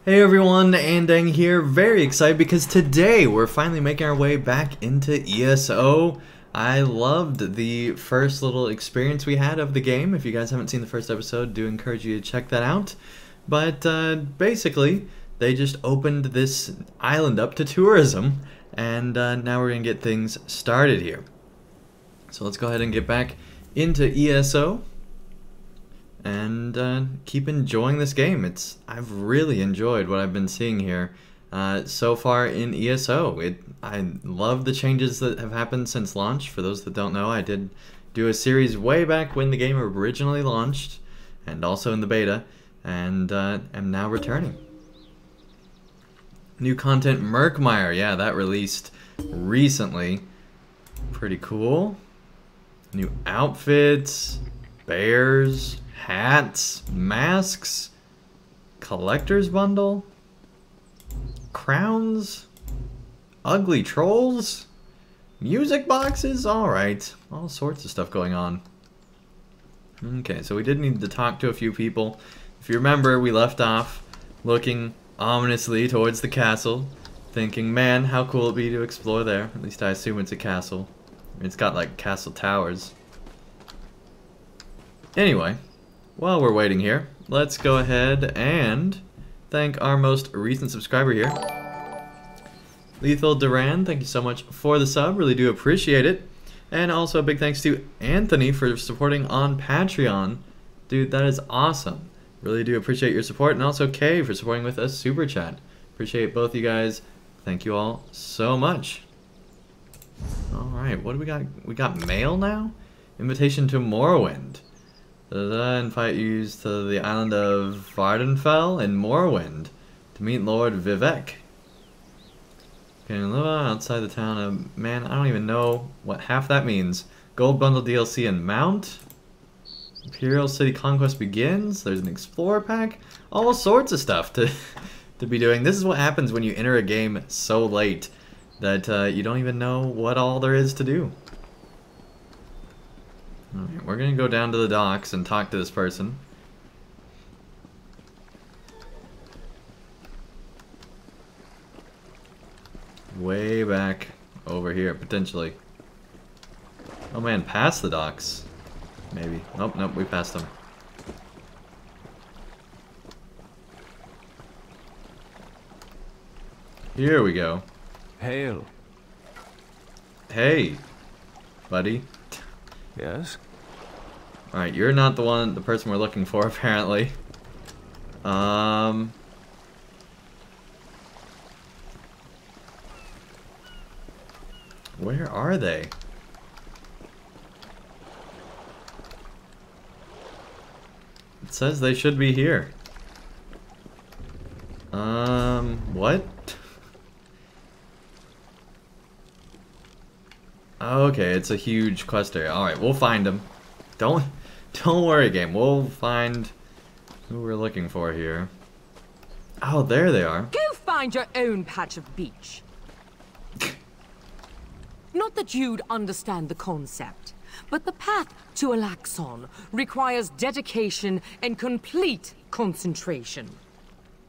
Hey everyone, Andang here, very excited because today we're finally making our way back into ESO. I loved the first little experience we had of the game. If you guys haven't seen the first episode, do encourage you to check that out. But basically, they just opened this island up to tourism, and now we're going to get things started here. So let's go ahead and get back into ESO. And keep enjoying this game. I've really enjoyed what I've been seeing here so far in ESO. I love the changes that have happened since launch. For those that don't know, I did do a series way back when the game originally launched, and also in the beta, and am now returning. New content, Merkmeyer. Yeah, that released recently. Pretty cool. New outfits, bears, hats, masks, collector's bundle, crowns, ugly trolls, music boxes. Alright, all sorts of stuff going on. Okay, so we did need to talk to a few people. If you remember, we left off looking ominously towards the castle, thinking, man, how cool it'd be to explore there. At least I assume it's a castle. It's got like castle towers. Anyway, while we're waiting here, let's go ahead and thank our most recent subscriber here. Lethal Duran, thank you so much for the sub, really do appreciate it. And also a big thanks to Anthony for supporting on Patreon. Dude, that is awesome. Really do appreciate your support, and also Kay for supporting with a super chat. Appreciate both you guys. Thank you all so much. Alright, what do we got? We got mail now? Invitation to Morrowind. Invite you to the island of Vardenfell in Morrowind to meet Lord Vivek. Okay, live outside the town of... Man, I don't even know what half that means. Gold Bundle DLC and Mount. Imperial City Conquest begins. There's an Explorer pack. All sorts of stuff to be doing. This is what happens when you enter a game so late that you don't even know what all there is to do. Alright, we're gonna go down to the docks and talk to this person. Way back over here, potentially. Oh man, past the docks. Maybe. Nope, nope, we passed them. Here we go. Hail. Hey, buddy. Yes? Alright, you're not the person we're looking for, apparently. Where are they? It says they should be here. What? Okay, it's a huge quest area. Alright, we'll find them. Don't worry, game. We'll find who we're looking for here. Oh, there they are. Go find your own patch of beach. Not that you'd understand the concept, but the path to Alaxon requires dedication and complete concentration.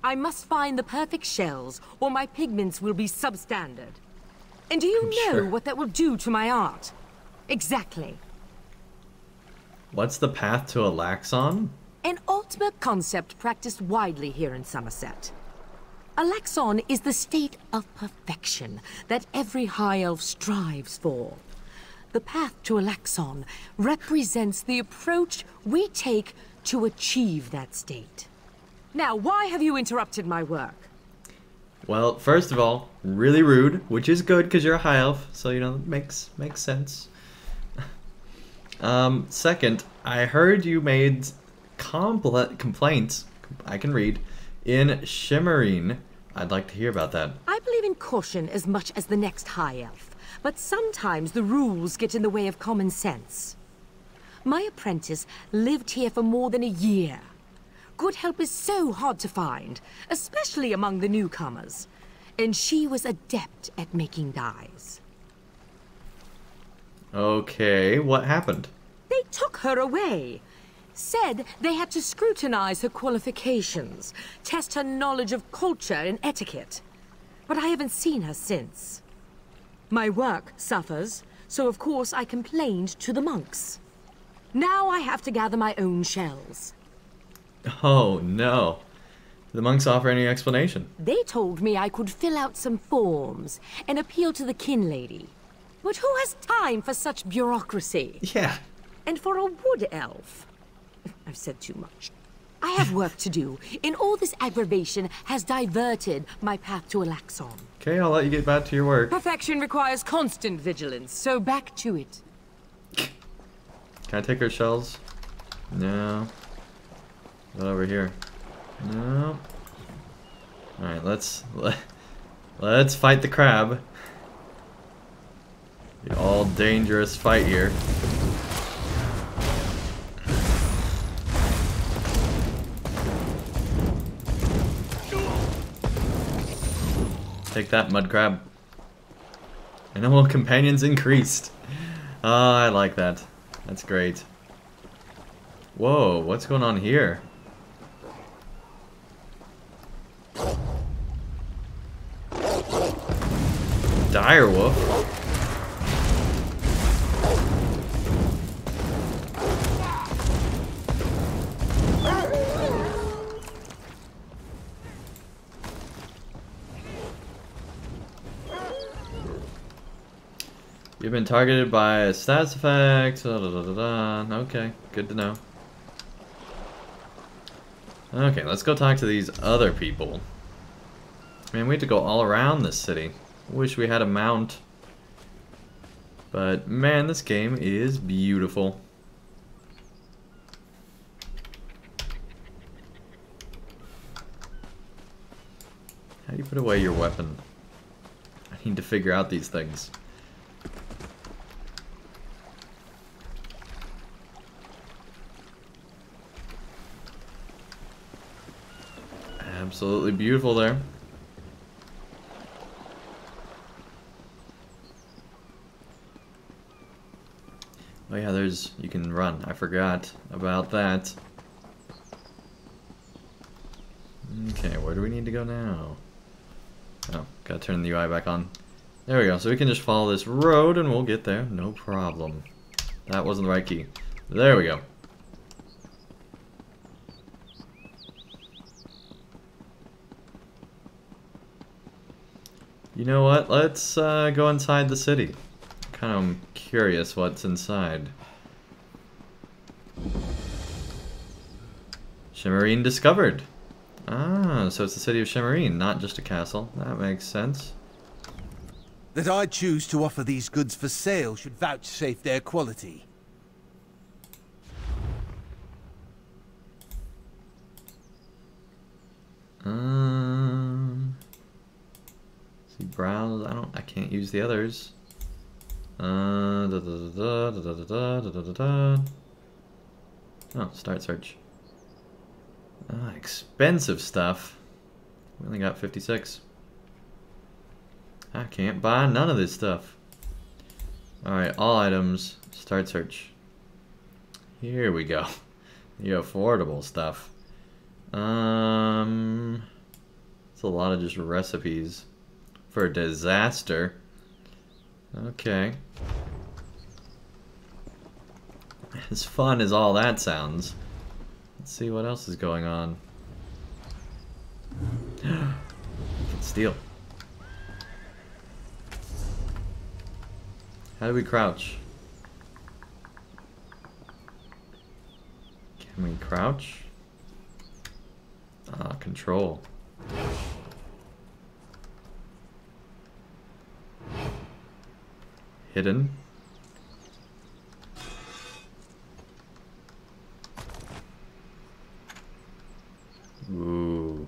I must find the perfect shells, or my pigments will be substandard. And do you know Sure. what that will do to my art? Exactly. What's the path to Alaxon? An ultimate concept practiced widely here in Summerset. Alaxon is the state of perfection that every high elf strives for. The path to Alaxon represents the approach we take to achieve that state. Now, why have you interrupted my work? Well, first of all, really rude, which is good because you're a high elf, so you know it makes sense. Second, I heard you made complaints, I can read, in Shimmerine. I'd like to hear about that. I believe in caution as much as the next high elf, but sometimes the rules get in the way of common sense. My apprentice lived here for more than a year. Good help is so hard to find, especially among the newcomers, and she was adept at making dyes. Okay, what happened? They took her away. Said they had to scrutinize her qualifications, test her knowledge of culture and etiquette. But I haven't seen her since. My work suffers, so of course I complained to the monks. Now I have to gather my own shells. Oh no. Did the monks offer any explanation? They told me I could fill out some forms and appeal to the kin lady. But who has time for such bureaucracy? Yeah. And for a wood elf? I've said too much. I have work to do, and all this aggravation has diverted my path to Alaxon. Okay, I'll let you get back to your work. Perfection requires constant vigilance, so back to it. Can I take her shells? No. What over here? No. Alright, let's fight the crab. The all dangerous fight here. Take that, mud crab. Animal companions increased. Oh, I like that. That's great. Whoa, what's going on here? Direwolf? You've been targeted by a status effect. Okay, good to know. Okay, let's go talk to these other people. Man, we have to go all around this city. Wish we had a mount. But man, this game is beautiful. How do you put away your weapon? I need to figure out these things. Absolutely beautiful there. Oh yeah, you can run. I forgot about that. Okay, where do we need to go now? Oh, gotta turn the UI back on. There we go, so we can just follow this road and we'll get there, no problem. That wasn't the right key. There we go. You know what? Let's go inside the city. Kind of curious what's inside. Shimmerine discovered. Ah, so it's the city of Shimmerine, not just a castle. That makes sense. That I choose to offer these goods for sale should vouchsafe their quality. See, browse. I can't use the others. Oh, start search. Expensive stuff. We only got 56. I can't buy none of this stuff. Alright, all items. Start search. Here we go. The affordable stuff. It's a lot of just recipes for disaster. Okay. As fun as all that sounds. Let's see what else is going on. We can steal. How do we crouch? Can we crouch? Ah, control. Hidden. Ooh.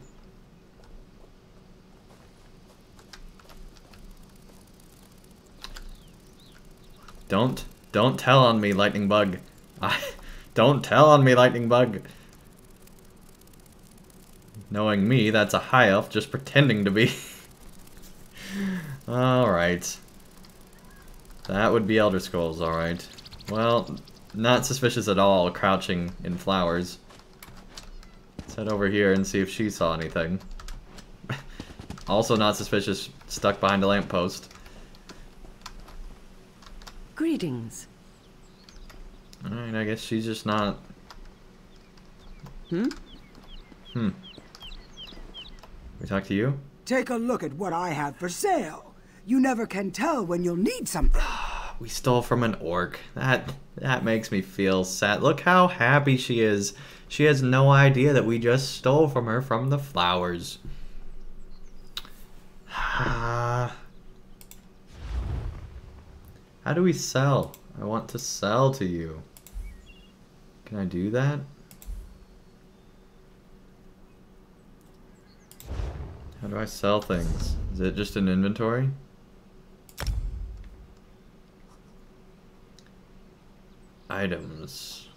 Don't tell on me, lightning bug. Don't tell on me, lightning bug. Knowing me, that's a high elf just pretending to be. Alright. That would be Elder Scrolls, alright. Well, Not suspicious at all, crouching in flowers. Let's head over here and see if she saw anything. Also not suspicious, stuck behind a lamppost. Greetings. Alright, I guess she's just not... We talk to you? Take a look at what I have for sale. You never can tell when you'll need something. We stole from an orc. That makes me feel sad. Look how happy she is. She has no idea that we just stole from her from the flowers. How do we sell? I want to sell to you. Can I do that? How do I sell things? Is it just an inventory? Items.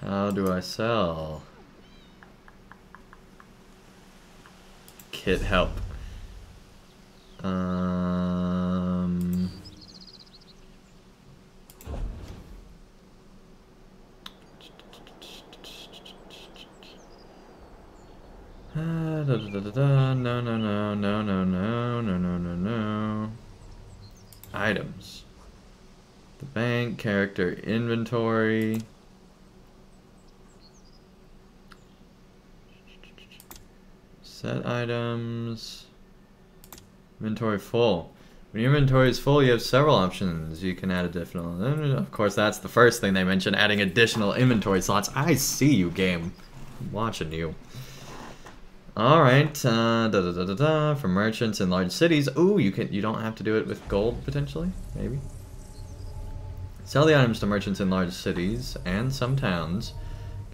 How do I sell? Kit help. No. Items. The bank, character, inventory. Set items. Inventory full. When your inventory is full, you have several options. You can add additional. Of course, that's the first thing they mention, adding additional inventory slots. I see you, game. I'm watching you. Alright, for merchants in large cities. Ooh, you don't have to do it with gold, potentially? Maybe. Sell the items to merchants in large cities and some towns.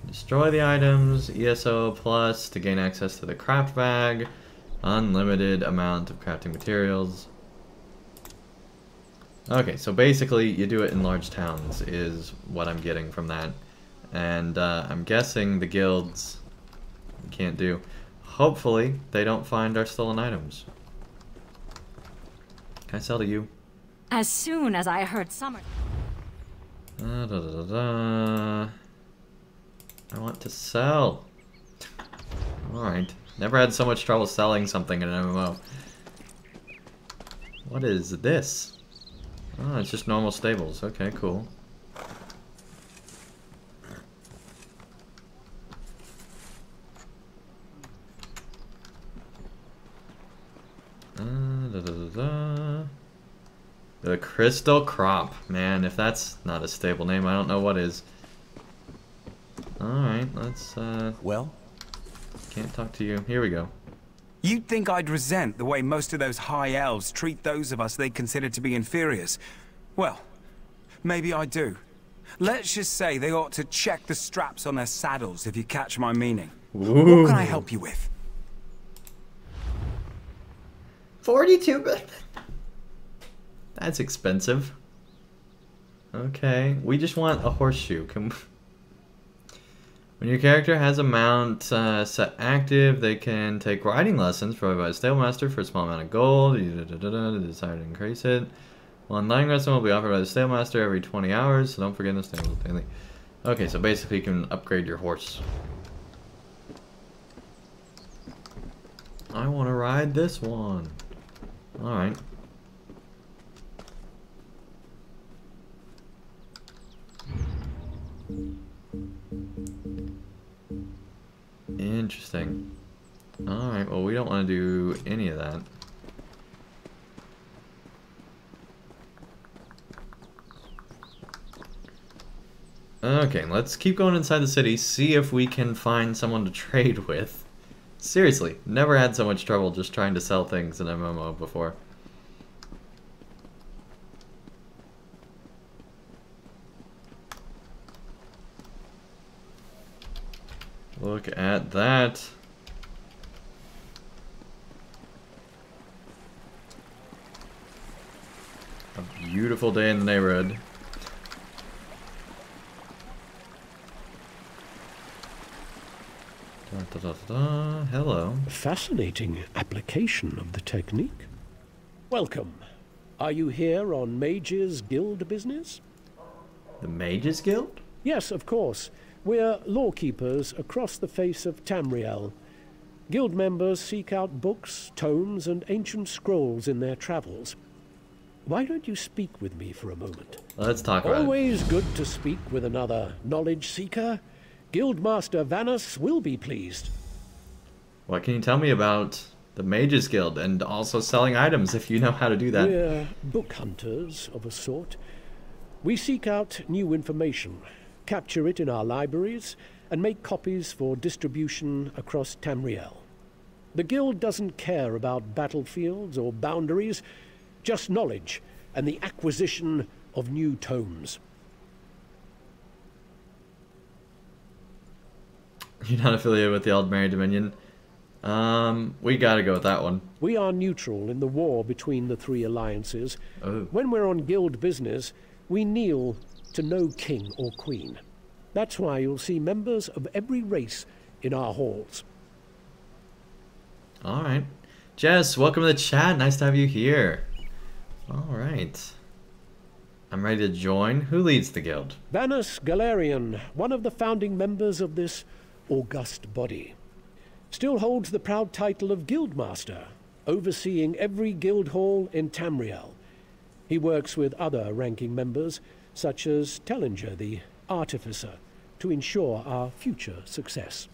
Destroy the items, ESO plus to gain access to the craft bag. Unlimited amount of crafting materials. Okay, so basically you do it in large towns is what I'm getting from that. And I'm guessing the guilds can't do. Hopefully they don't find our stolen items. Can I sell to you? As soon as I heard Summerset. I want to sell. Alright. Never had so much trouble selling something in an MMO. What is this? Oh, it's just normal stables. Okay, cool. The Crystal Crop. Man, if that's not a stable name, I don't know what is. Alright, let's, Well? Can't talk to you. Here we go. You'd think I'd resent the way most of those high elves treat those of us they consider to be inferiors. Well, maybe I do. Let's just say they ought to check the straps on their saddles, if you catch my meaning. Ooh. What can I help you with? 42. That's expensive. Okay, we just want a horseshoe. When your character has a mount set active, they can take riding lessons provided by a stablemaster for a small amount of gold. Decide to increase it. One riding lesson will be offered by the stablemaster every 20 hours, so don't forget the stables daily. Okay, so basically you can upgrade your horse. I want to ride this one. Alright. Interesting. Alright, well we don't want to do any of that. Okay, let's keep going inside the city, see if we can find someone to trade with. Seriously, never had so much trouble just trying to sell things in MMO before. Look at that. A beautiful day in the neighborhood. Hello. A fascinating application of the technique. Welcome. Are you here on Mages Guild business? The Mages Guild? Yes, of course. We're lawkeepers across the face of Tamriel. Guild members seek out books, tomes, and ancient scrolls in their travels. Why don't you speak with me for a moment? Let's talk about it. Always good to speak with another knowledge seeker. Guildmaster Vanus will be pleased. What can you tell me about the Mages Guild and also selling items if you know how to do that? We're book hunters of a sort. We seek out new information, capture it in our libraries, and make copies for distribution across Tamriel. The Guild doesn't care about battlefields or boundaries, just knowledge and the acquisition of new tomes. You're not affiliated with the Aldmeri Dominion? We gotta go with that one. We are neutral in the war between the three alliances. Oh. When we're on Guild business, we kneel to no king or queen. That's why you'll see members of every race in our halls. Alright. Jess, welcome to the chat. Nice to have you here. Alright. I'm ready to join. Who leads the guild? Vanus Galarian, one of the founding members of this august body. Still holds the proud title of Guildmaster, overseeing every guild hall in Tamriel. He works with other ranking members, such as Tellinger, the Artificer, to ensure our future success.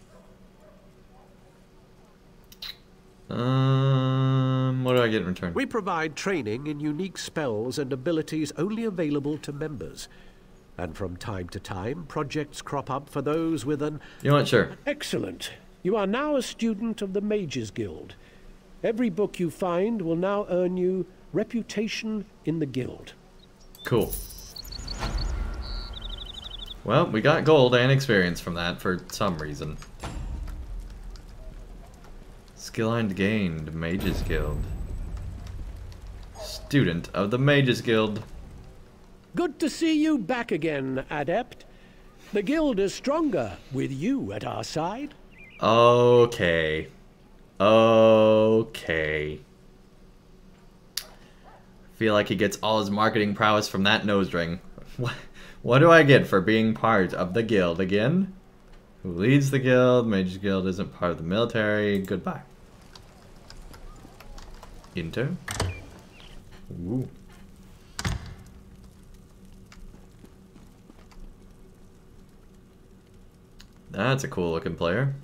What do I get in return? We provide training in unique spells and abilities only available to members. And from time to time, projects crop up for those with an... You know what? Sure. Excellent. You are now a student of the Mages Guild. Every book you find will now earn you reputation in the guild. Cool. Well, we got gold and experience from that for some reason. Skill and gained, Mages Guild. Student of the Mages Guild. Good to see you back again, Adept. The guild is stronger with you at our side. Okay. Okay. Feel like he gets all his marketing prowess from that nose ring. What do I get for being part of the guild again? Who leads the guild? Mages Guild isn't part of the military. Goodbye. Enter. Ooh. That's a cool looking player.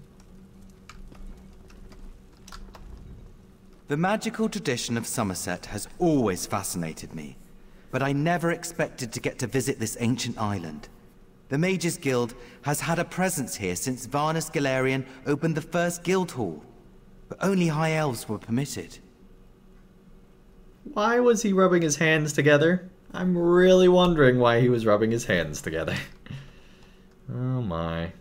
The magical tradition of Summerset has always fascinated me, but I never expected to get to visit this ancient island. The Mages Guild has had a presence here since Vanus Galarian opened the first guild hall, but only high elves were permitted. Why was he rubbing his hands together? I'm really wondering why he was rubbing his hands together. Oh my.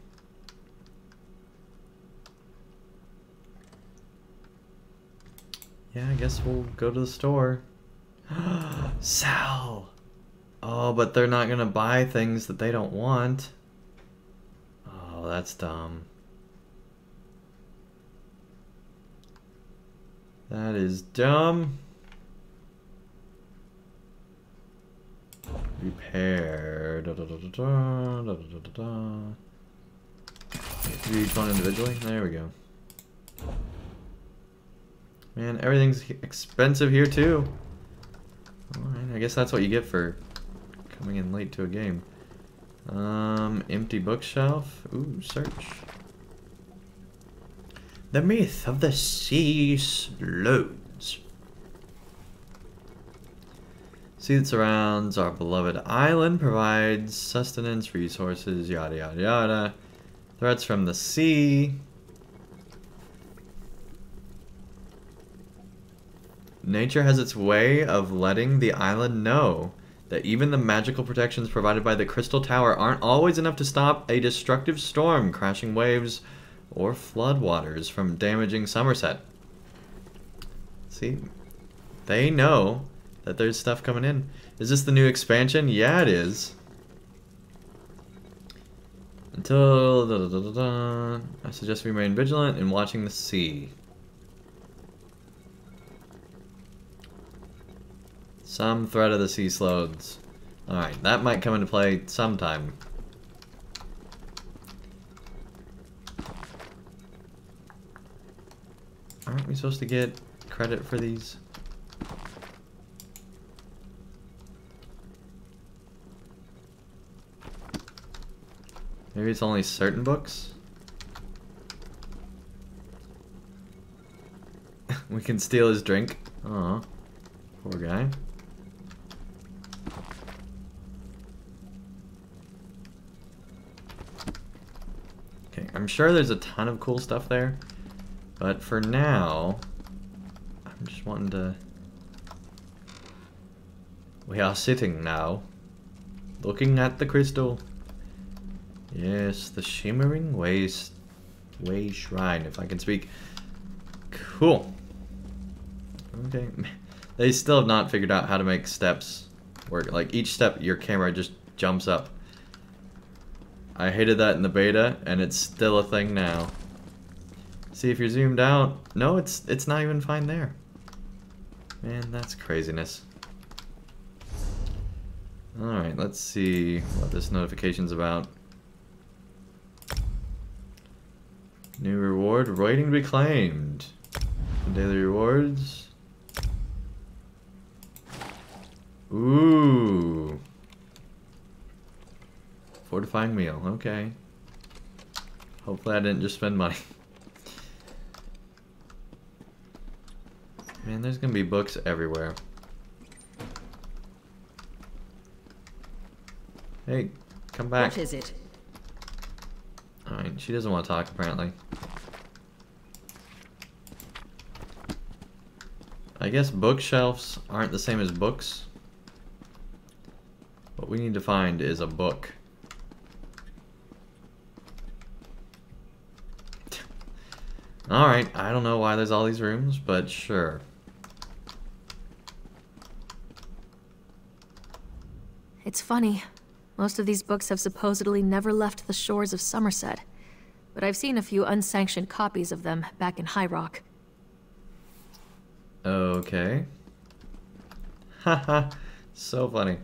Yeah, I guess we'll go to the store. Sell! Oh, but they're not gonna buy things that they don't want. Oh, that's dumb. That is dumb. Repair. Da, da, da, da, da, da, da, da, da. Do each one individually? There we go. Man, everything's expensive here too. Alright, I guess that's what you get for coming in late to a game. Empty bookshelf. Ooh, search. The myth of the sea slows. Sea that surrounds our beloved island provides sustenance, resources, yada yada yada. Threats from the sea. Nature has its way of letting the island know that even the magical protections provided by the Crystal Tower aren't always enough to stop a destructive storm, crashing waves, or floodwaters from damaging Summerset. See? They know that there's stuff coming in. Is this the new expansion? Yeah, it is. Until... Da, da, da, da, da. I suggest we remain vigilant in watching the sea. Some threat of the sea sloths. Alright, that might come into play sometime. Aren't we supposed to get credit for these? Maybe it's only certain books? We can steal his drink. Aw, poor guy. Okay, I'm sure there's a ton of cool stuff there, but for now, I'm just wanting to... We are sitting now, looking at the crystal. Yes, the Shimmering Way Shrine, if I can speak. Cool. Okay. They still have not figured out how to make steps work. Like, each step, your camera just jumps up. I hated that in the beta, and it's still a thing now. See, if you're zoomed out... No, it's not even fine there. Man, that's craziness. Alright, let's see what this notification's about. New reward, waiting to be claimed. Daily rewards. Ooh. Fortifying meal, okay. Hopefully I didn't just spend money. Man, there's gonna be books everywhere. Hey, come back. What is it? Alright, she doesn't want to talk apparently. I guess bookshelves aren't the same as books. What we need to find is a book. Alright, I don't know why there's all these rooms, but sure. It's funny. Most of these books have supposedly never left the shores of Summerset, but I've seen a few unsanctioned copies of them back in High Rock. Okay. Haha, so funny.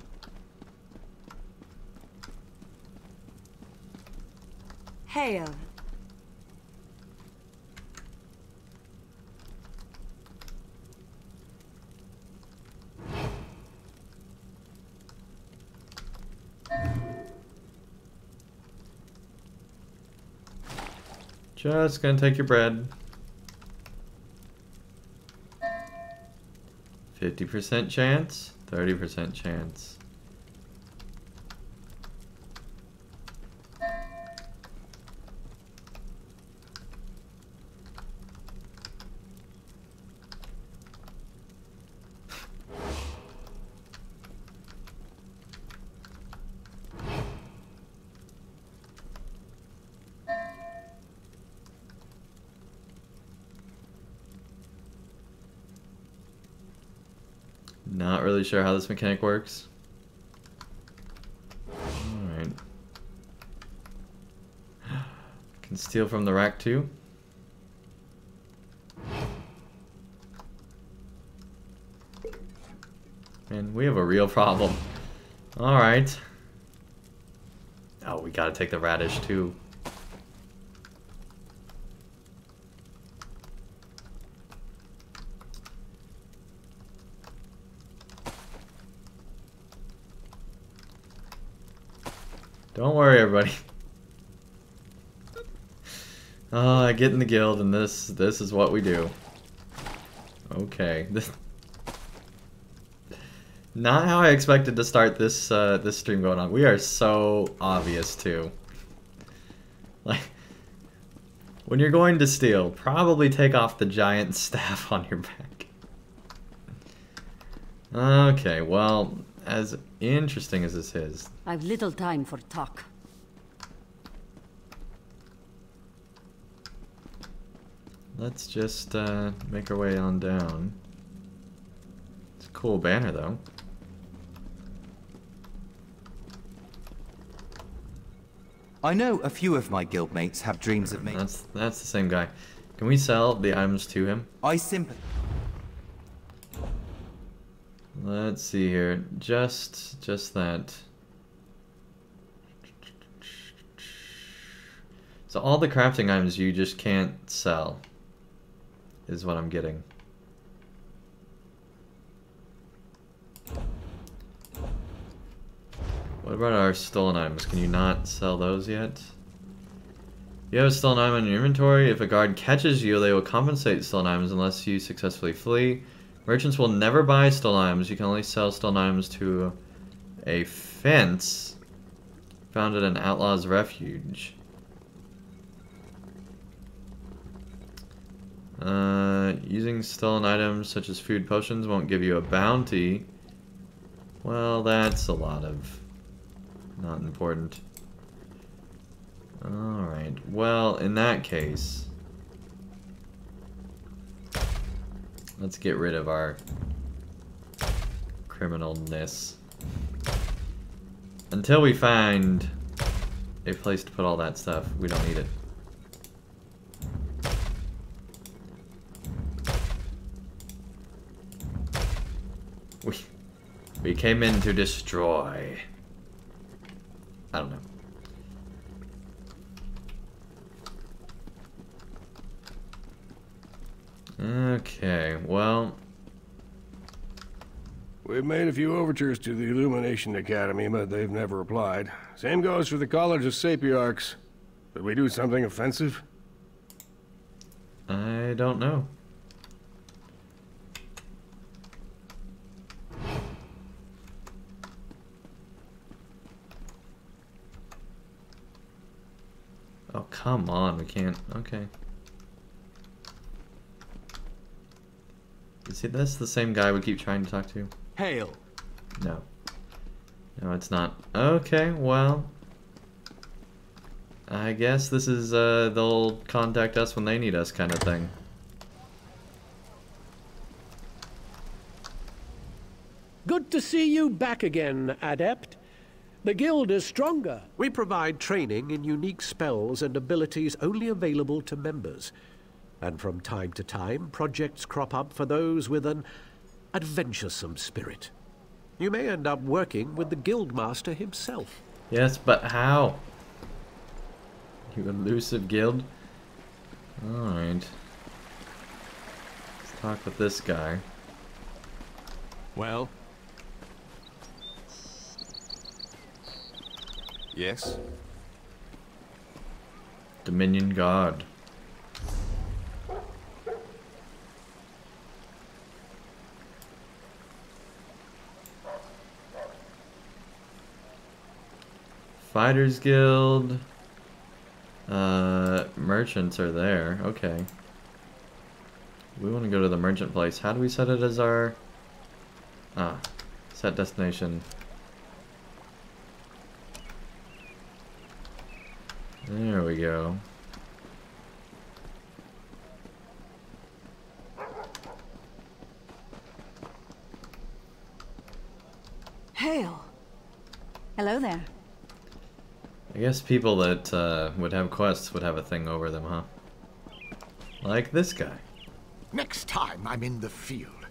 Hail. Just gonna take your bread. 50% chance, 30% chance. Not really sure how this mechanic works. Alright. Can steal from the rack too. Man, we have a real problem. Alright. Oh, we gotta take the radish too. Don't worry, everybody. I get in the guild, and this is what we do. Okay, not how I expected to start this this stream going on. We are so obvious too. Like, when you're going to steal, probably take off the giant staff on your back. Okay, well, as interesting as this is, I've little time for talk. let's just make our way on down. It's a cool banner, though. I know a few of my guildmates have dreams of making... That's the same guy. Can we sell the items to him? I sympathize. Let's see here. Just that. So all the crafting items you just can't sell, is what I'm getting. What about our stolen items? Can you not sell those yet? You have a stolen item in your inventory. If a guard catches you, they will compensate stolen items unless you successfully flee. Merchants will never buy stolen items. You can only sell stolen items to a fence found at an outlaw's refuge. Using stolen items such as food potions won't give you a bounty. Well, that's a lot of not important. Alright, well, in that case, let's get rid of our criminalness. Until we find a place to put all that stuff, we don't need it. We came in to destroy. I don't know. Okay, well... We've made a few overtures to the Illumination Academy, but they've never replied. Same goes for the College of Sapiarchs. Did we do something offensive? I don't know. Oh, come on, we can't. Okay. You see, that's the same guy we keep trying to talk to. Hail. No. No, it's not. Okay, well. I guess this is, they'll contact us when they need us kind of thing. Good to see you back again, Adept. The guild is stronger. We provide training in unique spells and abilities only available to members. And from time to time, projects crop up for those with an adventuresome spirit. You may end up working with the guildmaster himself. Yes, but how? You elusive guild? Alright. Let's talk with this guy. Well? Yes? Dominion Guard. Fighters Guild. Merchants are there. Okay. We want to go to the merchant place. How do we set it as our... set destination. There we go. Hail. Hello there. I guess people that would have quests would have a thing over them, huh? Like this guy. Next time I'm in the field,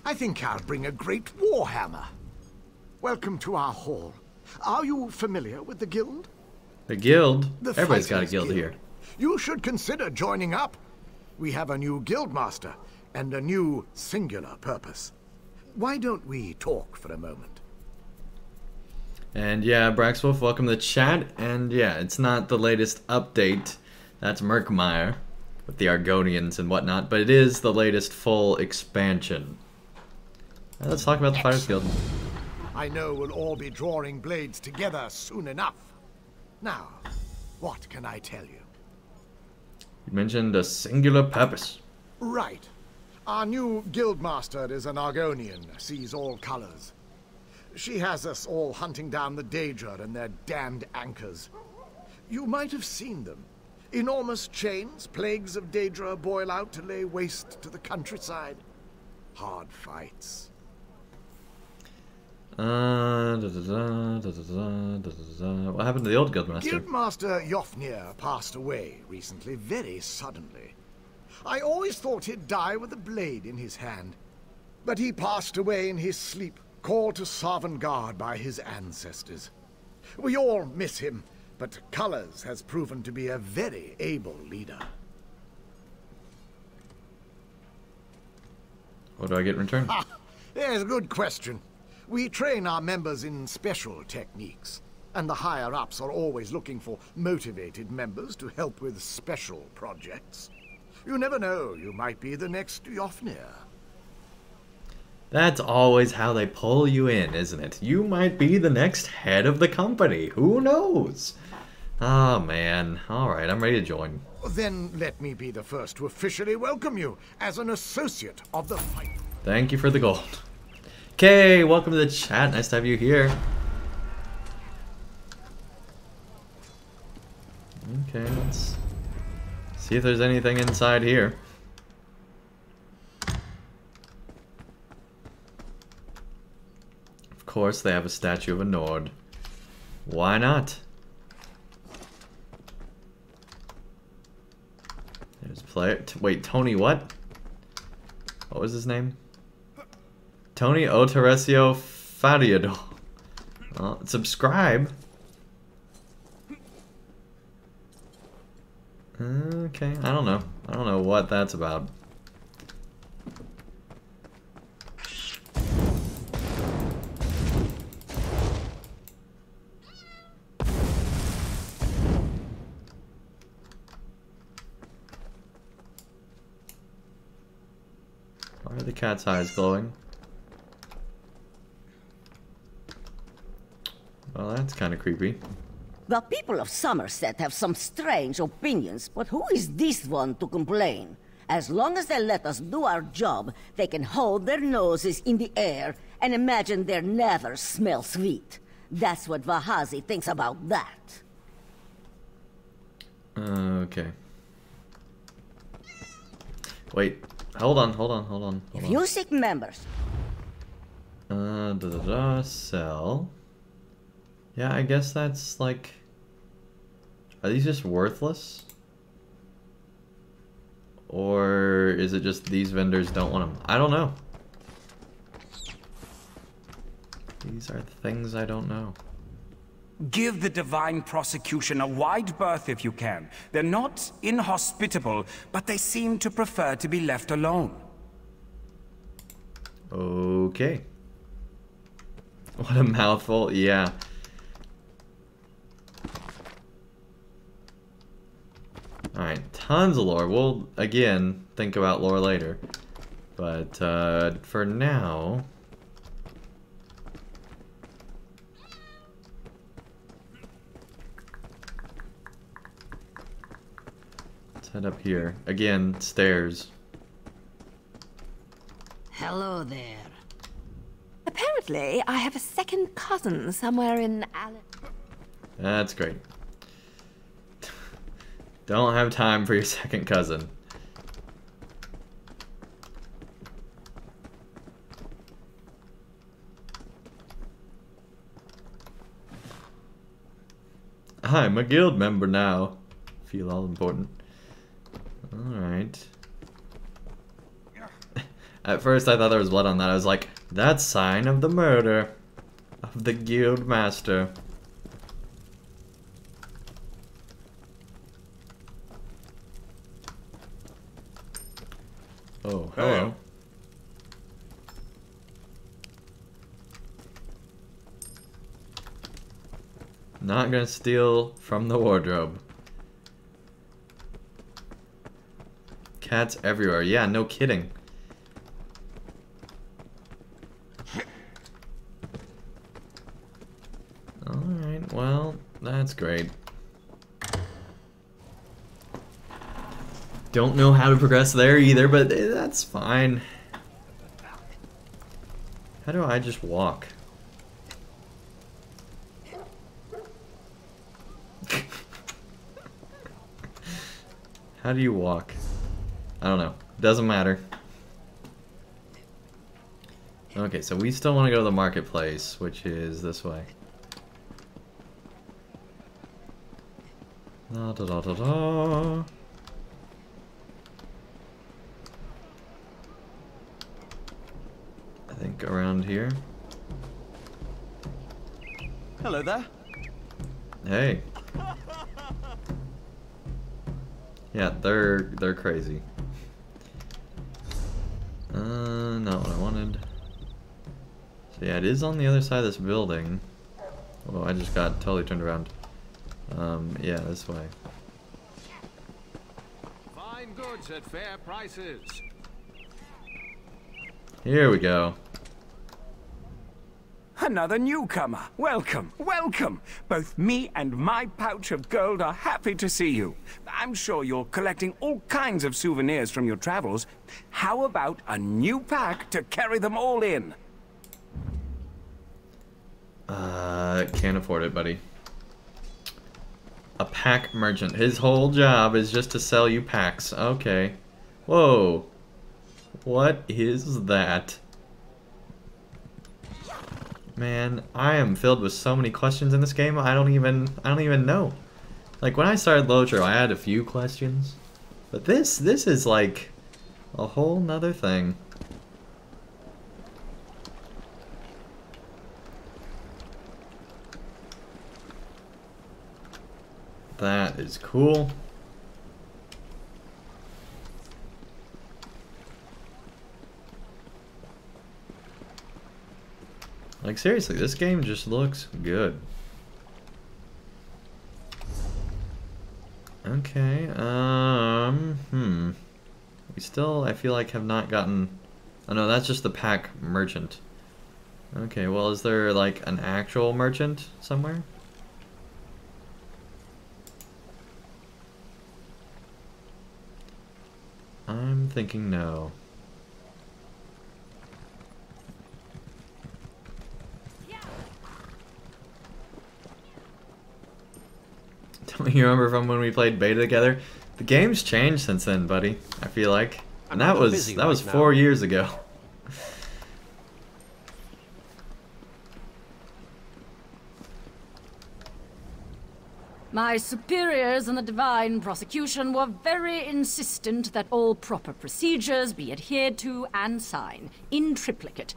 I think I'll bring a great warhammer. Welcome to our hall. Are you familiar with the guild? The guild? The Everybody's got a Fighters guild Guild. here. You should consider joining up. We have a new guildmaster and a new singular purpose. Why don't we talk for a moment? And yeah, Braxwolf, welcome to the chat. And yeah, it's not the latest update. That's Merkmeyer with the Argonians and whatnot, but it is the latest full expansion. Let's talk about the Fighters Guild. I know we'll all be drawing blades together soon enough. Now, what can I tell you? You mentioned a singular purpose. Right. Our new guildmaster is an Argonian, sees all colors. She has us all hunting down the Daedra and their damned anchors. You might have seen them. Enormous chains, plagues of Daedra boil out to lay waste to the countryside. Hard fights. What happened to the old guildmaster? Guildmaster Jofnir passed away recently, very suddenly. I always thought he'd die with a blade in his hand. But he passed away in his sleep, called to Sovngarde by his ancestors. We all miss him, but Colors has proven to be a very able leader. What do I get in return? Ah, there's a good question. We train our members in special techniques, and the higher-ups are always looking for motivated members to help with special projects. You never know, you might be the next Yofnir. That's always how they pull you in, isn't it? You might be the next head of the company. Who knows? Oh, man. Alright, I'm ready to join. Then let me be the first to officially welcome you as an associate of the fight. Thank you for the gold. Okay, welcome to the chat. Nice to have you here. Okay, let's see if there's anything inside here. Of course, they have a statue of a Nord. Why not? There's player. Wait, Tony what? What was his name? Tony Oteresio Fadiado. Subscribe. Okay, I don't know. I don't know what that's about. Why are the cat's eyes glowing? Well, that's kind of creepy. The people of Summerset have some strange opinions, but who is this one to complain? As long as they let us do our job, they can hold their noses in the air and imagine they never smell sweet. That's what Vahazi thinks about that. Okay. Wait, hold on. If you seek members... Sell. Yeah, I guess that's like... Are these just worthless? Or is it just these vendors don't want them? I don't know. These are things I don't know. Give the Divine Prosecution a wide berth if you can. They're not inhospitable, but they seem to prefer to be left alone. Okay. What a mouthful, yeah. Alright, tons of lore. We'll, again, think about lore later. But, for now... let's head up here. Again, stairs. Hello there. Apparently, I have a second cousin somewhere in Allen. That's great. Don't have time for your second cousin. I'm a guild member now. Feel all important. Alright. At first I thought there was blood on that. I was like, that's sign of the murder of the guild master. Oh, hello. Not gonna steal from the wardrobe. Cats everywhere. Yeah, no kidding. Alright, well, that's great. Don't know how to progress there either, but that's fine. How do I just walk? How do you walk? I don't know. Doesn't matter. Okay, so we still want to go to the marketplace, which is this way. Da da da da da. look around here. Hello there. Hey. Yeah, they're crazy. Not what I wanted. So yeah, it is on the other side of this building. Oh, I just got totally turned around. Yeah, this way. Fine goods at fair prices. Here we go. Another newcomer. Welcome, welcome. Both me and my pouch of gold are happy to see you. I'm sure you're collecting all kinds of souvenirs from your travels. How about a new pack to carry them all in? Can't afford it, buddy. A pack merchant. His whole job is just to sell you packs. Okay. Whoa. What is that? Man, I am filled with so many questions in this game. I don't even know. Like when I started Lotro, I had a few questions, but this is like a whole nother thing. That is cool. Like seriously, this game just looks good. Okay, we still, I feel like, have not gotten... Oh no, that's just the pack merchant. Okay, well, is there like an actual merchant somewhere? I'm thinking no. Don't you remember from when we played beta together? The game's changed since then, buddy. I feel like, and that was 4 years ago. My superiors in the divine prosecution were very insistent that all proper procedures be adhered to and signed, in triplicate.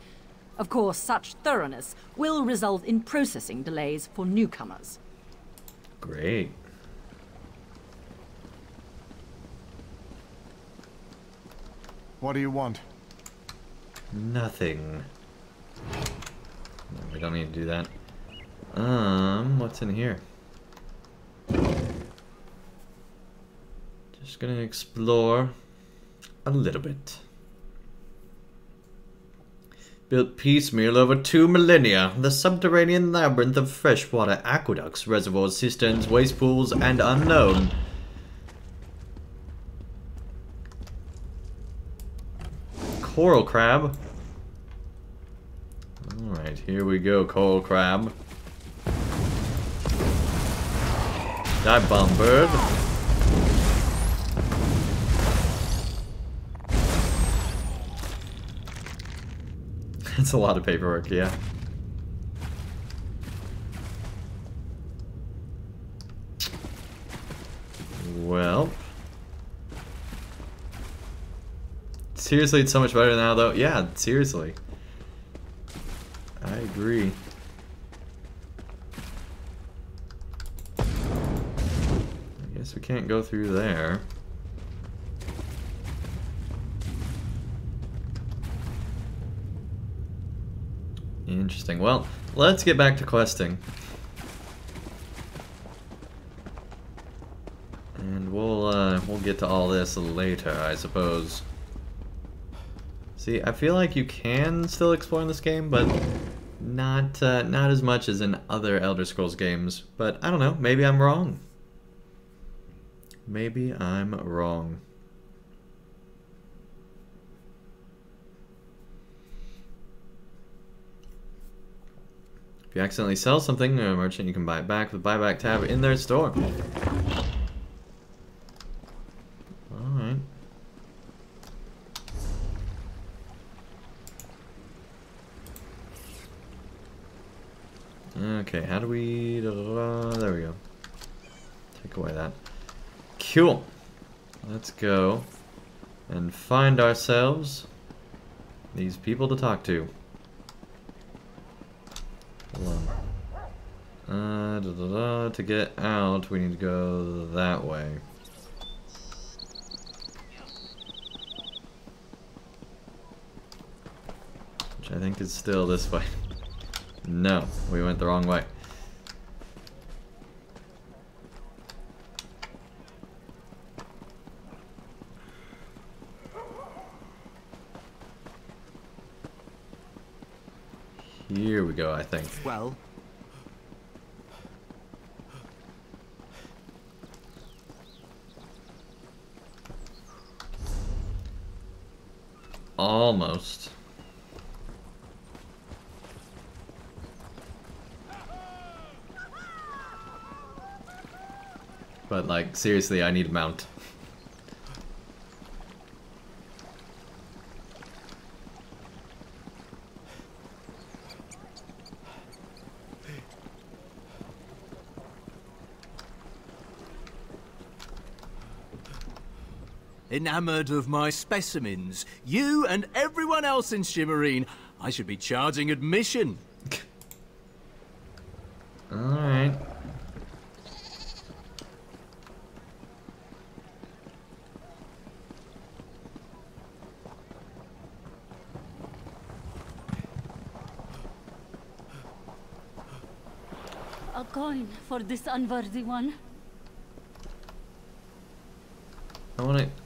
Of course, such thoroughness will result in processing delays for newcomers. Great. What do you want? Nothing. No, we don't need to do that. What's in here? Just gonna explore a little bit. Built piecemeal over 2 millennia, the subterranean labyrinth of freshwater aqueducts, reservoirs, cisterns, waste pools, and unknown. Coral crab. Alright, here we go, coral crab. Dive bomb bird. That's a lot of paperwork, yeah. Well. Seriously, it's so much better now, though. Yeah, seriously. I agree. I guess we can't go through there. Interesting. Well, let's get back to questing. And we'll get to all this later, I suppose. See, I feel like you can still explore in this game, but not as much as in other Elder Scrolls games. But I don't know, maybe I'm wrong. Maybe I'm wrong. If you accidentally sell something to a merchant, you can buy it back with the buyback tab in their store. Alright. Okay, how do we... there we go. Take away that. Cool. Let's go and find ourselves these people to talk to. Hold on. To get out, we need to go that way. Which I think is still this way. No, we went the wrong way. Here we go, I think. Well, almost. But like, seriously, I need a mount. Enamored of my specimens. You and everyone else in Shimmerine. I should be charging admission. Alright. A coin for this unworthy one.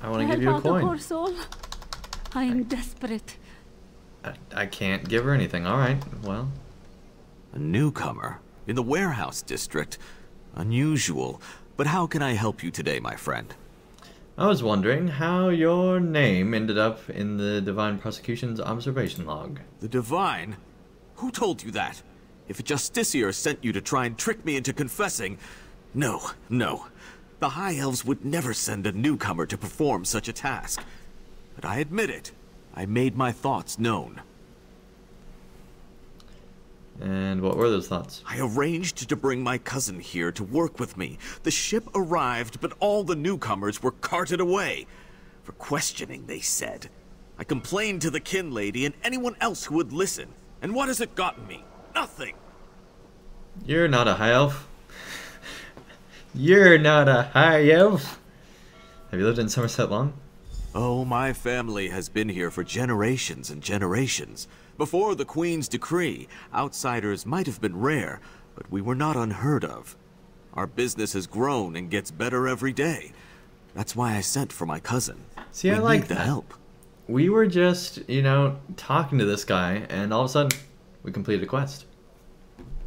I wanna give you a coin. Poor soul. I am desperate. I can't give her anything. Alright, well. A newcomer in the warehouse district. Unusual. But how can I help you today, my friend? I was wondering how your name ended up in the Divine Prosecution's observation log. The Divine? Who told you that? If a justiciar sent you to try and trick me into confessing... No. The High Elves would never send a newcomer to perform such a task. But I admit it. I made my thoughts known. And what were those thoughts? I arranged to bring my cousin here to work with me. The ship arrived, but all the newcomers were carted away. For questioning, they said. I complained to the kin lady and anyone else who would listen. And what has it gotten me? Nothing. You're not a high elf. You're not a high elf. Have you lived in Summerset long? Oh, my family has been here for generations and generations. Before the Queen's decree, outsiders might have been rare, but we were not unheard of. Our business has grown and gets better every day. That's why I sent for my cousin. See, I We like need the that. help. We were just, talking to this guy, and all of a sudden, we completed a quest.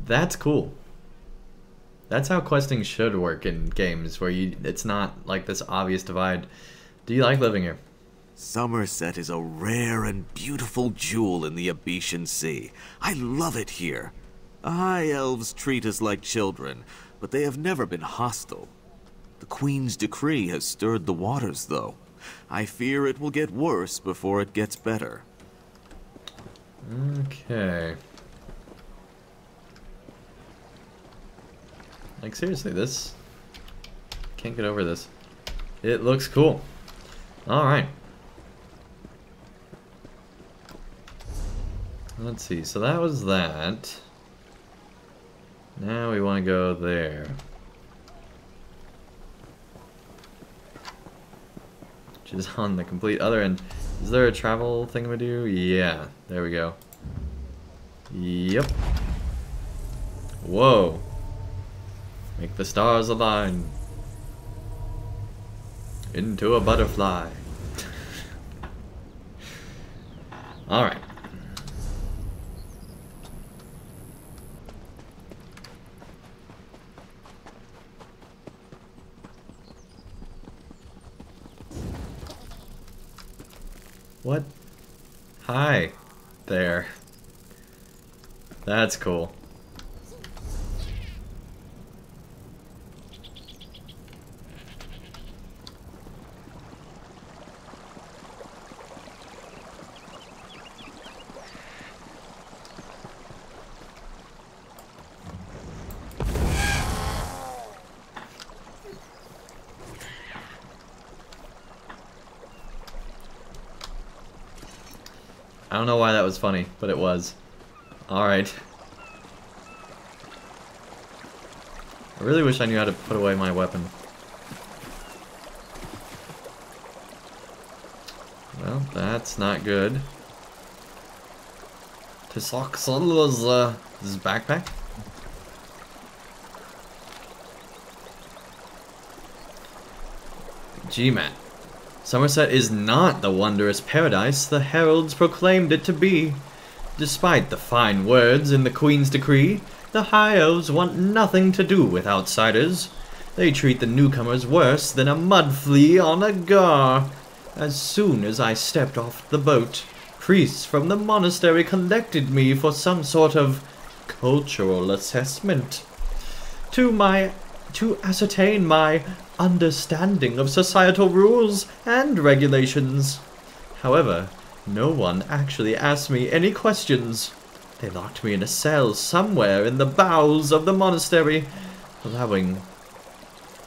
That's cool. That's how questing should work in games, where it's not like this obvious divide. Do you like living here? Summerset is a rare and beautiful jewel in the Abetian Sea. I love it here. The High Elves treat us like children, but they have never been hostile. The Queen's decree has stirred the waters, though. I fear it will get worse before it gets better. Okay. Like, seriously, this... Can't get over this. It looks cool. Alright. Let's see, so that was that. Now we want to go there. Which is on the complete other end. Is there a travel thing we do? Yeah, there we go. Yep. Whoa. Make the stars align. Into a butterfly. Alright. What? Hi. There. That's cool. I don't know why that was funny, but it was. Alright. I really wish I knew how to put away my weapon. Well, that's not good. Tisoxol's his backpack. G-Man. Summerset is not the wondrous paradise the heralds proclaimed it to be. Despite the fine words in the Queen's decree, the High Elves want nothing to do with outsiders. They treat the newcomers worse than a mud flea on a gar. As soon as I stepped off the boat, priests from the monastery collected me for some sort of cultural assessment. To ascertain my understanding of societal rules and regulations. However, no one actually asked me any questions. They locked me in a cell somewhere in the bowels of the monastery,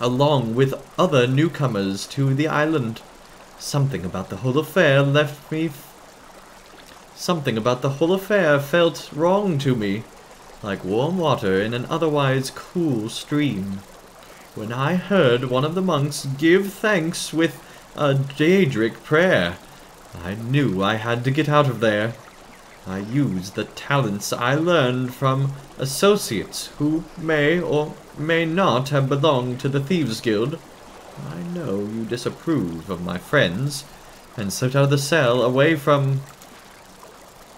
along with other newcomers to the island. Something about the whole affair felt wrong to me, like warm water in an otherwise cool stream. When I heard one of the monks give thanks with a Daedric prayer, I knew I had to get out of there. I used the talents I learned from associates who may or may not have belonged to the Thieves' Guild. I know you disapprove of my friends, and slipped out of the cell away from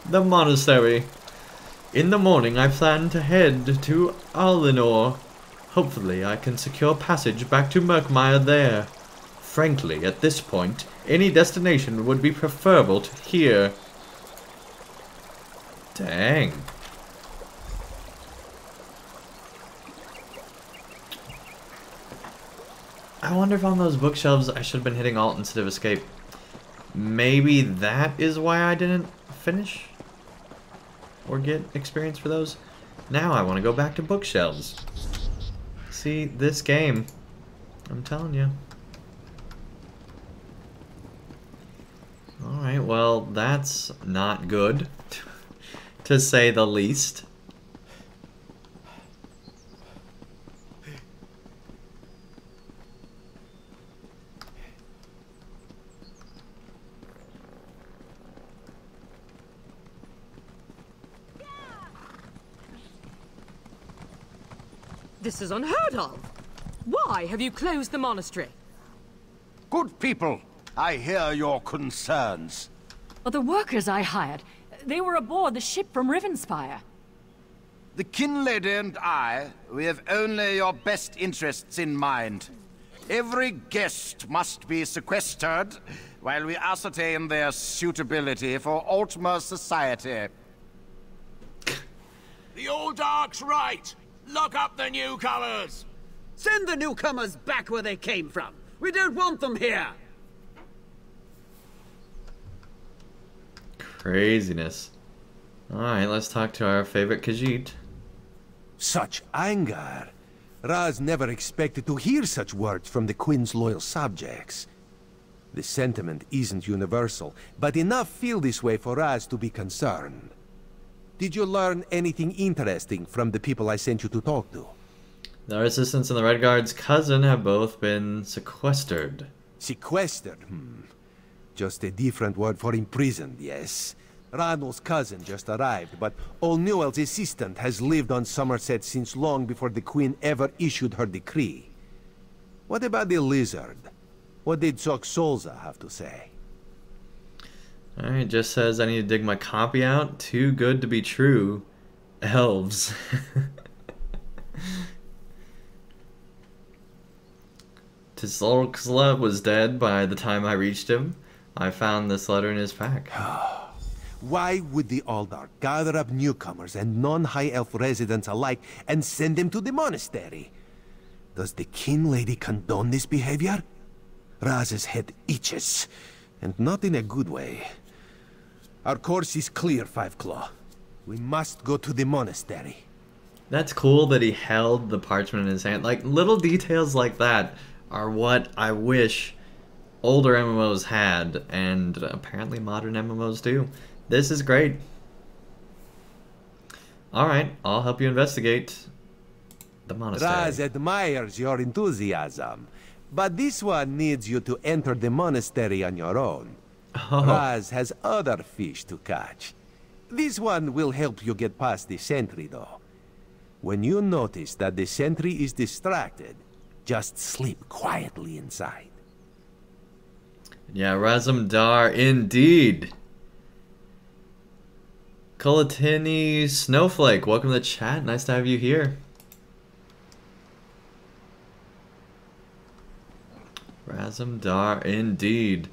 the monastery. In the morning I plan to head to Alinor. Hopefully I can secure passage back to Murkmire there. Frankly, at this point, any destination would be preferable to here. Dang. I wonder if on those bookshelves I should have been hitting Alt instead of Escape. Maybe that is why I didn't finish or get experience for those. Now I want to go back to bookshelves. See, this game, I'm telling you. Alright, well, that's not good, to say the least. This is unheard of. Why have you closed the monastery? Good people, I hear your concerns. But the workers I hired, they were aboard the ship from Rivenspire. The Kinlady and I, we have only your best interests in mind. Every guest must be sequestered while we ascertain their suitability for Altmer society. The old Dark's right. Lock up the newcomers! Send the newcomers back where they came from. We don't want them here. Craziness. Alright, let's talk to our favorite Khajiit. Such anger. Raz never expected to hear such words from the Queen's loyal subjects. The sentiment isn't universal, but enough feel this way for Raz to be concerned. Did you learn anything interesting from the people I sent you to talk to? The Resistance and the Red Guard's cousin have both been sequestered. Sequestered? Just a different word for imprisoned, yes. Ranul's cousin just arrived, but Old Newell's assistant has lived on Summerset since long before the Queen ever issued her decree. What about the lizard? What did Soxolza have to say? Alright, just says I need to dig my copy out. Too good to be true. Elves. Tisolxla was dead by the time I reached him. I found this letter in his pack. Why would the Aldar gather up newcomers and non-High Elf residents alike and send them to the monastery? Does the Kin Lady condone this behavior? Raz's head itches, and not in a good way. Our course is clear, Five Claw. We must go to the monastery. That's cool that he held the parchment in his hand. Like, little details like that are what I wish older MMOs had, and apparently modern MMOs do. This is great. Alright, I'll help you investigate. The monastery. Raz admires your enthusiasm, but this one needs you to enter the monastery on your own. Oh. Raz has other fish to catch. This one will help you get past the sentry, though. When you notice that the sentry is distracted, just sleep quietly inside. Yeah, Razumdar indeed. Kulatini Snowflake, welcome to the chat. Nice to have you here. Razumdar indeed.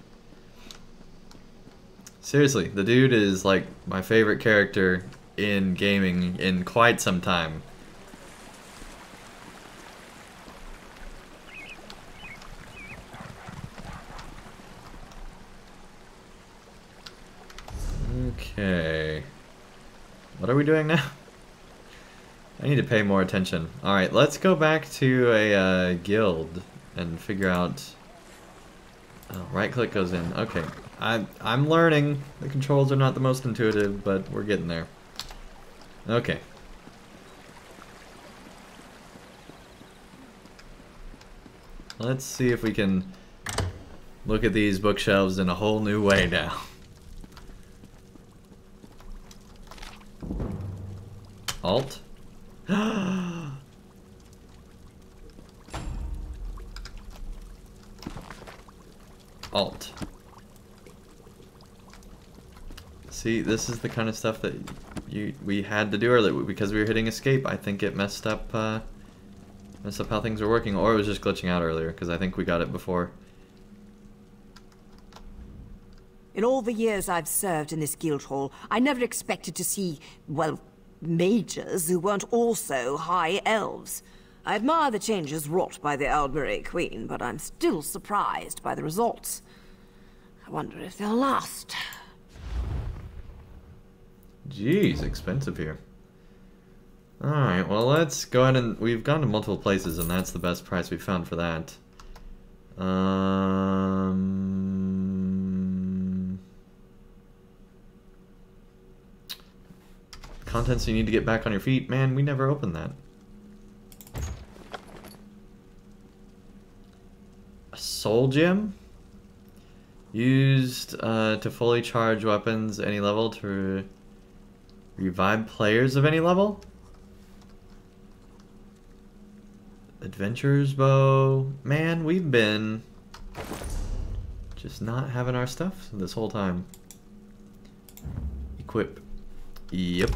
Seriously, the dude is like my favorite character in gaming in quite some time. Okay. What are we doing now? I need to pay more attention. Alright, let's go back to a guild and figure out... Oh, right click goes in. Okay. I'm learning. The controls are not the most intuitive, but we're getting there. Okay. Let's see if we can look at these bookshelves in a whole new way now. Alt. Alt. See, this is the kind of stuff that we had to do earlier because we were hitting escape. I think it messed up how things were working, or it was just glitching out earlier because I think we got it before. In all the years I've served in this guild hall, I never expected to see, well, mages who weren't also high elves. I admire the changes wrought by the Aldbury Queen, but I'm still surprised by the results. I wonder if they'll last. Jeez, expensive here. Alright, well let's go ahead and... We've gone to multiple places and that's the best price we found for that. Contents you need to get back on your feet. Man, we never opened that. A soul gem? Used to fully charge weapons any level to revive players of any level? Adventurer's bow. Man, we've been just not having our stuff this whole time. Equip. Yep.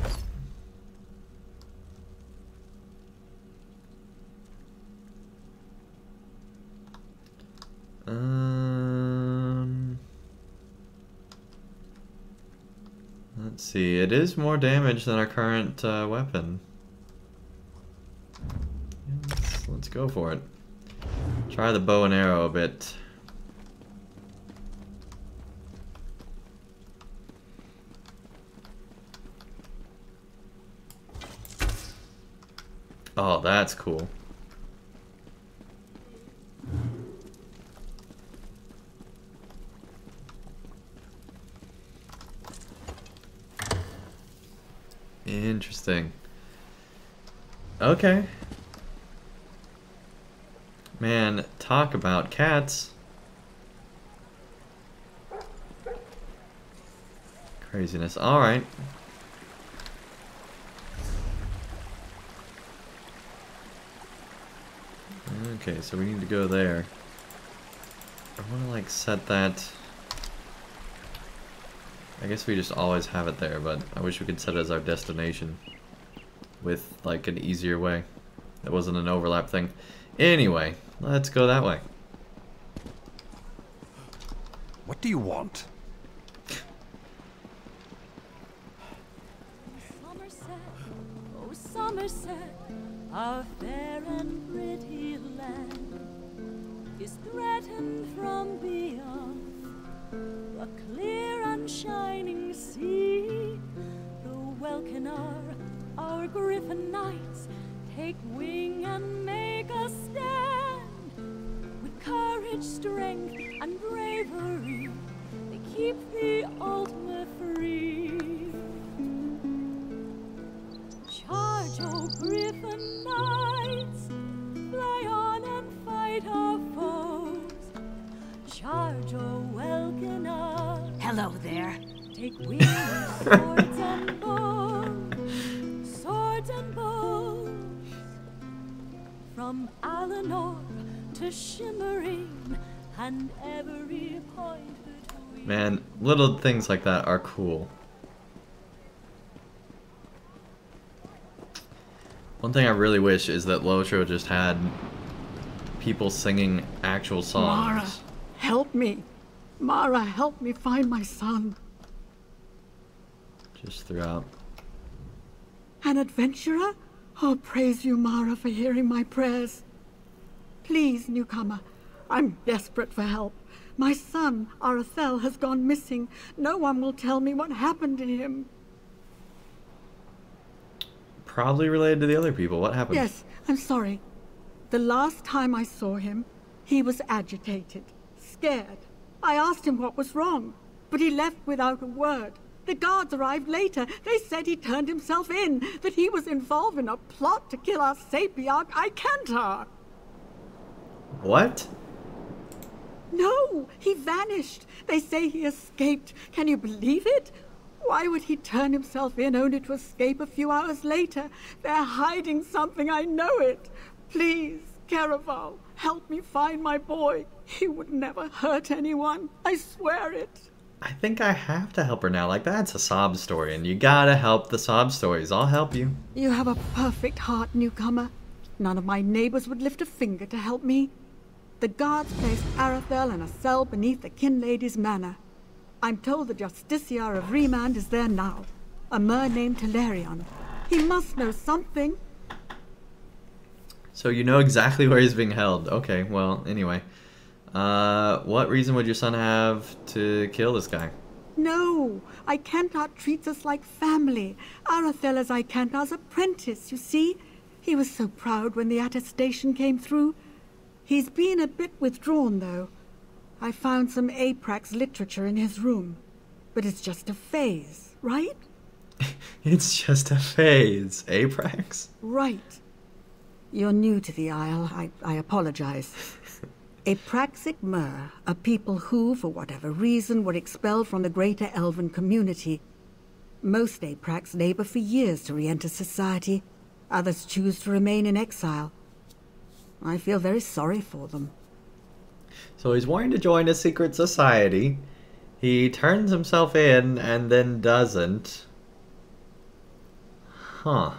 Let's see, it is more damage than our current weapon. Let's go for it. Try the bow and arrow a bit. Oh, that's cool. Interesting. Okay. Man, talk about cats. Craziness. Alright. Okay, so we need to go there. I want to like set that... I guess we just always have it there, but I wish we could set it as our destination with like an easier way. That wasn't an overlap thing. Anyway, let's go that way. What do you want? Summerset, oh Summerset, our fair and pretty land is threatened from beyond a clear and shining sea. The Welkinar, our griffin knights, take wing and make a stand. With courage, strength, and bravery, they keep the Altmer free. Charge, oh Griffin knights, fly on and fight our foes. Charge, O Welkener. Hello there. Take wings, swords and bows. Swords and bows. From Alinor to Shimmering and every point between. Man, little things like that are cool. One thing I really wish is that Lotro just had people singing actual songs. Mara, help me. Mara, help me find my son. Just throughout. An adventurer? Oh, praise you, Mara, for hearing my prayers. Please, newcomer, I'm desperate for help. My son, Arathel, has gone missing. No one will tell me what happened to him. Probably related to the other people. What happened? Yes, I'm sorry. The last time I saw him, he was agitated, scared. I asked him what was wrong, but he left without a word. The guards arrived later. They said he turned himself in, that he was involved in a plot to kill our Sapiarch, Icantar. What? No, he vanished. They say he escaped. Can you believe it? Why would he turn himself in only to escape a few hours later? They're hiding something, I know it. Please, Caraval, help me find my boy. He would never hurt anyone. I swear it. I think I have to help her now. Like, that's a sob story, and you gotta help the sob stories. I'll help you. You have a perfect heart, newcomer. None of my neighbors would lift a finger to help me. The guards placed Arathel in a cell beneath the Kin Lady's manor. I'm told the Justiciar of Remand is there now. A mer named Telerion. He must know something. So you know exactly where he's being held. Okay, well, anyway. What reason would your son have to kill this guy? No, Icantar treats us like family. Arathel is Icantar's apprentice, you see? He was so proud when the attestation came through. He's been a bit withdrawn, though. I found some Aprax literature in his room. But it's just a phase, right? It's just a phase. Aprax? Right. You're new to the Isle. I apologize. Apraxic Mer, a people who, for whatever reason, were expelled from the greater elven community. Most Aprax labor for years to re-enter society. Others choose to remain in exile. I feel very sorry for them. So he's wanting to join a secret society. He turns himself in and then doesn't. Huh.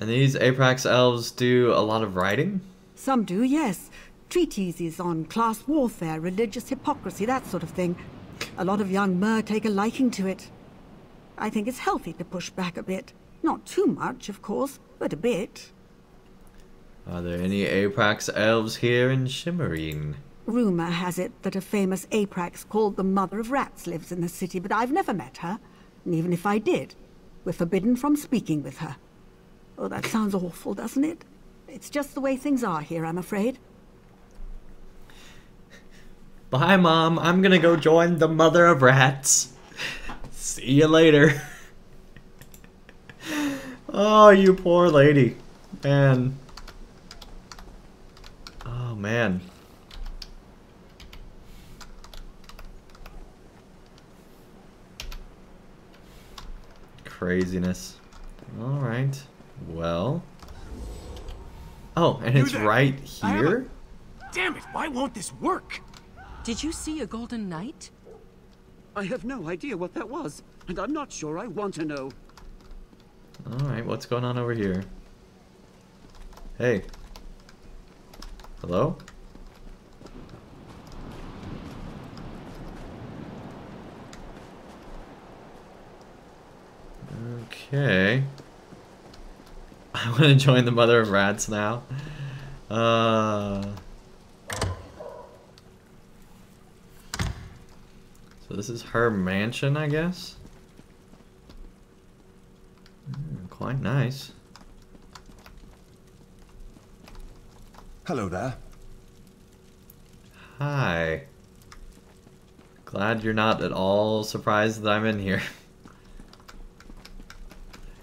And these Aprax elves do a lot of writing? Some do, yes. Treatises on class warfare, religious hypocrisy, that sort of thing. A lot of young Mer take a liking to it. I think it's healthy to push back a bit. Not too much, of course, but a bit. Are there any Aprax elves here in Shimmerine? Rumor has it that a famous Aprax called the Mother of Rats lives in the city, but I've never met her. And even if I did, we're forbidden from speaking with her. Oh, that sounds awful, doesn't it? It's just the way things are here, I'm afraid. Bye, Mom. I'm gonna go join the Mother of Rats. See you later. Oh, you poor lady. Man. Oh, man. Craziness. Alright. Well. Oh, and it's right here? Damn it, why won't this work? Did you see a golden knight? I have no idea what that was, and I'm not sure I want to know. Alright, what's going on over here? Hey. Hello? Okay. I want to join the Mother of Rats now. So this is her mansion, I guess? Quite nice. Hello there. Hi. Glad you're not at all surprised that I'm in here.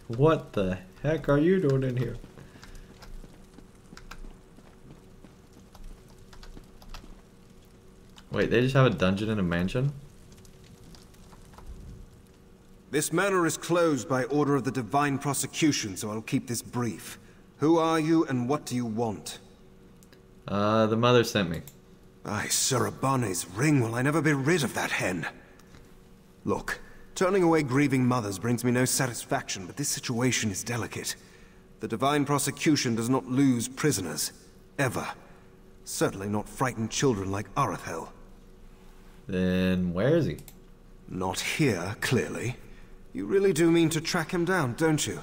What the heck are you doing in here? Wait, they just have a dungeon in a mansion? This manor is closed by order of the Divine Prosecution, so I'll keep this brief. Who are you and what do you want? The mother sent me. Aye, Sir Abane's ring. Will I never be rid of that hen? Look, turning away grieving mothers brings me no satisfaction, but this situation is delicate. The Divine Prosecution does not lose prisoners. Ever. Certainly not frightened children like Arethel. Then where is he? Not here, clearly. You really do mean to track him down, don't you?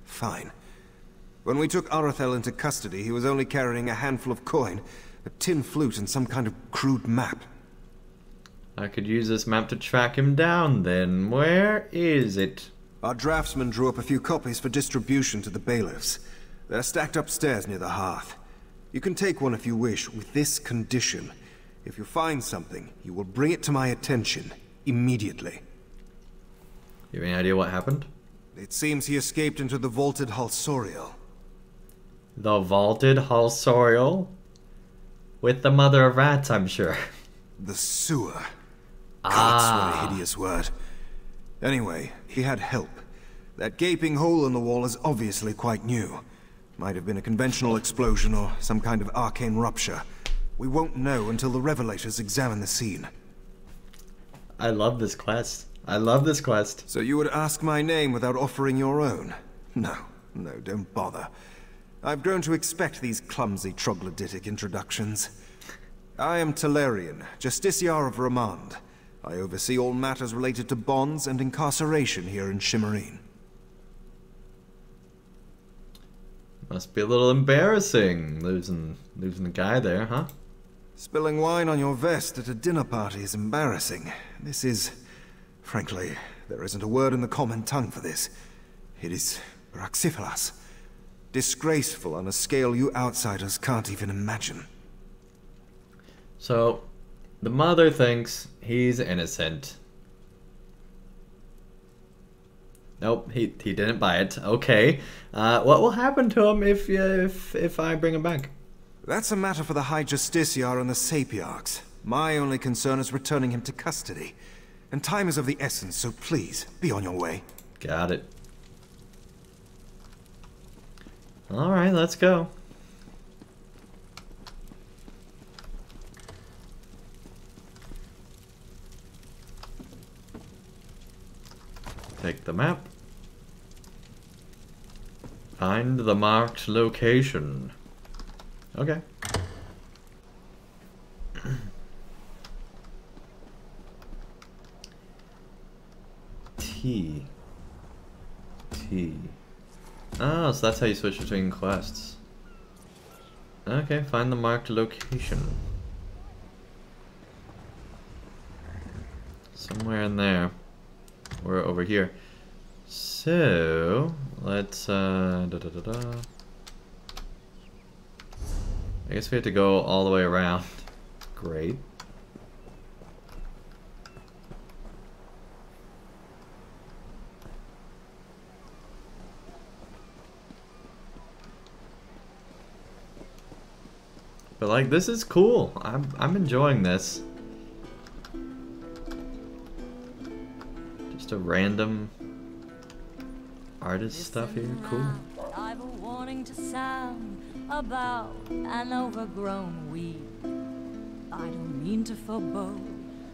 Fine. When we took Arethel into custody, he was only carrying a handful of coin, a tin flute, and some kind of crude map. I could use this map to track him down, then. Where is it? Our draftsman drew up a few copies for distribution to the bailiffs. They're stacked upstairs near the hearth. You can take one if you wish, with this condition. If you find something, you will bring it to my attention, immediately. You have any idea what happened? It seems he escaped into the vaulted Halsorial. The vaulted Halsorial? With the mother of rats, I'm sure. The sewer. Gods, what a hideous word. Anyway, he had help. That gaping hole in the wall is obviously quite new. Might have been a conventional explosion or some kind of arcane rupture. We won't know until the Revelators examine the scene. I love this quest. I love this quest. So you would ask my name without offering your own? No, don't bother. I've grown to expect these clumsy troglodytic introductions. I am Talarian, Justiciar of Ramand. I oversee all matters related to bonds and incarceration here in Shimmerine. Must be a little embarrassing, losing a guy there, huh? Spilling wine on your vest at a dinner party is embarrassing. This is... Frankly, there isn't a word in the common tongue for this. It is raxiferas. Disgraceful on a scale you outsiders can't even imagine. So, the mother thinks he's innocent. Nope, he didn't buy it. Okay. What will happen to him if I bring him back? That's a matter for the High Justiciar and the Sapiarchs. My only concern is returning him to custody. And time is of the essence, so please, be on your way. Got it. Alright, let's go. Take the map. Find the marked location. Okay. T. Oh, so that's how you switch between quests. Okay, find the marked location. Somewhere in there. We're over here. So, let's, I guess we have to go all the way around. Great. But like, this is cool. I'm enjoying this. Just a random artist stuff here. Cool. I've a warning to sound about an overgrown weed. I don't mean to forebode,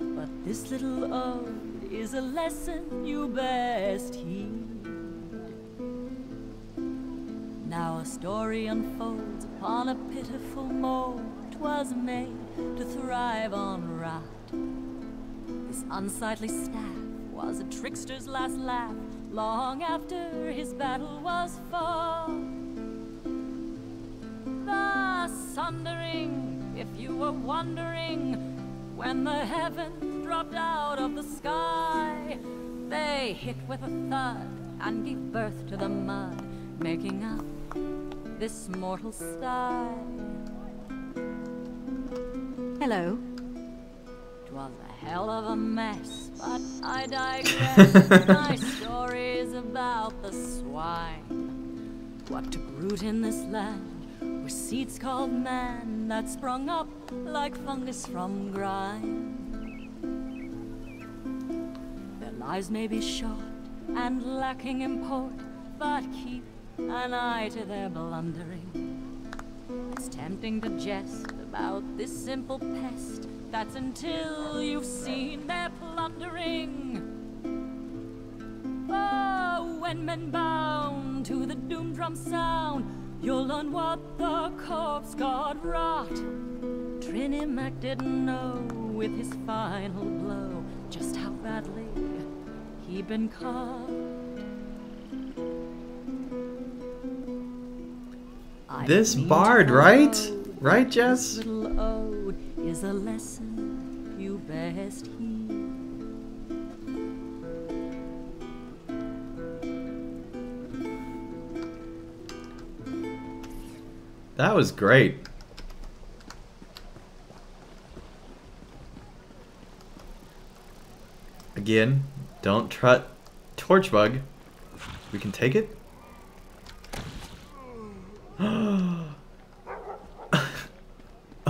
but this little ode is a lesson you best heed. Now a story unfolds upon a pitiful mold. 'Twas made to thrive on rot. This unsightly staff was a trickster's last laugh, long after his battle was fought. The sundering, if you were wondering, when the heaven dropped out of the sky, they hit with a thud and gave birth to the mud, making up this mortal sty. Hello. 'Twas a hell of a mess, but I digress. My story's about the swine. what took root in this land were seeds called man that sprung up like fungus from grime. Their lives may be short and lacking import, but keep an eye to their blundering. It's tempting to jest about this simple pest. That's until you've seen their plundering. Oh, when men bound to the doom drum sound, you'll learn what the corpse god wrought. Trinimac didn't know with his final blow just how badly he'd been caught. This bard, right? Right, Jess? Little ode is a lesson you best heed. That was great. Again, don't trust Torchbug. We can take it?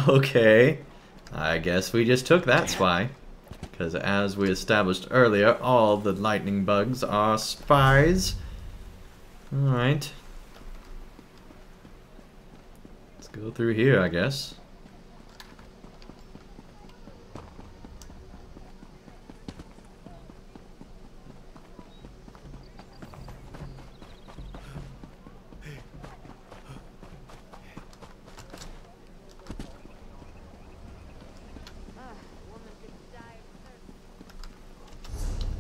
Okay. I guess we just took that spy. Because as we established earlier, all the lightning bugs are spies. Alright. Let's go through here, I guess.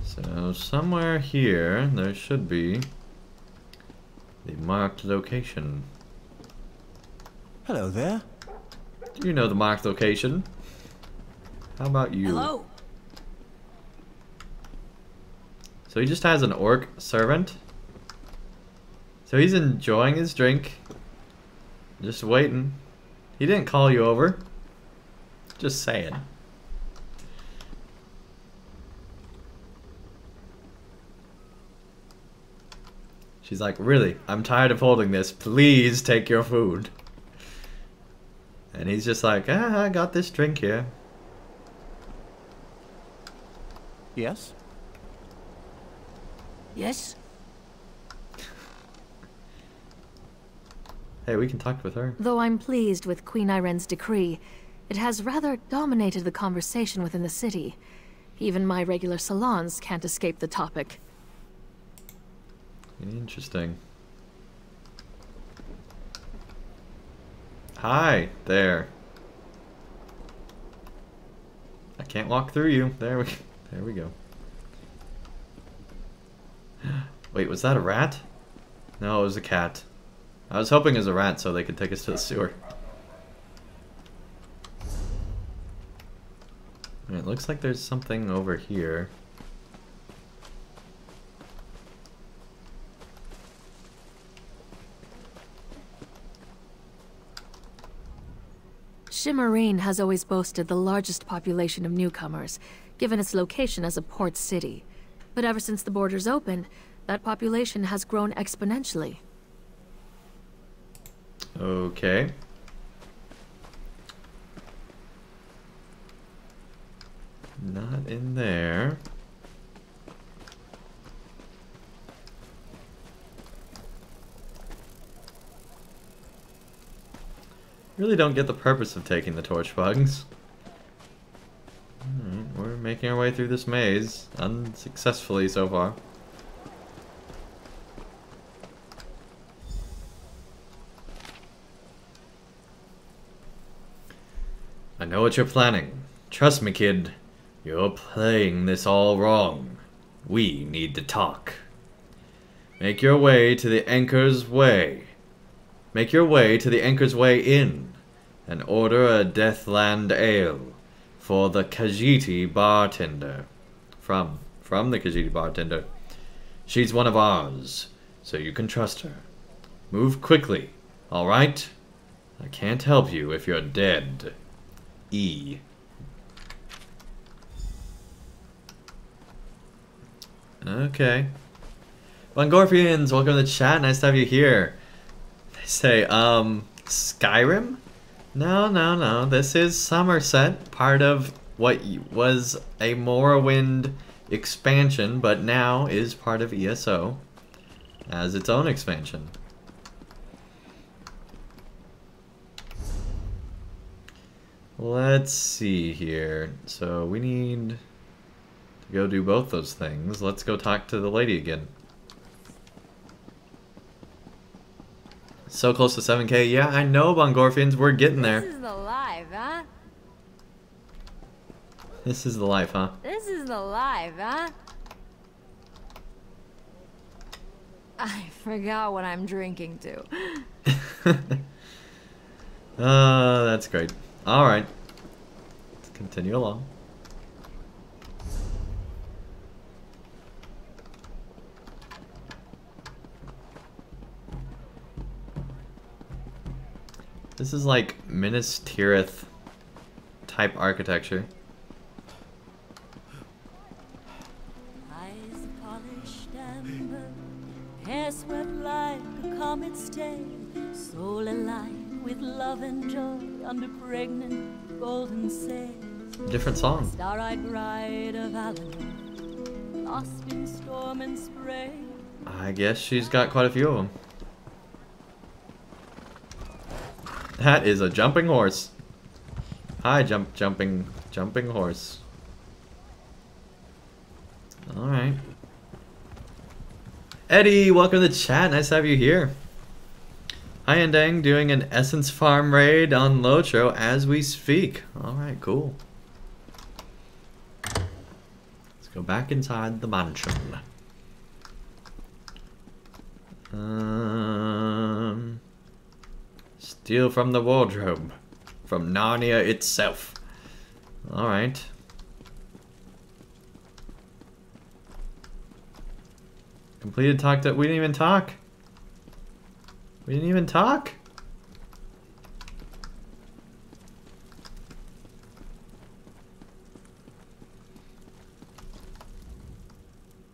So somewhere here there should be the marked location. Hello there. Do you know the marked location? How about you? Hello. So he just has an orc servant. So he's enjoying his drink. Just waiting. He didn't call you over. Just saying. She's like, really, I'm tired of holding this. Please take your food. And he's just like, I got this drink here. Yes? Yes? Hey, we can talk with her. Though I'm pleased with Queen Irene's decree, it has rather dominated the conversation within the city. Even my regular salons can't escape the topic. Interesting. Hi, there. I can't walk through you. There we go. Wait, was that a rat? No, it was a cat. I was hoping it was a rat so they could take us to the sewer. It looks like there's something over here. Shimmerine has always boasted the largest population of newcomers, given its location as a port city. But ever since the borders opened, that population has grown exponentially. Okay. Not in there. Really don't get the purpose of taking the torch bugs. Alright, we're making our way through this maze unsuccessfully so far. I know what you're planning. Trust me, kid. You're playing this all wrong. We need to talk. Make your way to the Anchor's Way. Make your way to the Anchor's Way Inn and order a Deathland Ale for the Khajiit bartender. From the Khajiit bartender. She's one of ours, so you can trust her. Move quickly, alright? I can't help you if you're dead. E. Okay. Bungorfians, welcome to the chat. Nice to have you here. say, Skyrim? No. This is Summerset, part of what was a Morrowind expansion, but now is part of ESO as its own expansion. Let's see here. So we need to go do both those things. Let's go talk to the lady again. So close to 7K. Yeah, I know, Bongorfians. We're getting there. This is the life, huh? This is the life, huh? This is the life, huh? I forgot what I'm drinking to. That's great. Alright. Let's continue along. This is like Minas Tirith type architecture. Eyes polished amber, hair swept like a comet's tail, soul alight with love and joy under pregnant golden sails. Different song. Star-eyed bride of Avalon, lost in storm and spray. I guess she's got quite a few of them. That is a jumping horse. Hi, jumping horse. Alright. Eddie, welcome to the chat. Nice to have you here. Hi, Andang, doing an Essence Farm raid on Lotro as we speak. Alright, cool. Let's go back inside the mansion. Steal from the wardrobe. From Narnia itself. Alright. Completed talk that we didn't even talk. We didn't even talk.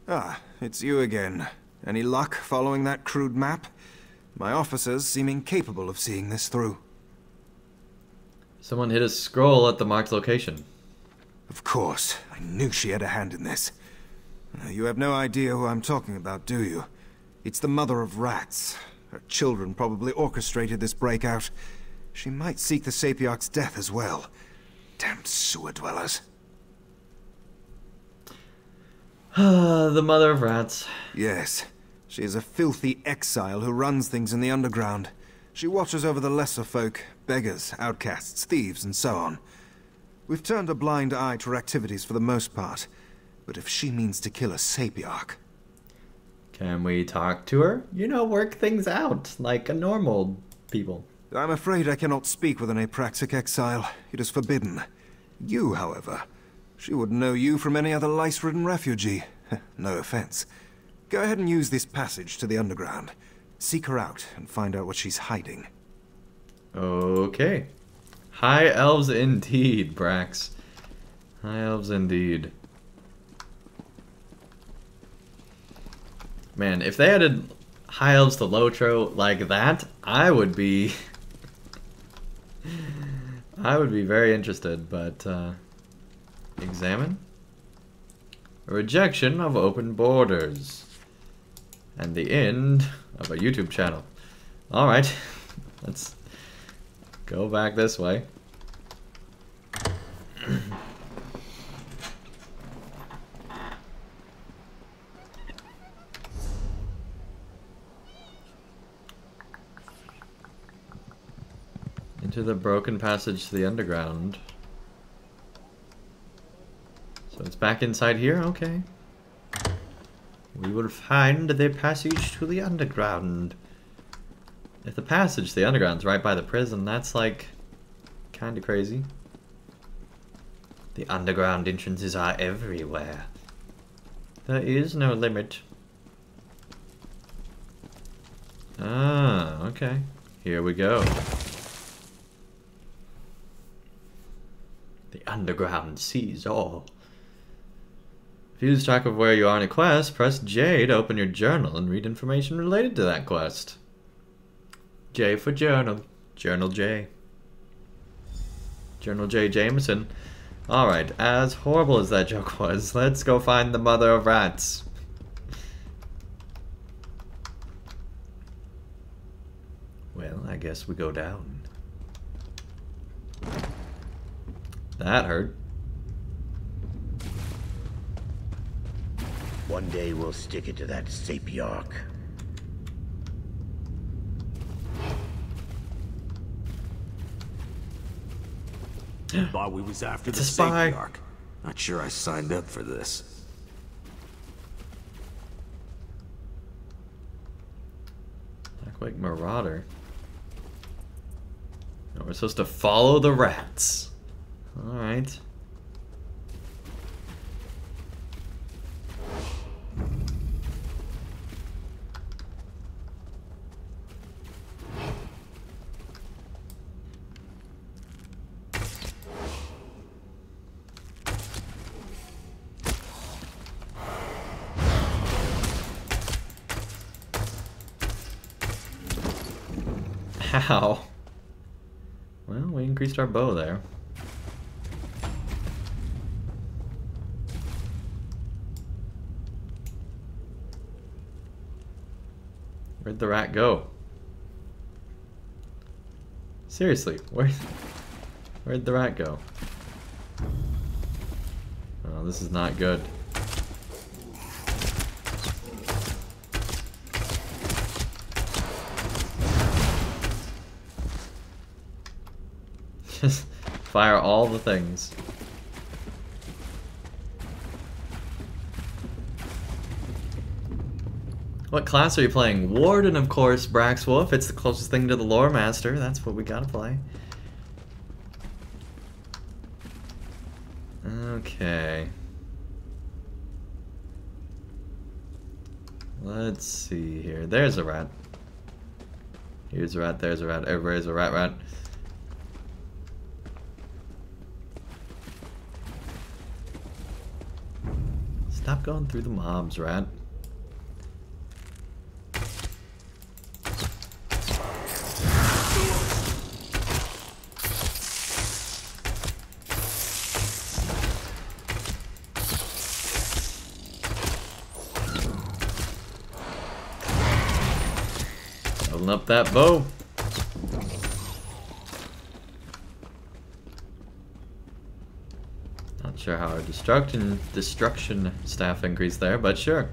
Ah, it's you again. Any luck following that crude map? My officers seem incapable of seeing this through. Someone hit a scroll at the marked location. Of course. I knew she had a hand in this. You have no idea who I'm talking about, do you? It's the mother of rats. Her children probably orchestrated this breakout. She might seek the Sapiarch's death as well. Damned sewer dwellers. The mother of rats. Yes. She is a filthy exile who runs things in the underground. She watches over the lesser folk, beggars, outcasts, thieves, and so on. We've turned a blind eye to her activities for the most part, but if she means to kill a Sapiarch... Can we talk to her? You know, work things out, like a normal people. I'm afraid I cannot speak with an Apraxic exile. It is forbidden. You, however, she wouldn't know you from any other lice-ridden refugee. No offense. Go ahead and use this passage to the underground. Seek her out and find out what she's hiding. Okay. High elves indeed, Brax. High elves indeed. Man, if they added high elves to Lotro like that, I would be... I would be very interested, but... examine? A rejection of open borders. And the end of a YouTube channel. Alright, let's go back this way. Into the broken passage to the underground. So it's back inside here? Okay. We will find the passage to the underground. If the passage to the underground's right by the prison, that's like kinda crazy. The underground entrances are everywhere. There is no limit. Ah, okay. Here we go. The underground sees all. If you lose track of where you are in a quest, press J to open your journal and read information related to that quest. J for journal. Journal J. Journal J. Jameson. Alright, as horrible as that joke was, let's go find the mother of rats. Well, I guess we go down. That hurt. One day we'll stick it to that sapiarch. Thought we was after It's the a spy. Sapiarch. Not sure I signed up for this. Like Marauder. No, we're supposed to follow the rats. Alright. How? Well, we increased our bow there. Where'd the rat go? Seriously, where'd the rat go? Oh, this is not good. Just fire all the things. What class are you playing? Warden, of course, Braxwolf. It's the closest thing to the Lore Master. That's what we gotta play. Okay. Let's see here. There's a rat. Here's a rat, there's a rat. Everywhere's a rat. Stop going through the mobs, rat. Leveling up that bow. Not sure how our destruction staff increased there, but sure.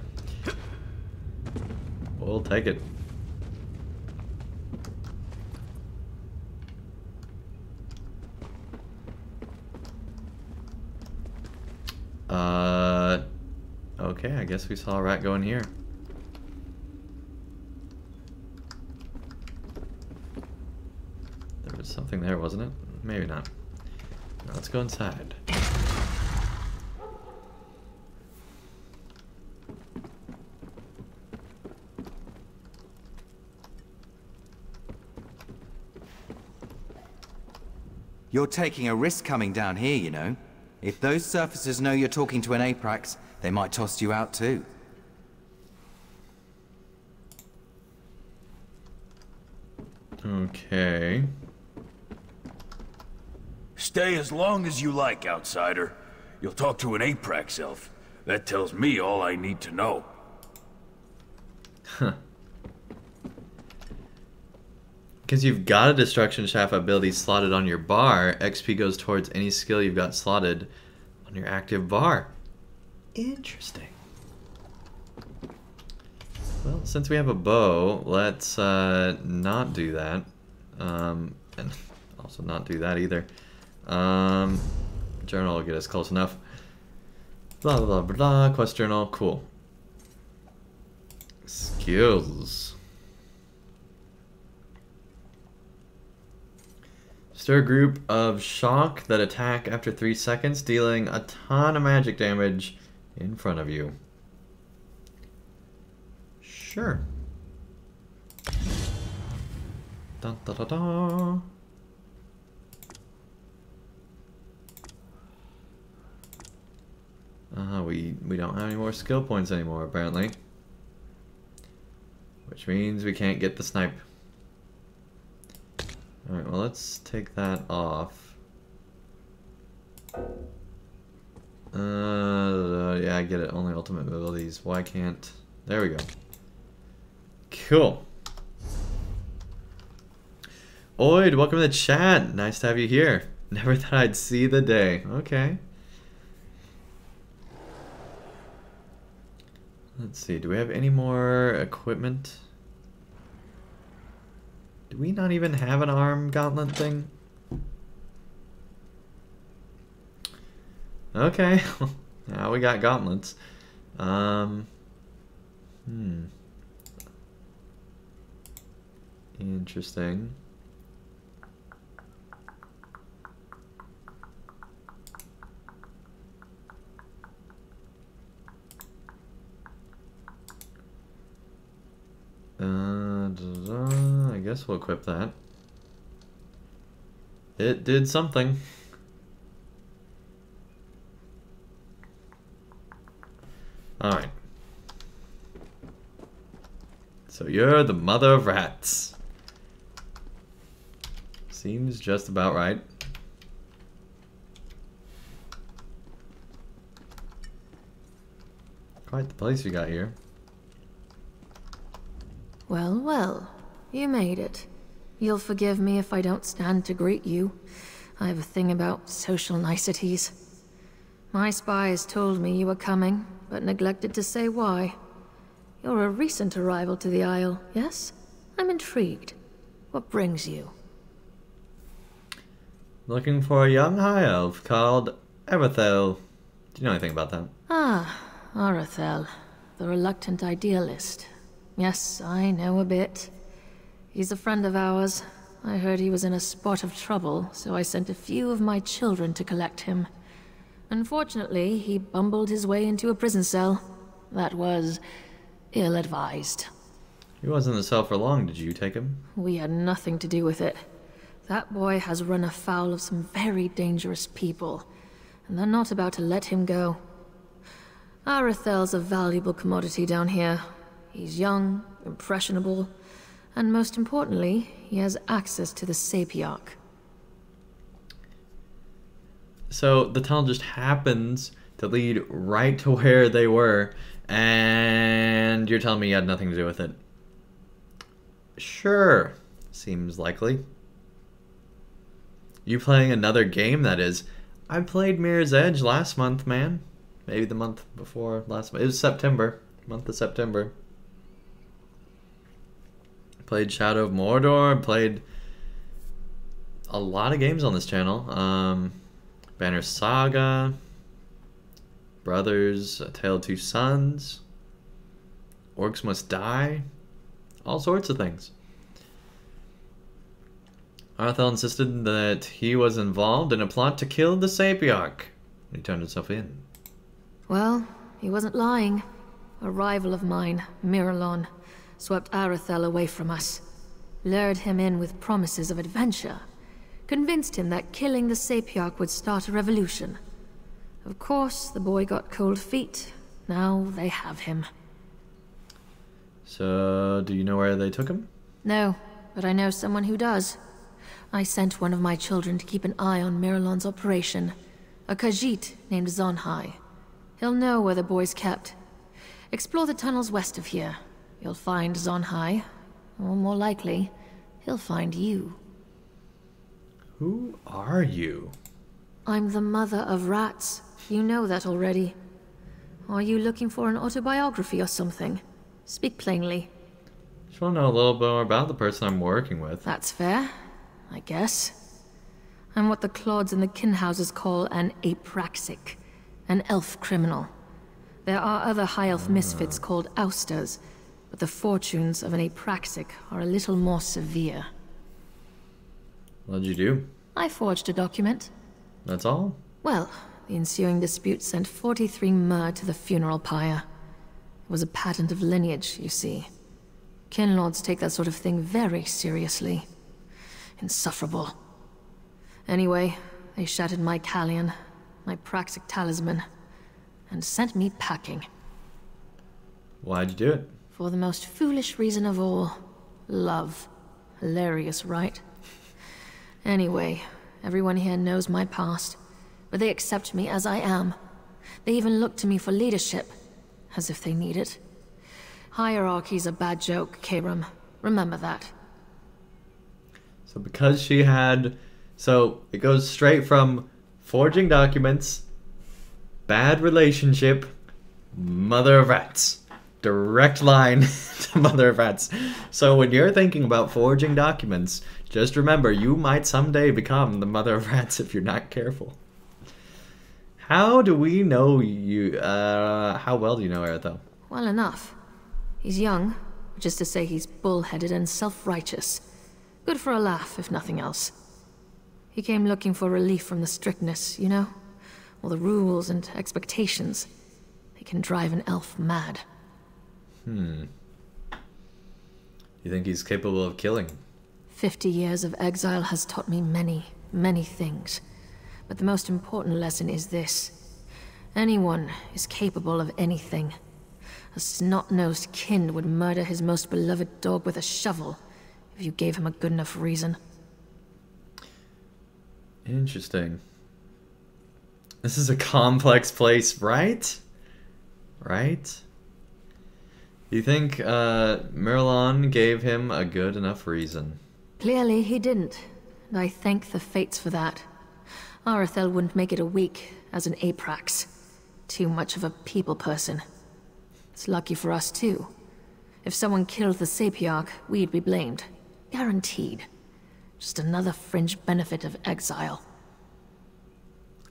We'll take it. Okay, I guess we saw a rat go in here. There was something there, wasn't it? Maybe not. Now let's go inside. You're taking a risk coming down here, you know. If those surfacers know you're talking to an Aprax, they might toss you out too. Okay. Stay as long as you like, outsider. You'll talk to an Aprax elf. That tells me all I need to know. Huh. Because you've got a Destruction Shaft ability slotted on your bar, XP goes towards any skill you've got slotted on your active bar. Interesting. Well, since we have a bow, let's not do that. And also not do that either. Journal will get us close enough. Blah, blah, blah, blah. Quest journal. Cool. Skills. Stir a group of shock that attack after 3 seconds, dealing a ton of magic damage in front of you. Sure. Dun, da, da, da. We don't have any more skill points anymore, apparently. Which means we can't get the snipe. Alright, well, let's take that off. Yeah, I get it. Only ultimate abilities. Why can't... There we go. Cool. Oid, welcome to the chat. Nice to have you here. Never thought I'd see the day. Okay. Let's see. Do we have any more equipment? Do we not even have an arm gauntlet thing? Okay. Now we got gauntlets. Interesting. I guess we'll equip that. It did something. Alright. So you're the mother of rats. Seems just about right. Quite the place we got here. Well, well, you made it. You'll forgive me if I don't stand to greet you. I have a thing about social niceties. My spies told me you were coming, but neglected to say why. You're a recent arrival to the Isle, yes? I'm intrigued. What brings you? Looking for a young high elf called Arathel. Do you know anything about that? Ah, Arathel, the reluctant idealist. Yes, I know a bit. He's a friend of ours. I heard he was in a spot of trouble, so I sent a few of my children to collect him. Unfortunately, he bumbled his way into a prison cell. That was ill-advised. He wasn't in the cell for long. Did you take him? We had nothing to do with it. That boy has run afoul of some very dangerous people, and they're not about to let him go. Arathel's a valuable commodity down here. He's young, impressionable, and most importantly, he has access to the Sapiarch. So the tunnel just happens to lead right to where they were, and you're telling me you had nothing to do with it? Sure. Seems likely. You playing another game, that is. I played Mirror's Edge last month, man. Maybe the month before last month. It was September. Month of September. Played Shadow of Mordor. Played a lot of games on this channel. Banner Saga. Brothers, A Tale of Two Sons. Orcs Must Die. All sorts of things. Arathel insisted that he was involved in a plot to kill the Sapiarch. He turned himself in. Well, he wasn't lying. A rival of mine, Miralon, swept Arathel away from us. Lured him in with promises of adventure. Convinced him that killing the Sapiarch would start a revolution. Of course, the boy got cold feet. Now they have him. So, do you know where they took him? No, but I know someone who does. I sent one of my children to keep an eye on Miralon's operation. A Khajiit named Zonhai. He'll know where the boy's kept. Explore the tunnels west of here. You'll find Zonhai. Or more likely, he'll find you. Who are you? I'm the mother of rats. You know that already. Are you looking for an autobiography or something? Speak plainly. Just want to know a little bit more about the person I'm working with. That's fair, I guess. I'm what the Clods and the Kinhouses call an apraxic, an elf criminal. There are other high elf misfits called ousters, but the fortunes of an apraxic are a little more severe. What'd you do? I forged a document. That's all? Well, the ensuing dispute sent 43 mer to the funeral pyre. It was a patent of lineage, you see. Kinlords take that sort of thing very seriously. Insufferable. Anyway, they shattered my Callion, my Praxic talisman, and sent me packing. Why'd you do it? For the most foolish reason of all. Love. Hilarious, right? Anyway, everyone here knows my past, but they accept me as I am. They even look to me for leadership, as if they need it. Hierarchy's a bad joke, Karam. Remember that. So because she had... So it goes straight from forging documents, bad relationship, mother of rats. Direct line to mother of rats. So when you're thinking about forging documents, just remember you might someday become the mother of rats if you're not careful. How do we know you... how well do you know Eretho? Well enough. He's young, which is to say he's bullheaded and self-righteous. Good for a laugh, if nothing else. He came looking for relief from the strictness, you know? All the rules and expectations. They can drive an elf mad. You think he's capable of killing? 50 years of exile has taught me many, many things. But the most important lesson is this. Anyone is capable of anything. A snot-nosed kin would murder his most beloved dog with a shovel if you gave him a good enough reason. Interesting. This is a complex place, right? Right? You think Merlon gave him a good enough reason? Clearly he didn't, and I thank the fates for that. Arethel wouldn't make it a week as an Aprax. Too much of a people person. It's lucky for us too. If someone killed the Sapiarch, we'd be blamed. Guaranteed. Just another fringe benefit of exile.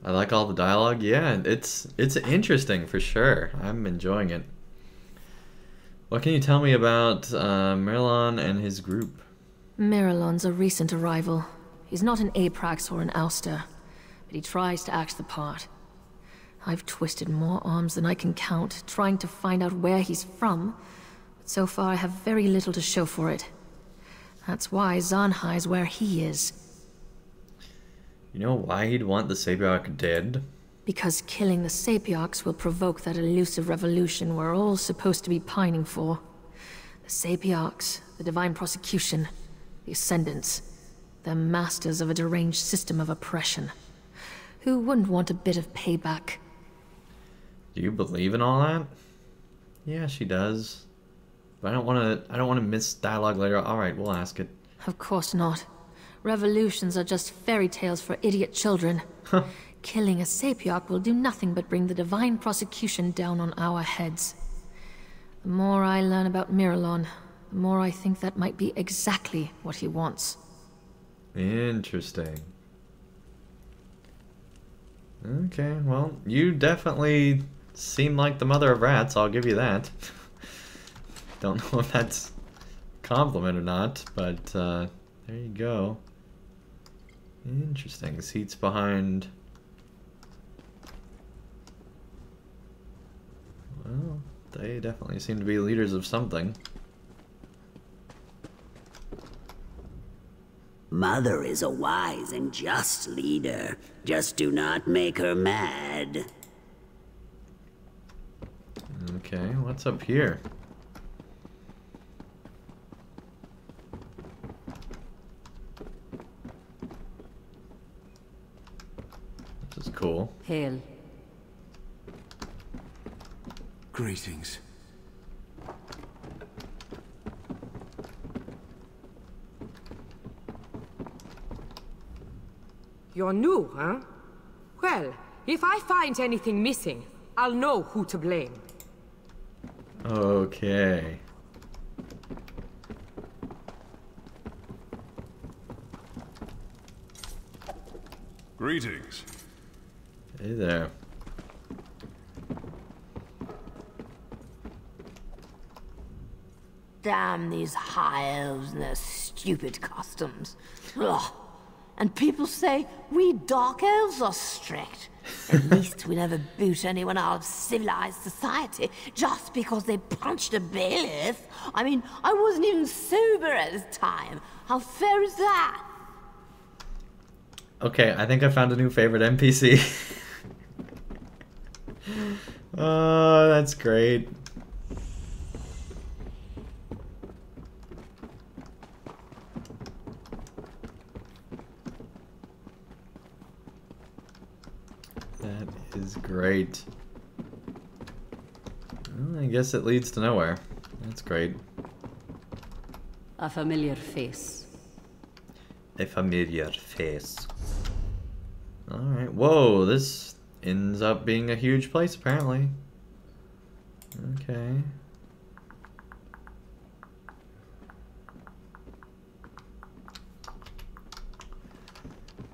I like all the dialogue. Yeah, it's interesting for sure. I'm enjoying it. What can you tell me about Merlon and his group? Miralon's a recent arrival. He's not an Aprax or an ouster, but he tries to act the part. I've twisted more arms than I can count, trying to find out where he's from, but so far I have very little to show for it. That's why Zanhai's where he is. You know why he'd want the Sapiarch dead? Because killing the Sapiarchs will provoke that elusive revolution we're all supposed to be pining for. The Sapiarchs, the Divine Prosecution, the Ascendants. They're masters of a deranged system of oppression. Who wouldn't want a bit of payback? Do you believe in all that? Yeah, she does. But I don't want to miss dialogue later. All right, we'll ask it. Of course not. Revolutions are just fairy tales for idiot children. Killing a Sapiarch will do nothing but bring the Divine Prosecution down on our heads. The more I learn about Miralon, the more I think that might be exactly what he wants. Interesting. Okay, well, you definitely seem like the mother of rats, I'll give you that. Don't know if that's a compliment or not, but there you go. Interesting. Seats behind... Well, they definitely seem to be leaders of something. Mother is a wise and just leader. Just do not make her mad. Okay, what's up here? This is cool. Hail. Greetings. You're new, huh? Well, if I find anything missing, I'll know who to blame. Okay. Greetings. Hey there. Damn these high elves and their stupid customs. Ugh. And people say we dark elves are strict. At least we never boot anyone out of civilized society just because they punched a bailiff. I mean, I wasn't even sober at the time. How fair is that? Okay, I think I found a new favorite NPC. Oh, that's great. Great. Well, I guess it leads to nowhere. That's great. A familiar face. A familiar face. Alright, whoa, this ends up being a huge place apparently. Okay.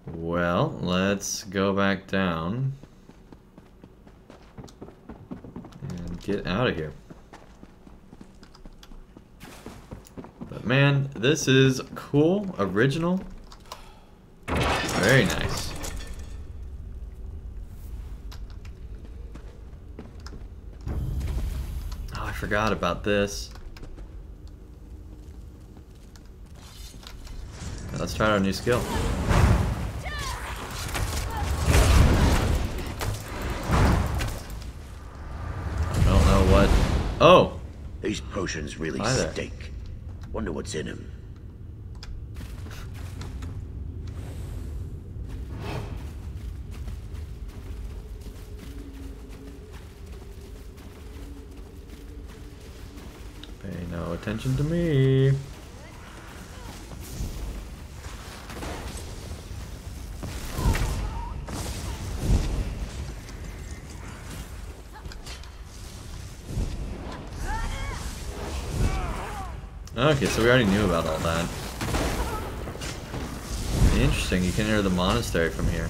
Well, let's go back down and get out of here. But man, this is cool, original, very nice. Oh, I forgot about this. Let's try our new skill. What? Oh! These potions really stink. Wonder what's in them. Pay no attention to me. Okay, so we already knew about all that. Interesting, you can enter the monastery from here.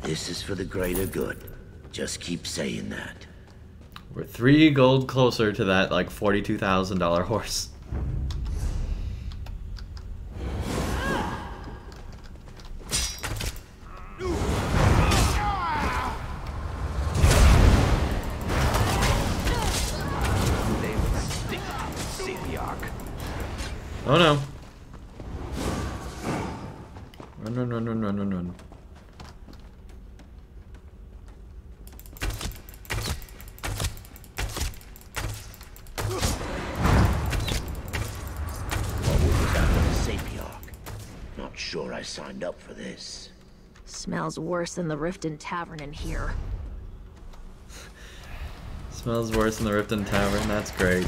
This is for the greater good. Just keep saying that. We're 3 gold closer to that, like, $42,000 horse. Oh no. Run, run, run, run, run, run, run. Not sure I signed up for this. Smells worse than the Riften Tavern in here. Smells worse than the Riften Tavern, that's great.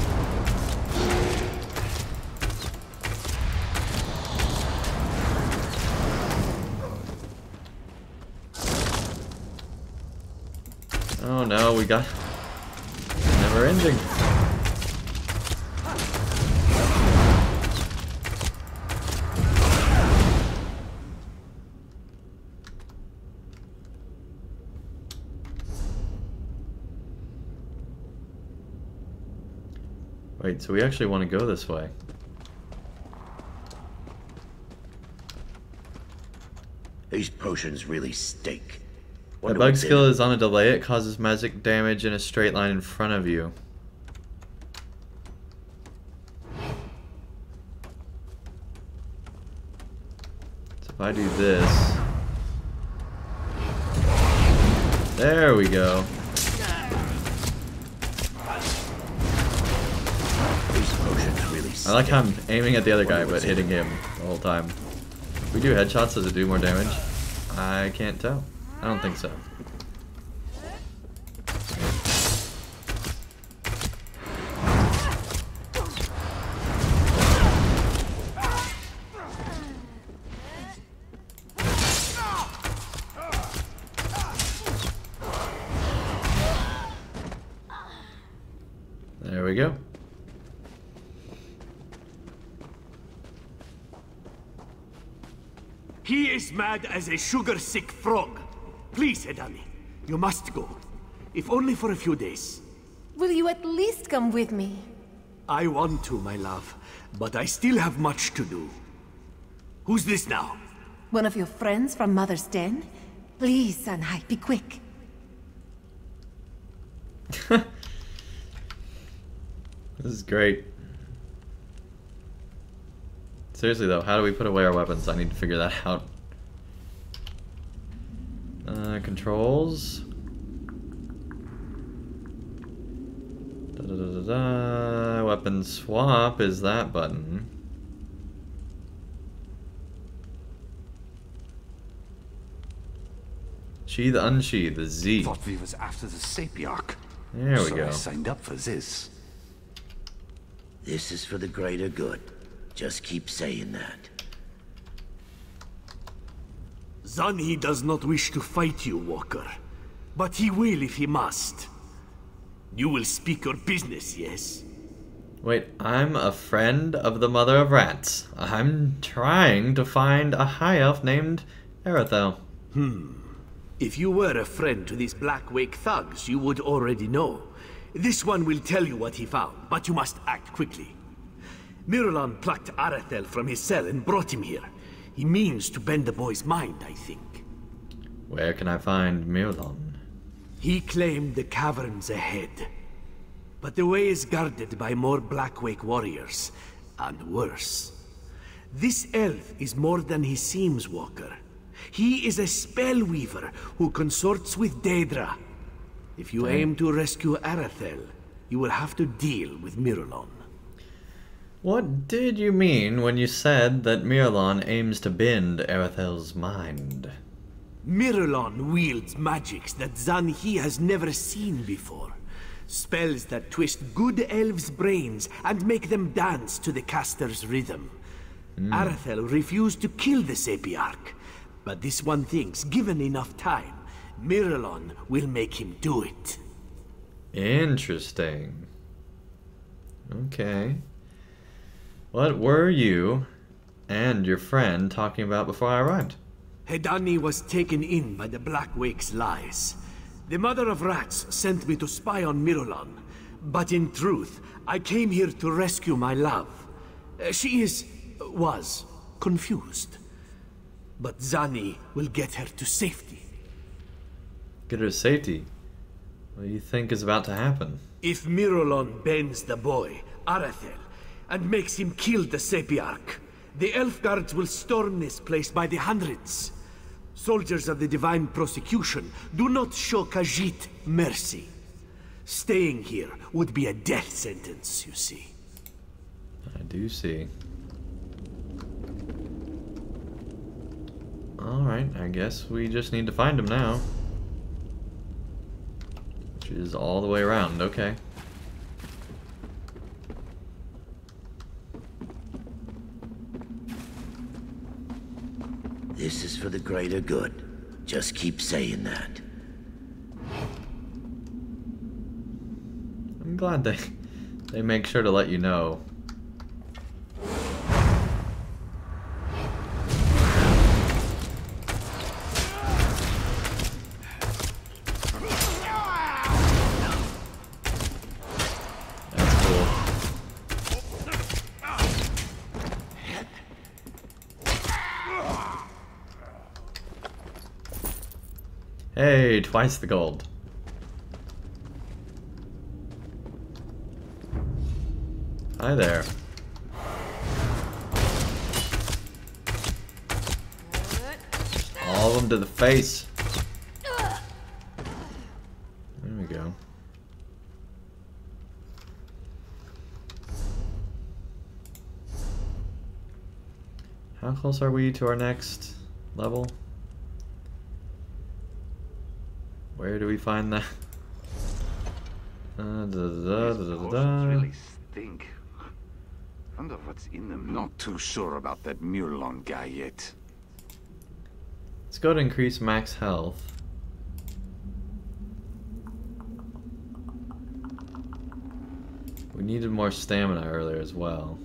Oh no, we got never ending. Wait, so we actually want to go this way. These potions really stink. The bug skill is on a delay. It causes magic damage in a straight line in front of you. So if I do this... There we go. I like how I'm aiming at the other guy but hitting him the whole time. If we do headshots, does it do more damage? I can't tell. I don't think so. There we go. He is mad as a sugar-sick frog. Please, Edani, you must go. If only for a few days. Will you at least come with me? I want to, my love, but I still have much to do. Who's this now? One of your friends from Mother's Den? Please, Sanhai, be quick. This is great. Seriously though, how do we put away our weapons? I need to figure that out. Controls. Weapon swap is that button. Sheath, unsheath, the Z. Thought we was after the Sapiarch. There we so go. I signed up for this. This is for the greater good. Just keep saying that. Zani does not wish to fight you, Walker. But he will if he must. You will speak your business, yes? Wait, I'm a friend of the Mother of Rats. I'm trying to find a high elf named Arathel. If you were a friend to these Blackwake thugs, you would already know. This one will tell you what he found, but you must act quickly. Mirulon plucked Arathel from his cell and brought him here. He means to bend the boy's mind, I think. Where can I find Mirulon? He claimed the caverns ahead. But the way is guarded by more Blackwake warriors, and worse. This elf is more than he seems, Walker. He is a spellweaver who consorts with Daedra. If you aim to rescue Arathel, you will have to deal with Mirulon. What did you mean when you said that Mirulon aims to bend Arathel's mind? Mirulon wields magics that Zanhi has never seen before. Spells that twist good elves' brains and make them dance to the caster's rhythm. Arathel refused to kill the Sapiarch, but this one thinks, given enough time, Mirulon will make him do it. Interesting. Okay. What were you and your friend talking about before I arrived? Hedani was taken in by the Blackwake's lies. The Mother of Rats sent me to spy on Mirulon, but in truth, I came here to rescue my love. She was confused. But Zani will get her to safety. Get her to safety? What do you think is about to happen? If Mirulon bends the boy, Arathel, and makes him kill the Sapiarch, the elf guards will storm this place by the hundreds. Soldiers of the Divine Prosecution do not show Khajiit mercy. Staying here would be a death sentence, you see. I do see. Alright, I guess we just need to find him now. Which is all the way around, okay. This is for the greater good. Just keep saying that. I'm glad they make sure to let you know. Hey, twice the gold. Hi there. All of them to the face. There we go. How close are we to our next level? Where do we find that? Really stink. Wonder what's in them. Not too sure about that Mirulon guy yet. Let's go to increase max health. We needed more stamina earlier as well.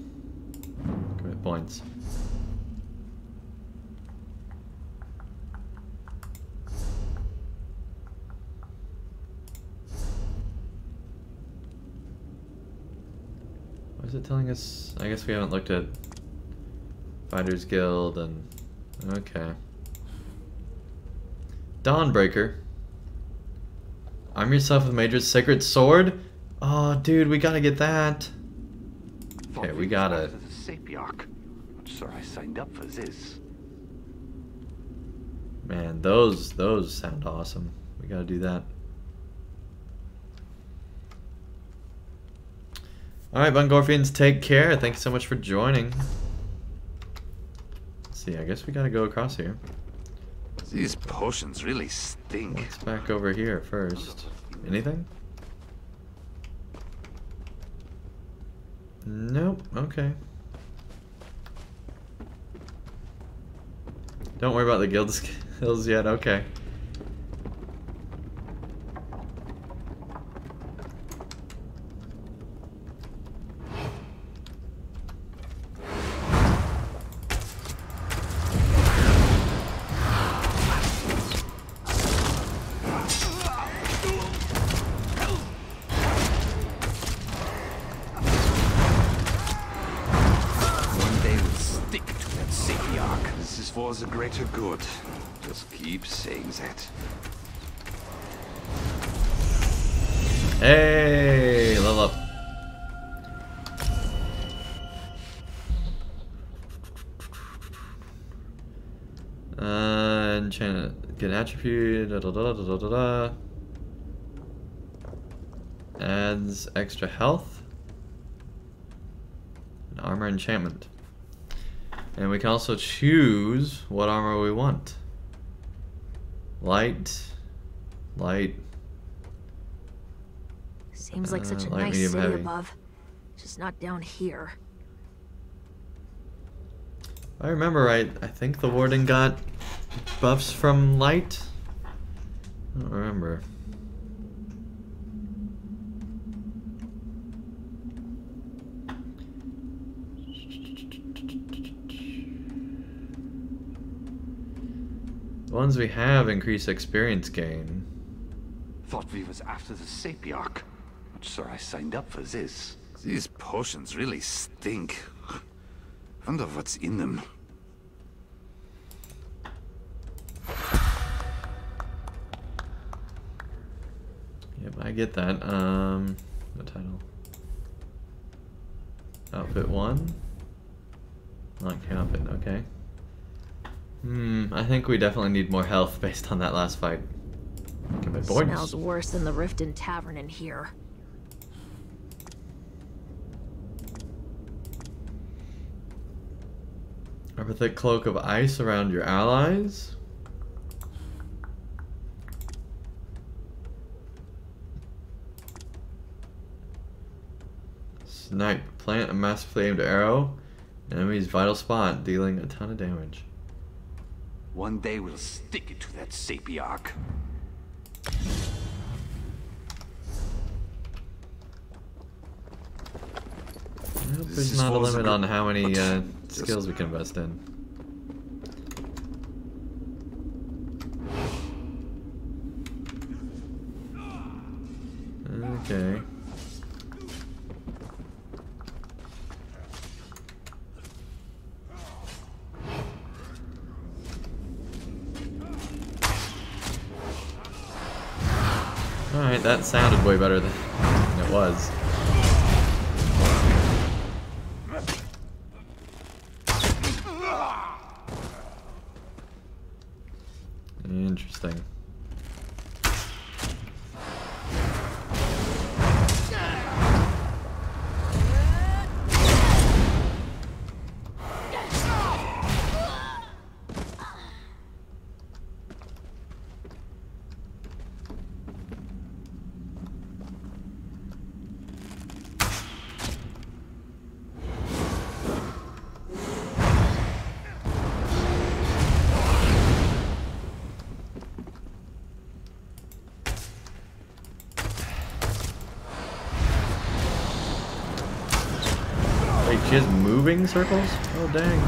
Commit points. What is it telling us? I guess we haven't looked at Fighters Guild and... okay. Dawnbreaker. Arm yourself with Major's Sacred Sword? Oh, dude, we gotta get that. Okay, we gotta... Sapiarch. I'm sure I signed up for this. Man, those sound awesome. We gotta do that. Alright, Bungorfians, take care. Thank you so much for joining. Let's see, I guess we gotta go across here. These potions really stink. What's back over here first? Anything? Nope. Okay. Don't worry about the guild skills yet. Okay. For the greater good. Just keep saying that. Hey, level up. Enchant, get attribute. Da, da, da, da, da, da, da. Adds extra health. And armor enchantment. And we can also choose what armor we want. Light. Seems like such a light, nice medium, city heavy. above. Just not down here. If I remember right, I think the warden got buffs from light. I don't remember. The ones we have increase experience gain. Thought we was after the Sapiarch. Not sure I signed up for this. These potions really stink. Wonder what's in them. Yep, I get that. What title? Outfit 1? Unlock outfit, okay. I think we definitely need more health based on that last fight. Get my boards. Smells worse than the Riften Tavern in here. Wrap a thick cloak of ice around your allies. Snipe. Plant a massively aimed arrow. Enemy's vital spot, dealing a ton of damage. One day we'll stick it to that Sapiarch. I hope there's not a limit on how many skills we can invest in. Okay. Alright, that sounded way better than it was. Interesting. Wait, she has moving circles? Oh, dang.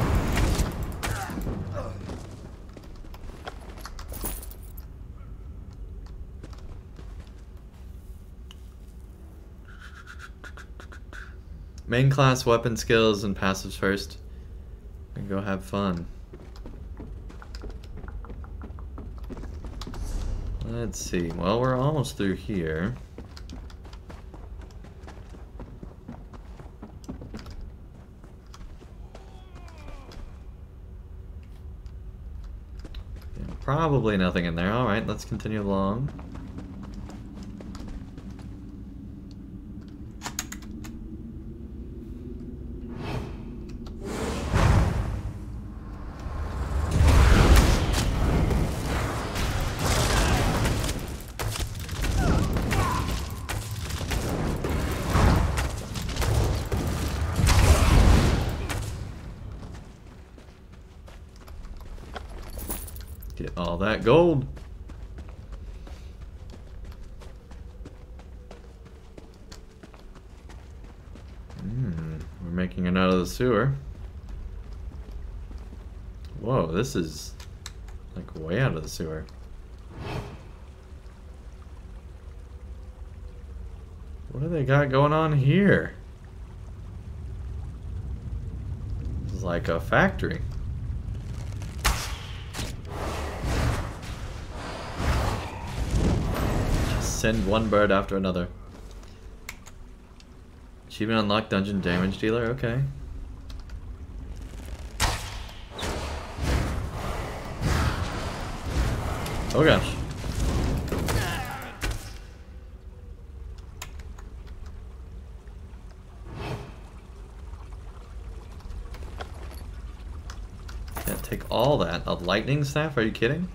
Main class weapon skills and passives first. And go have fun. Let's see. Well, we're almost through here. Yeah, probably nothing in there. Alright, let's continue along. Get all that gold. We're making it out of the sewer. Whoa, this is like way out of the sewer. What do they got going on here? This is like a factory. Just send one bird after another. Achievement unlocked, dungeon damage dealer, okay. Oh gosh. Can't take all that. A lightning staff? Are you kidding?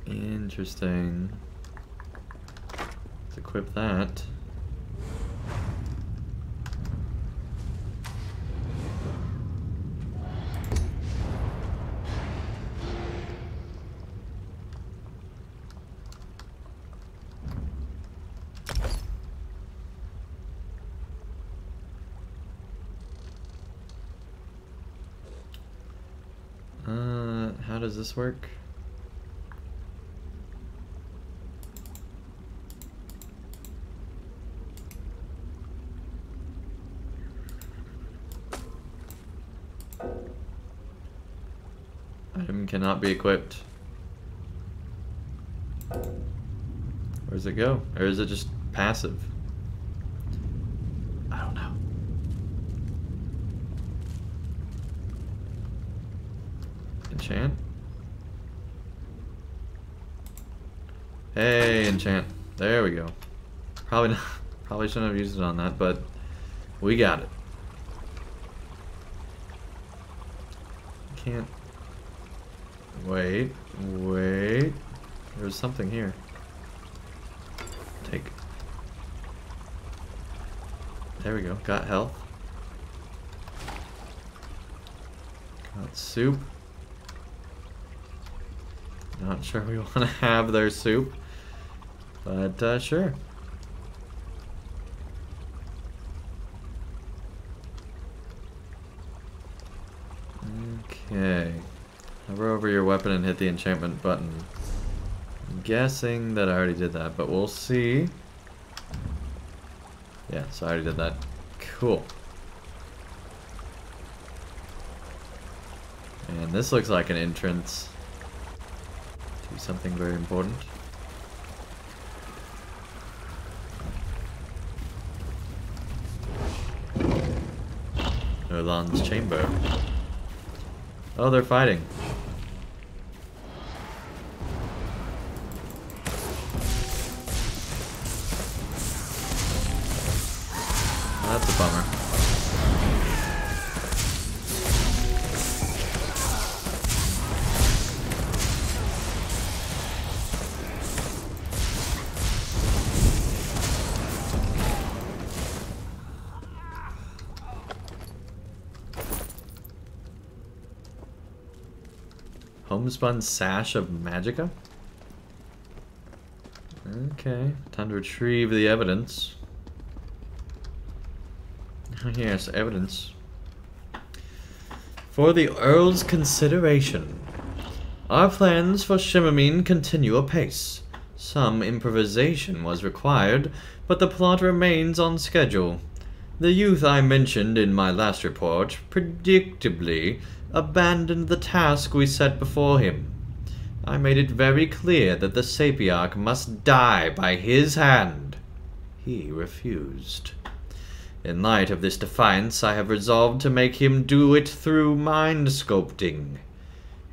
Interesting. Let's equip that. How does this work? Item cannot be equipped. Where does it go? Or is it just passive? I don't know. Enchant? Hey, enchant. There we go. Probably shouldn't have used it on that, but we got it. Can't. Wait. There's something here. Take. There we go. Got health. Got soup. Not sure we want to have their soup, but sure. Okay. Hover over your weapon and hit the enchantment button. I'm guessing that I already did that, but we'll see. Yeah, so I already did that. Cool. And this looks like an entrance to something very important. Erlan's chamber. Oh, they're fighting. That's a bummer. Homespun sash of magicka? Okay, time to retrieve the evidence. Yes, evidence. For the Earl's consideration. Our plans for Shimmermine continue apace. Some improvisation was required, but the plot remains on schedule. The youth I mentioned in my last report predictably abandoned the task we set before him. I made it very clear that the Sapiarch must die by his hand. He refused. In light of this defiance, I have resolved to make him do it through mind sculpting.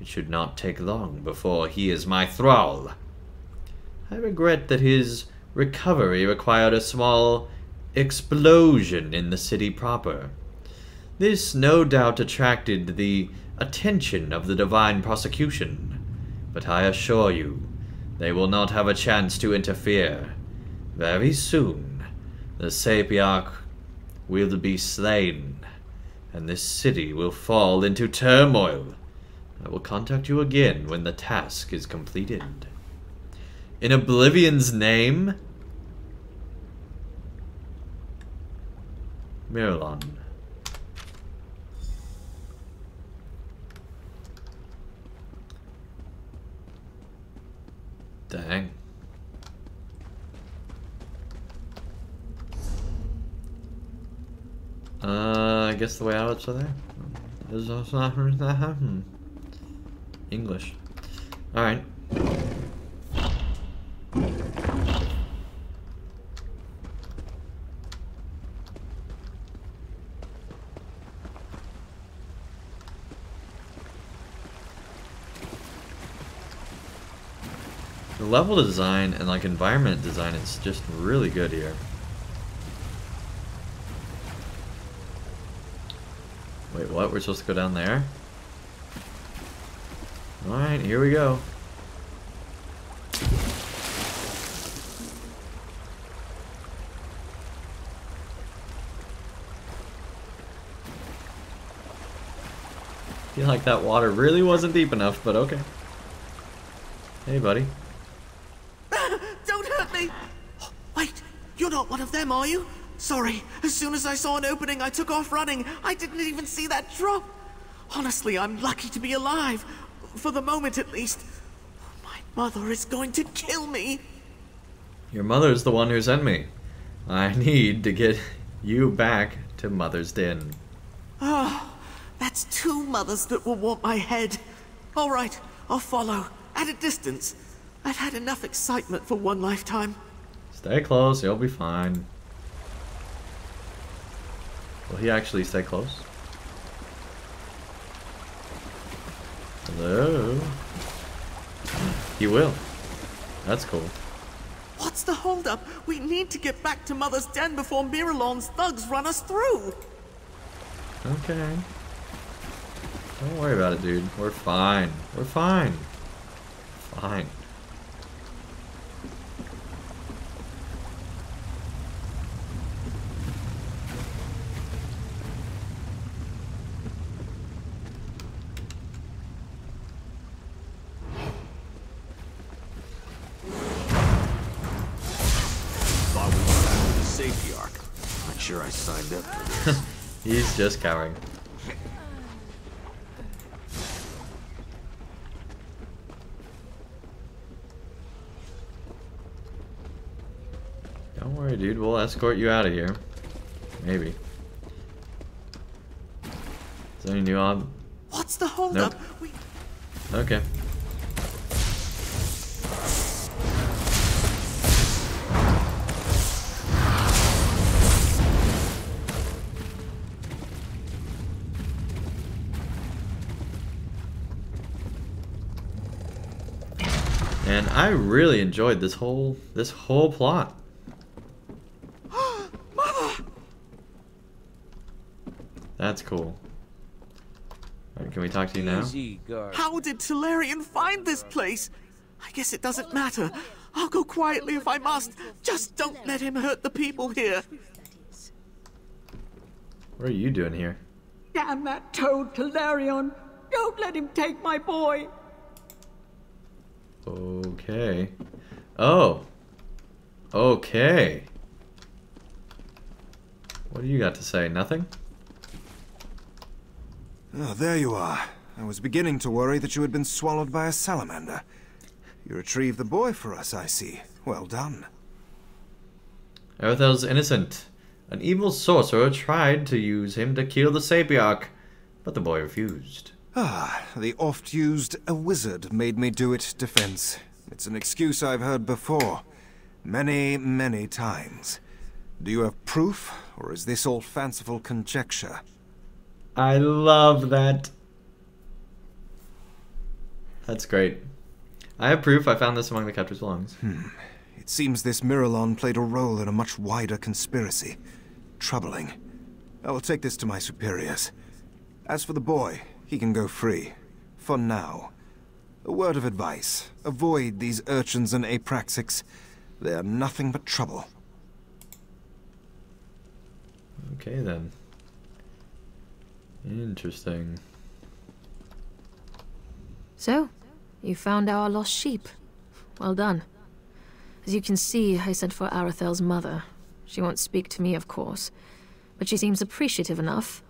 It should not take long before he is my thrall. I regret that his recovery required a small explosion in the city proper. This no doubt attracted the attention of the Divine Prosecution, but I assure you, they will not have a chance to interfere. Very soon, the Sapiarch will be slain, and this city will fall into turmoil. I will contact you again when the task is completed. In Oblivion's name? Miralon. Dang. I guess the way out is there. English. Alright. The level design and like environment design is just really good here. Wait, what? We're supposed to go down there? Alright, here we go. I feel like that water really wasn't deep enough, but okay. Hey, buddy. Don't hurt me! Wait, you're not one of them, are you? Sorry, as soon as I saw an opening, I took off running. I didn't even see that drop. Honestly, I'm lucky to be alive. For the moment, at least. My mother is going to kill me. Your mother's the one who sent me. I need to get you back to Mother's Den. Oh, that's two mothers that will want my head. All right, I'll follow. At a distance. I've had enough excitement for one lifetime. Stay close, you'll be fine. Will he actually stay close? Hello? He will. That's cool. What's the holdup? We need to get back to Mother's Den before Miralon's thugs run us through. Okay. Don't worry about it, dude. We're fine. We're fine. Fine. Thought we were after the Sapiarch. Not sure I signed up for this. He's just cowering. Don't worry, dude. We'll escort you out of here. Maybe. Is there any new What's the holdup? Nope. Okay. And I really enjoyed this whole plot. Mother! That's cool. Alright, can we talk to you now? How did Talarian find this place? I guess it doesn't matter. I'll go quietly if I must. Just don't let him hurt the people here. What are you doing here? Damn that toad, Talarion! Don't let him take my boy! Okay. Oh. Okay. What do you got to say? Nothing? Oh, there you are. I was beginning to worry that you had been swallowed by a salamander. You retrieved the boy for us, I see. Well done. Erethel's innocent. An evil sorcerer tried to use him to kill the Sapiarch, but the boy refused. Ah, the oft-used "a wizard made me do it" defense. It's an excuse I've heard before. Many, many times. Do you have proof, or is this all fanciful conjecture? I love that. That's great. I have proof. I found this among the captor's belongings. It seems this Miralon played a role in a much wider conspiracy. Troubling. I will take this to my superiors. As for the boy, he can go free. For now. A word of advice. Avoid these urchins and apraxics. They are nothing but trouble. Okay then. Interesting. So, you found our lost sheep. Well done. As you can see, I sent for Arathel's mother. She won't speak to me, of course, but she seems appreciative enough.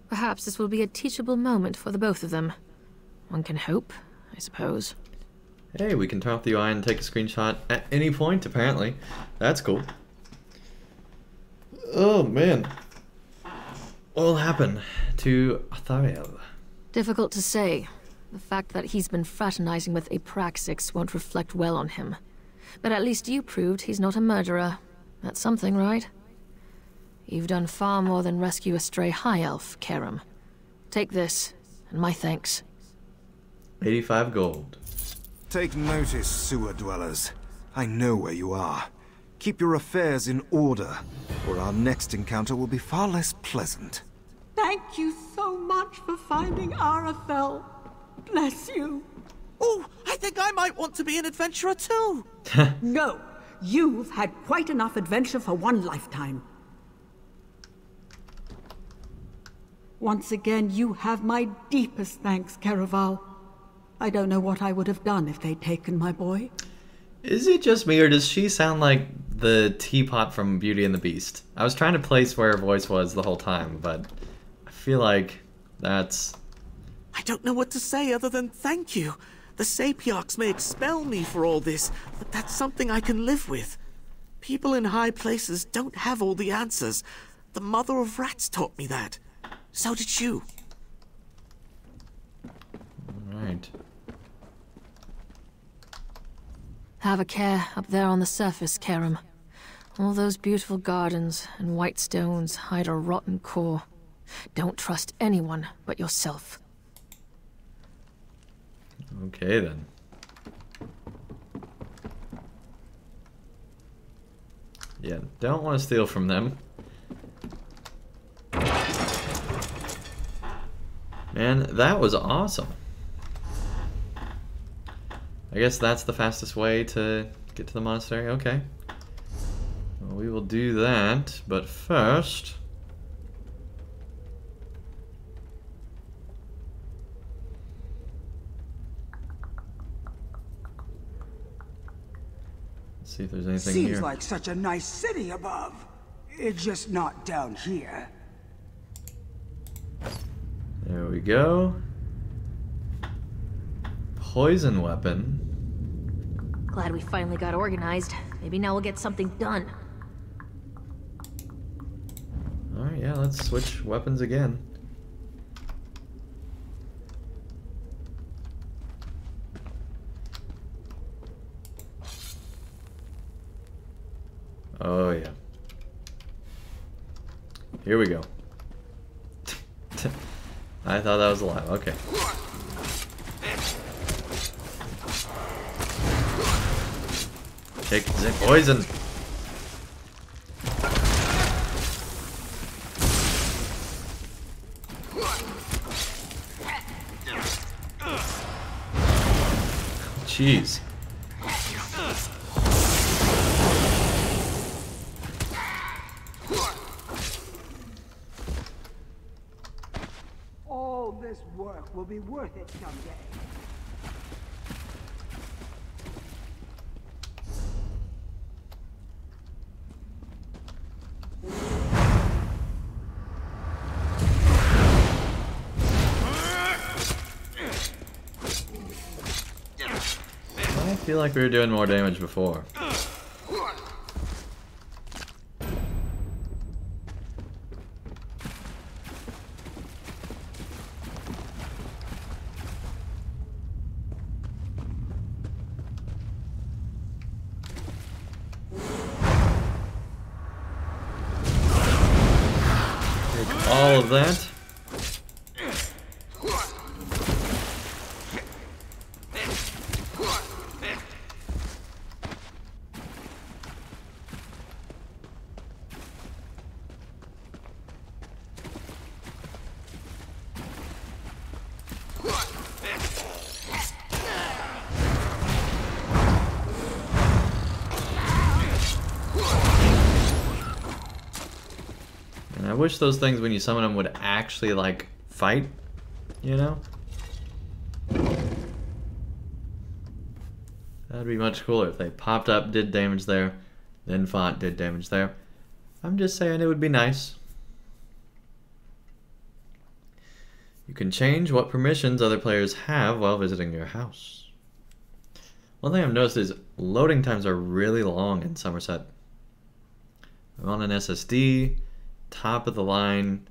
Perhaps this will be a teachable moment for the both of them. One can hope, I suppose. Hey, we can turn off the UI and take a screenshot at any point, apparently. That's cool. Oh, man. What will happen to Athariel? Difficult to say. The fact that he's been fraternizing with Apraxix won't reflect well on him. But at least you proved he's not a murderer. That's something, right? You've done far more than rescue a stray high elf, Karam. Take this, and my thanks. 85 gold. Take notice, sewer dwellers. I know where you are. Keep your affairs in order, or our next encounter will be far less pleasant. Thank you so much for finding Arathel. Bless you. Oh, I think I might want to be an adventurer too. No, you've had quite enough adventure for one lifetime. Once again, you have my deepest thanks, Caraval. I don't know what I would have done if they'd taken my boy. Is it just me, or does she sound like the teapot from Beauty and the Beast? I was trying to place where her voice was the whole time, but I feel like that's... I don't know what to say other than thank you. The Sapiarchs may expel me for all this, but that's something I can live with. People in high places don't have all the answers. The mother of rats taught me that. So did you. Alright. Have a care up there on the surface, Karam. All those beautiful gardens and white stones hide a rotten core. Don't trust anyone but yourself. Okay then. Yeah, don't want to steal from them. Man, that was awesome. I guess that's the fastest way to get to the monastery. Okay. Well, we will do that, but first... let's see if there's anything here. Seems like such a nice city above. It's just not down here. There we go. Poison weapon. Glad we finally got organized. Maybe now we'll get something done. Alright, yeah, let's switch weapons again. Oh, yeah. Here we go. I thought that was alive. Okay. Take the poison. Jeez. All this work will be worth it someday. I feel like we were doing more damage before. Take all of that. wish those things, when you summon them, would actually, like, fight, you know? That'd be much cooler if they popped up, did damage there, then fought, did damage there. I'm just saying it would be nice. You can change what permissions other players have while visiting your house. One thing I've noticed is loading times are really long in Summerset. I'm on an SSD, top of the line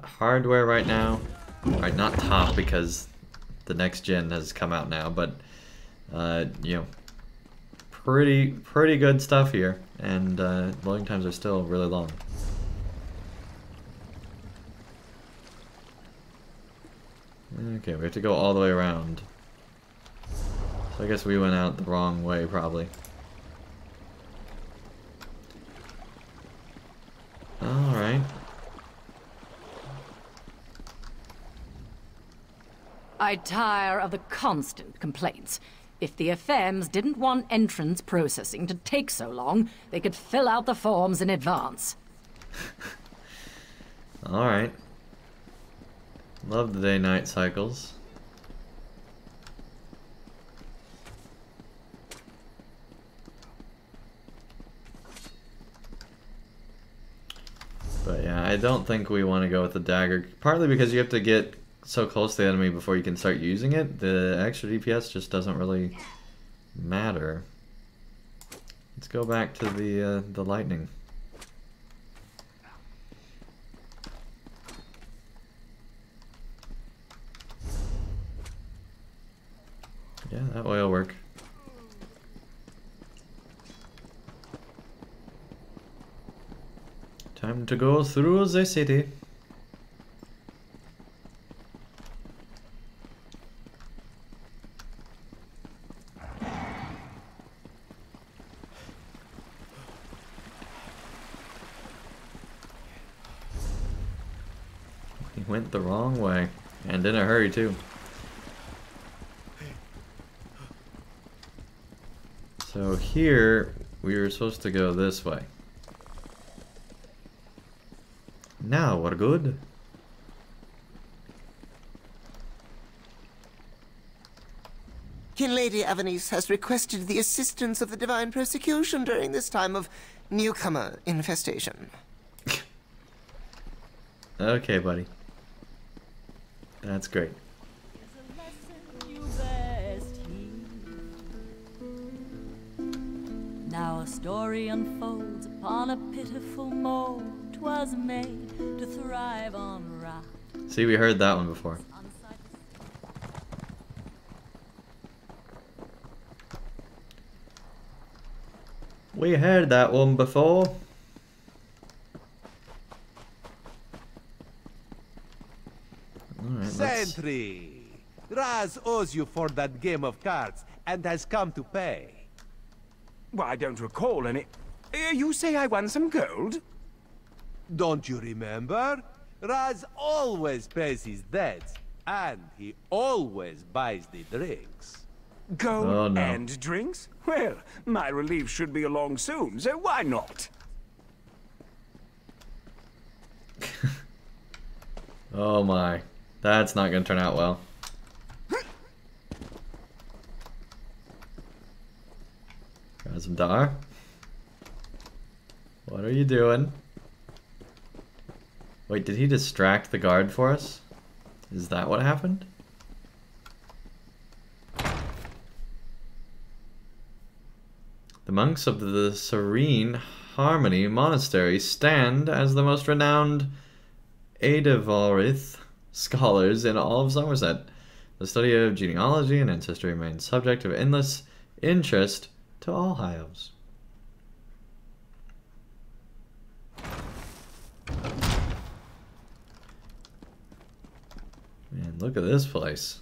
hardware right now. Right, not top because the next gen has come out now, but you know, pretty good stuff here, and loading times are still really long. Okay, we have to go all the way around. So I guess we went out the wrong way, probably. Alright. I tire of the constant complaints. If the FMs didn't want entrance processing to take so long, they could fill out the forms in advance. Alright. Love the day-night cycles. But yeah, I don't think we want to go with the dagger. Partly because you have to get so close to the enemy before you can start using it. The extra DPS just doesn't really matter. Let's go back to the lightning. Yeah, that way will work. Time to go through the city. He went the wrong way, and in a hurry too. So here, we were supposed to go this way. Now we're good. King Lady Avanice has requested the assistance of the Divine Persecution during this time of newcomer infestation. Okay, buddy. That's great. Now a story unfolds upon a pitiful mold. 'Twas made to thrive on rot. See, we heard that one before. We heard that one before. Alright, Sentry! Raz owes you for that game of cards and has come to pay. Well, I don't recall any... You say I won some gold? Don't you remember? Raz always pays his debts, and he always buys the drinks. Gold Oh, no. and drinks? Well, my relief should be along soon, so why not? Oh my. That's not gonna turn out well. Razumdar? What are you doing? Wait, did he distract the guard for us? Is that what happened? The monks of the Serene Harmony Monastery stand as the most renowned Edevarith scholars in all of Somerset. The study of genealogy and ancestry remains subject of endless interest to all High Elves. Man, look at this place.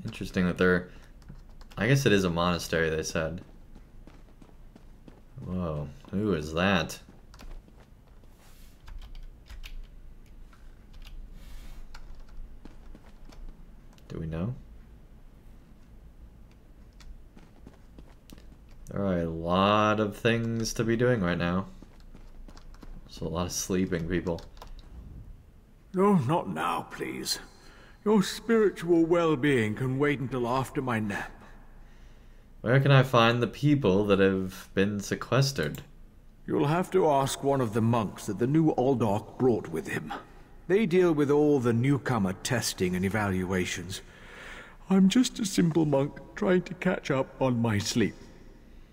Interesting that they're... I guess it is a monastery, they said. Whoa, who is that? Do we know? There are a lot of things to be doing right now. There's a lot of sleeping people. No, not now, please. Your spiritual well-being can wait until after my nap. Where can I find the people that have been sequestered? You'll have to ask one of the monks that the new Aldork brought with him. They deal with all the newcomer testing and evaluations. I'm just a simple monk trying to catch up on my sleep.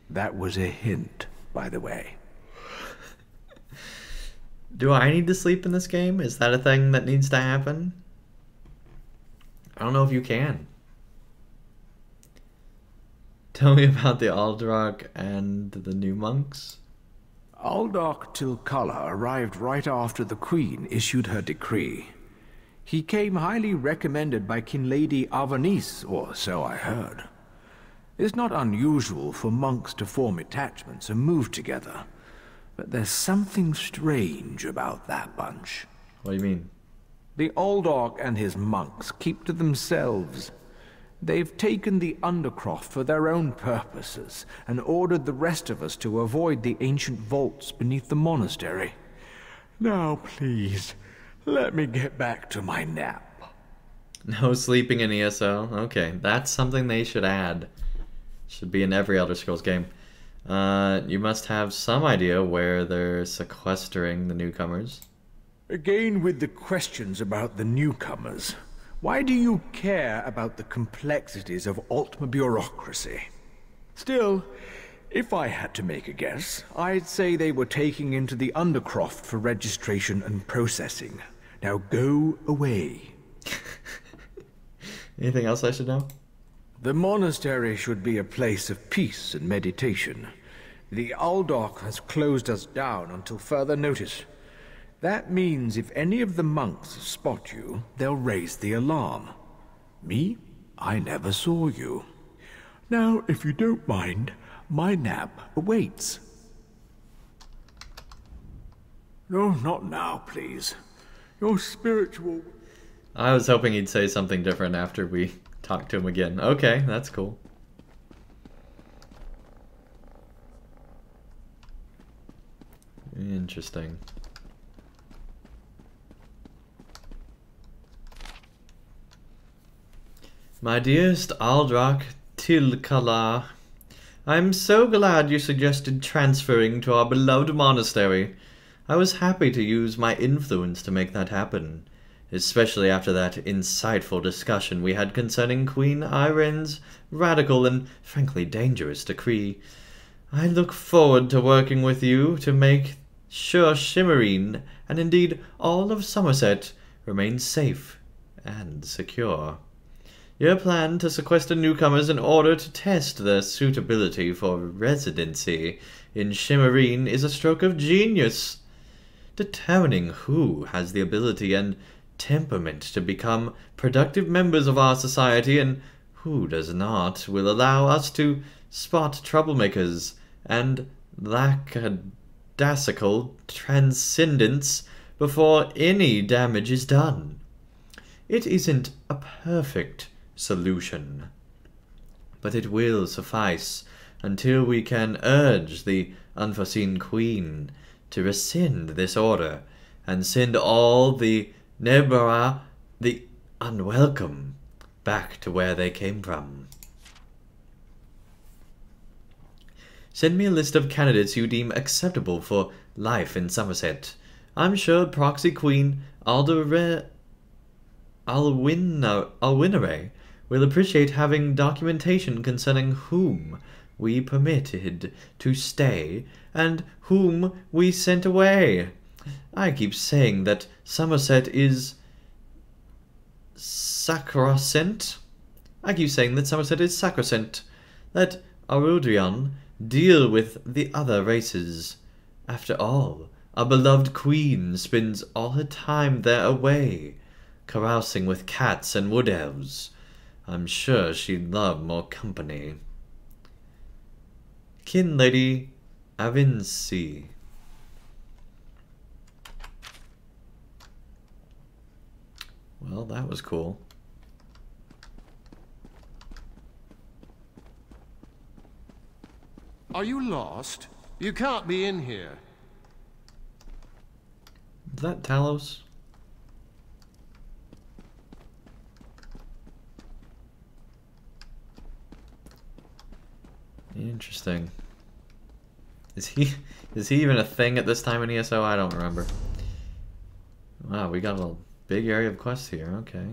That was a hint, by the way. Do I need to sleep in this game? Is that a thing that needs to happen? I don't know if you can. Tell me about the Aldork and the new monks. Aldork Tilkala arrived right after the Queen issued her decree. He came highly recommended by King Lady Avanice, or so I heard. It's not unusual for monks to form attachments and move together, but there's something strange about that bunch. What do you mean? The Aldork and his monks keep to themselves. They've taken the Undercroft for their own purposes and ordered the rest of us to avoid the ancient vaults beneath the monastery. Now, please, let me get back to my nap. No sleeping in ESO? Okay, that's something they should add. Should be in every Elder Scrolls game. You must have some idea where they're sequestering the newcomers. Again with the questions about the newcomers. Why do you care about the complexities of Altma bureaucracy? Still, if I had to make a guess, I'd say they were taking into the Undercroft for registration and processing. Now go away. Anything else I should know? The monastery should be a place of peace and meditation. The Aldork has closed us down until further notice. That means if any of the monks spot you, they'll raise the alarm. Me? I never saw you. Now, if you don't mind, my nap awaits. No, not now, please. Your spiritual... I was hoping he'd say something different after we talked to him again. Okay, that's cool. Interesting. My dearest Aldrak Tilkala, I'm so glad you suggested transferring to our beloved monastery. I was happy to use my influence to make that happen, especially after that insightful discussion we had concerning Queen Irene's radical and frankly dangerous decree. I look forward to working with you to make sure Shimmerine, and indeed all of Summerset, remain safe and secure. Your plan to sequester newcomers in order to test their suitability for residency in Shimmerine is a stroke of genius. Determining who has the ability and temperament to become productive members of our society and who does not will allow us to spot troublemakers and lackadaisical transcendence before any damage is done. It isn't a perfect solution, but it will suffice until we can urge the unforeseen queen to rescind this order and send all the Nebara, the unwelcome, back to where they came from. Send me a list of candidates you deem acceptable for life in Summerset. I'm sure Proxy Queen Alwinare will appreciate having documentation concerning whom we permitted to stay and whom we sent away. I keep saying that Summerset is sacrosanct. Let Arudrion deal with the other races. After all, our beloved queen spends all her time there away, carousing with cats and wood elves. I'm sure she'd love more company. Kin Lady Avinci. Well, that was cool. Are you lost? You can't be in here. Is that Talos? Interesting. Is he even a thing at this time in ESO? I don't remember. Wow, we got a big area of quests here. Okay.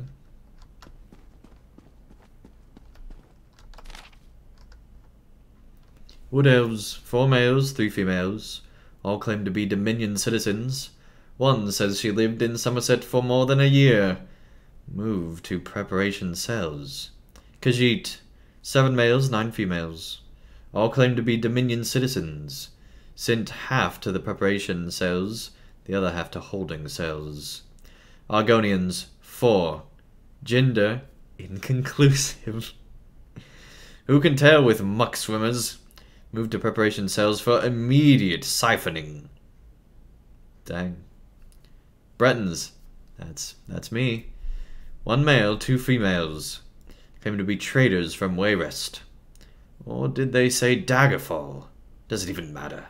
Wood elves, 4 males, 3 females, all claim to be Dominion citizens. One says she lived in Summerset for more than a year. Moved to preparation cells. Khajiit, 7 males, 9 females, all claim to be Dominion citizens. Sent half to the preparation cells, the other half to holding cells. Argonians, 4. Gender, inconclusive. Who can tell with muck swimmers? Moved to preparation cells for immediate siphoning. Dang. Bretons, that's me. 1 male, 2 females. Claim to be traders from Wayrest. Or did they say Daggerfall? Does it even matter?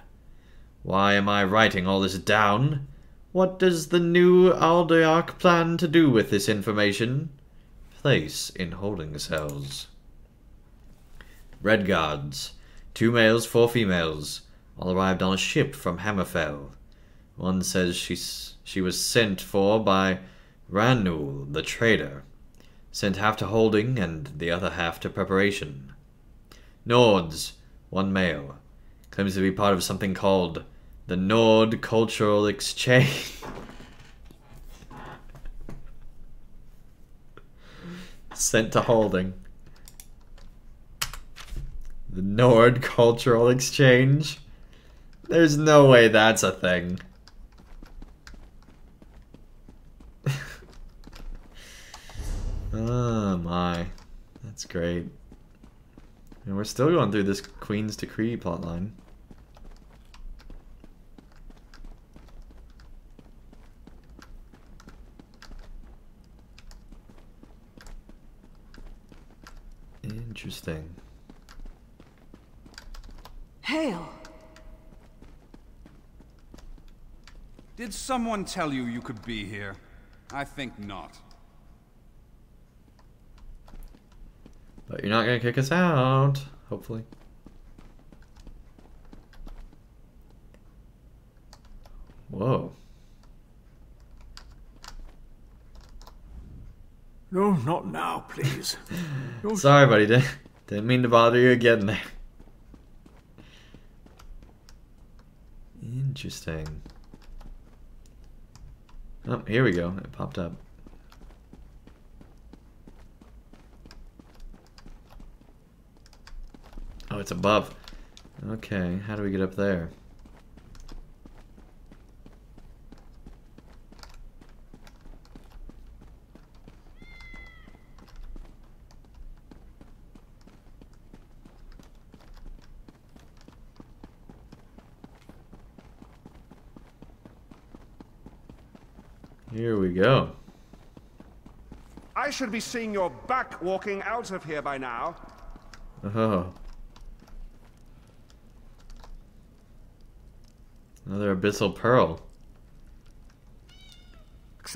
Why am I writing all this down? What does the new Aldearch plan to do with this information? Place in holding cells. Red Guards. 2 males, 4 females. All arrived on a ship from Hammerfell. One says she was sent for by Ranul, the trader. Sent half to holding and the other half to preparation. Nords, 1 male. Claims to be part of something called the Nord Cultural Exchange. Sent to holding. The Nord Cultural Exchange? There's no way that's a thing. Oh my. That's great. And we're still going through this Queen's Decree plotline. Interesting. Hail! Did someone tell you you could be here? I think not. But you're not gonna kick us out, hopefully. Whoa. No, not now, please. Sorry, buddy. Didn't mean to bother you again there. Interesting. Oh, here we go. It popped up. Oh, it's above. Okay, how do we get up there? Here we go. I should be seeing your back walking out of here by now. Oh. Another abyssal pearl.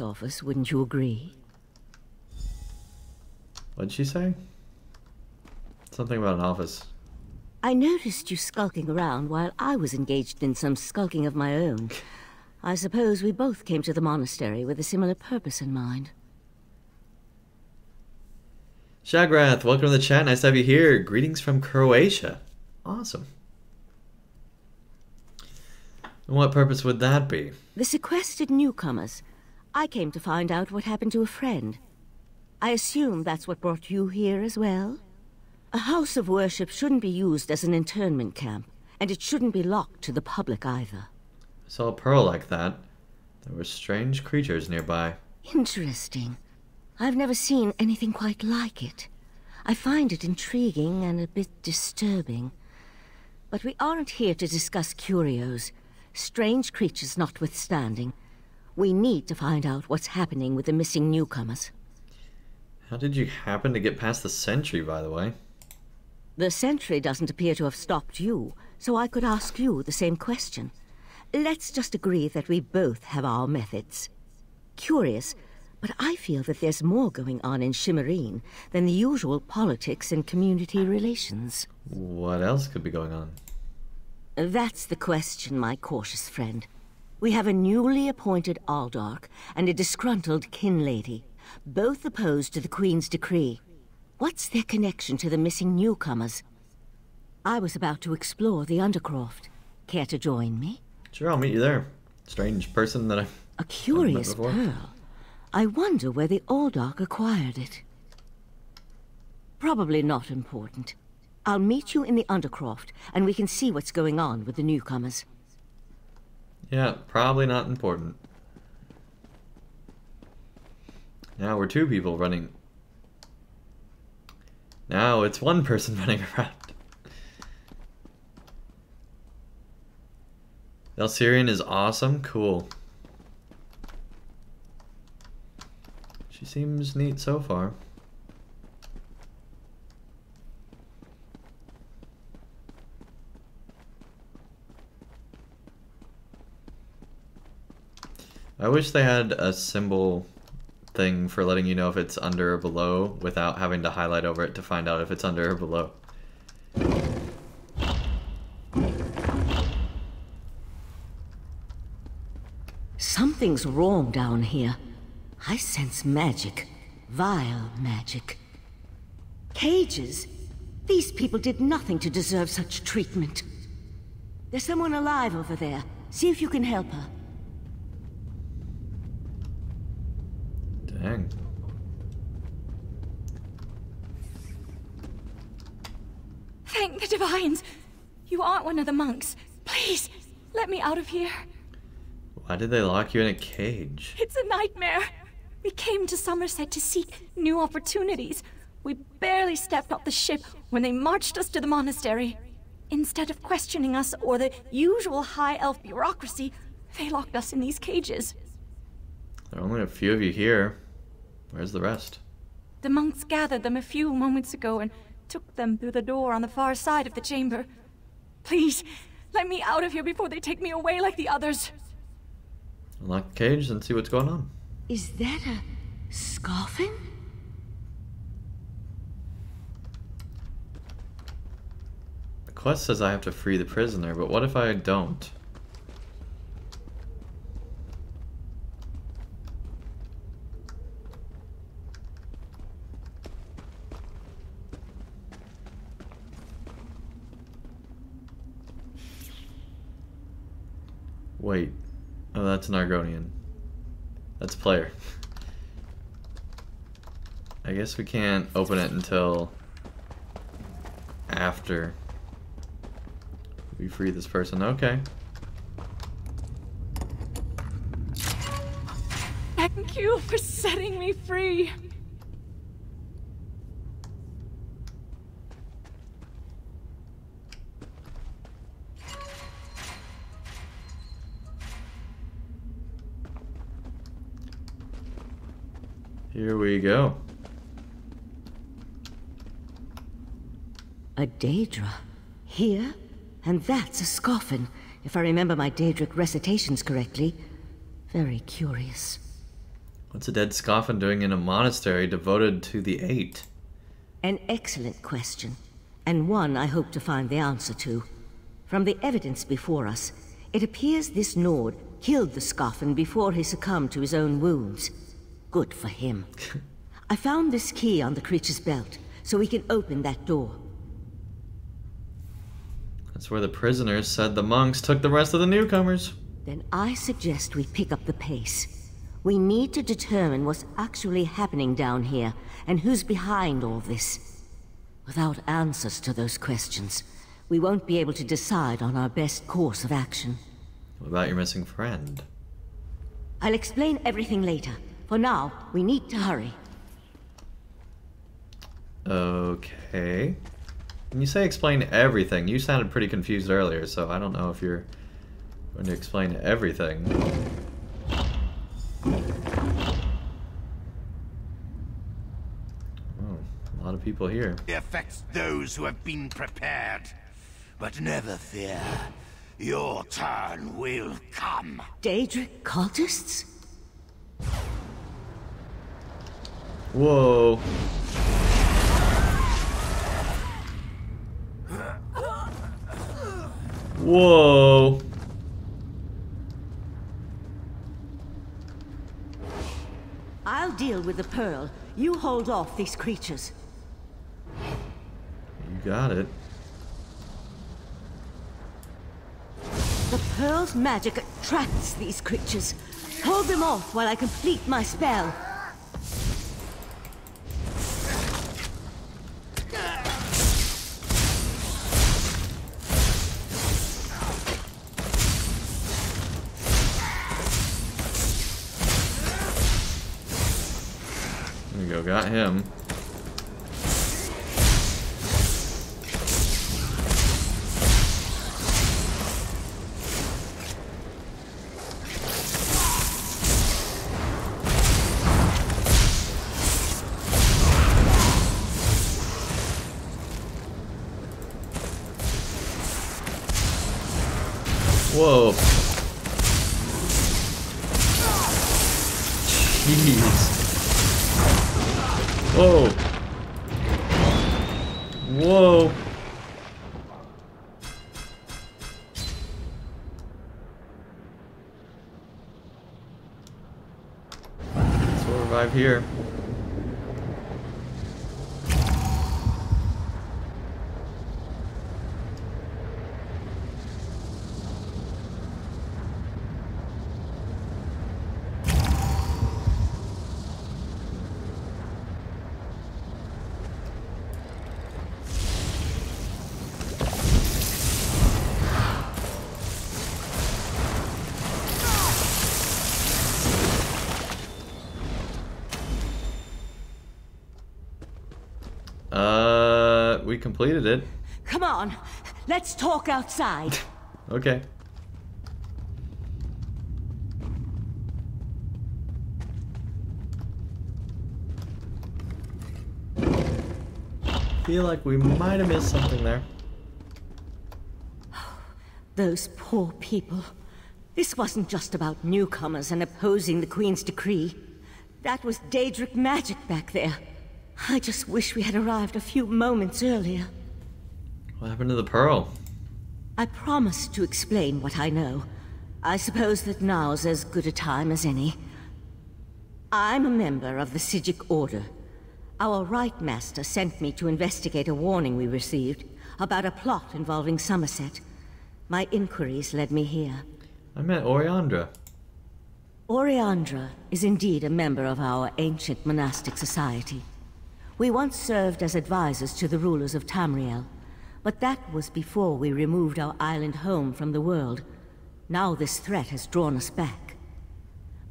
Office, wouldn't you agree? What'd she say? Something about an office. I noticed you skulking around while I was engaged in some skulking of my own. I suppose we both came to the monastery with a similar purpose in mind. Shagrath, welcome to the chat. Nice to have you here. Greetings from Croatia. Awesome. And what purpose would that be? The sequestered newcomers. I came to find out what happened to a friend. I assume that's what brought you here as well? A house of worship shouldn't be used as an internment camp, and it shouldn't be locked to the public either. I saw a pearl like that. There were strange creatures nearby. Interesting. I've never seen anything quite like it. I find it intriguing and a bit disturbing. But we aren't here to discuss curios. Strange creatures notwithstanding, we need to find out what's happening with the missing newcomers. How did you happen to get past the sentry, by the way? The sentry doesn't appear to have stopped you, so I could ask you the same question. Let's just agree that we both have our methods. Curious, but I feel that there's more going on in Shimmerine than the usual politics and community relations. What else could be going on? That's the question, my cautious friend. We have a newly appointed Aldarch and a disgruntled kin lady, both opposed to the Queen's decree. What's their connection to the missing newcomers? I was about to explore the Undercroft. Care to join me? Sure, I'll meet you there. Strange person that A curious pearl. I wonder where the Aldarch acquired it. Probably not important. I'll meet you in the Undercroft, and we can see what's going on with the newcomers. Yeah, probably not important. Now we're two people running. Now it's one person running around. Elsirian is awesome. Cool. She seems neat so far. I wish they had a symbol thing for letting you know if it's under or below without having to highlight over it to find out if it's under or below. Something's wrong down here. I sense magic. Vile magic. Cages? These people did nothing to deserve such treatment. There's someone alive over there. See if you can help her. Dang. Thank the Divines! You aren't one of the monks. Please, let me out of here. Why did they lock you in a cage? It's a nightmare. We came to Summerset to seek new opportunities. We barely stepped off the ship when they marched us to the monastery. Instead of questioning us or the usual high elf bureaucracy, they locked us in these cages. There are only a few of you here. Where's the rest? The monks gathered them a few moments ago and took them through the door on the far side of the chamber. Please, let me out of here before they take me away like the others. Unlock the cage and see what's going on. Is that a scoffin? The quest says I have to free the prisoner, but what if I don't? Wait. Oh, that's an Argonian. That's player. I guess we can't open it until after we free this person. Okay. Thank you for setting me free. Here we go. A Daedra. Here? And that's a scoffin, if I remember my Daedric recitations correctly. Very curious. What's a dead scoffin doing in a monastery devoted to the Eight? An excellent question, and one I hope to find the answer to. From the evidence before us, it appears this Nord killed the scoffin before he succumbed to his own wounds. Good for him. I found this key on the creature's belt, so we can open that door. That's where the prisoners said the monks took the rest of the newcomers. Then I suggest we pick up the pace. We need to determine what's actually happening down here, and who's behind all this. Without answers to those questions, we won't be able to decide on our best course of action. What about your missing friend? I'll explain everything later. For now, we need to hurry. Okay. When you say explain everything, you sounded pretty confused earlier, so I don't know if you're going to explain everything. Oh, a lot of people here. It affects those who have been prepared. But never fear. Your turn will come. Daedric cultists? Whoa. Whoa. I'll deal with the pearl. You hold off these creatures. You got it. The pearl's magic attracts these creatures. Hold them off while I complete my spell. There we go, got him. Whoa. Jeez. Whoa. Whoa. Let's revive here. We completed it. Come on, let's talk outside. Okay. Feel like we might have missed something there. Those poor people. This wasn't just about newcomers and opposing the Queen's decree. That was Daedric magic back there. I just wish we had arrived a few moments earlier. What happened to the pearl? I promised to explain what I know. I suppose that now's as good a time as any. I'm a member of the Psijic Order. Our Right Master sent me to investigate a warning we received about a plot involving Summerset. My inquiries led me here. I met Oriandra. Oriandra is indeed a member of our ancient monastic society. We once served as advisors to the rulers of Tamriel, but that was before we removed our island home from the world. Now this threat has drawn us back.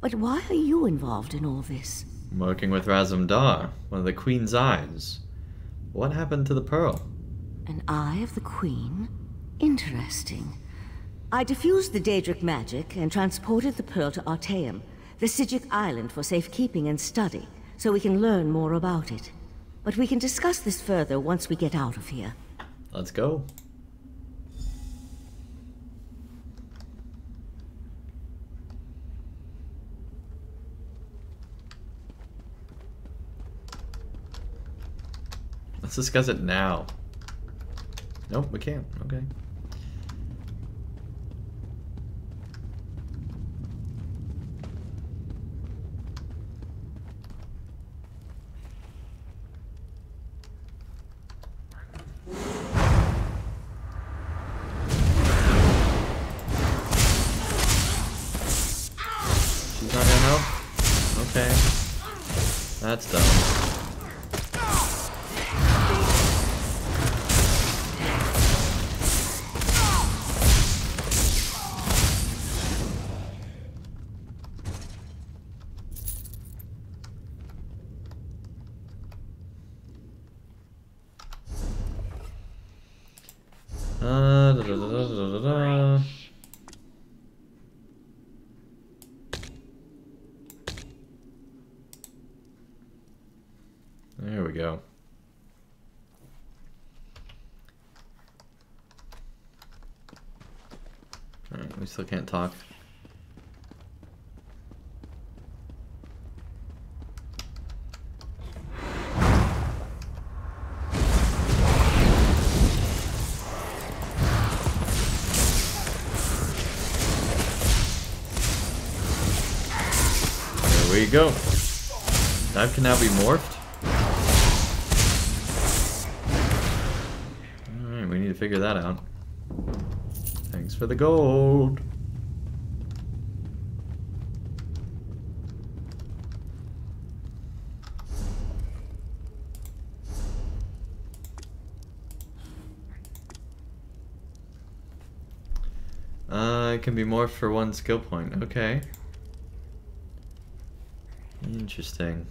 But why are you involved in all this? I'm working with Razumdar, one of the Queen's eyes. What happened to the pearl? An eye of the Queen? Interesting. I diffused the Daedric magic and transported the pearl to Artaeum, the Psijic island for safekeeping and study, so we can learn more about it. But we can discuss this further once we get out of here. Let's go. Let's discuss it now. Nope, we can't. Okay. That's dumb. There we go. still can't talk. There we go. Dive can now be morphed. Alright, we need to figure that out. Thanks for the gold. It can be morphed for 1 skill point. Okay. Interesting.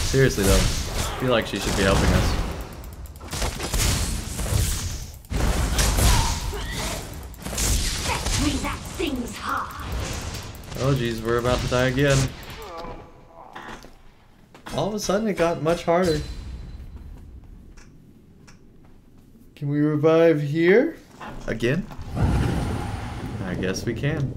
Seriously though, I feel like she should be helping us. Bet me that thing's hard. Oh geez, we're about to die again. All of a sudden it got much harder. Can we revive here? Again? I guess we can.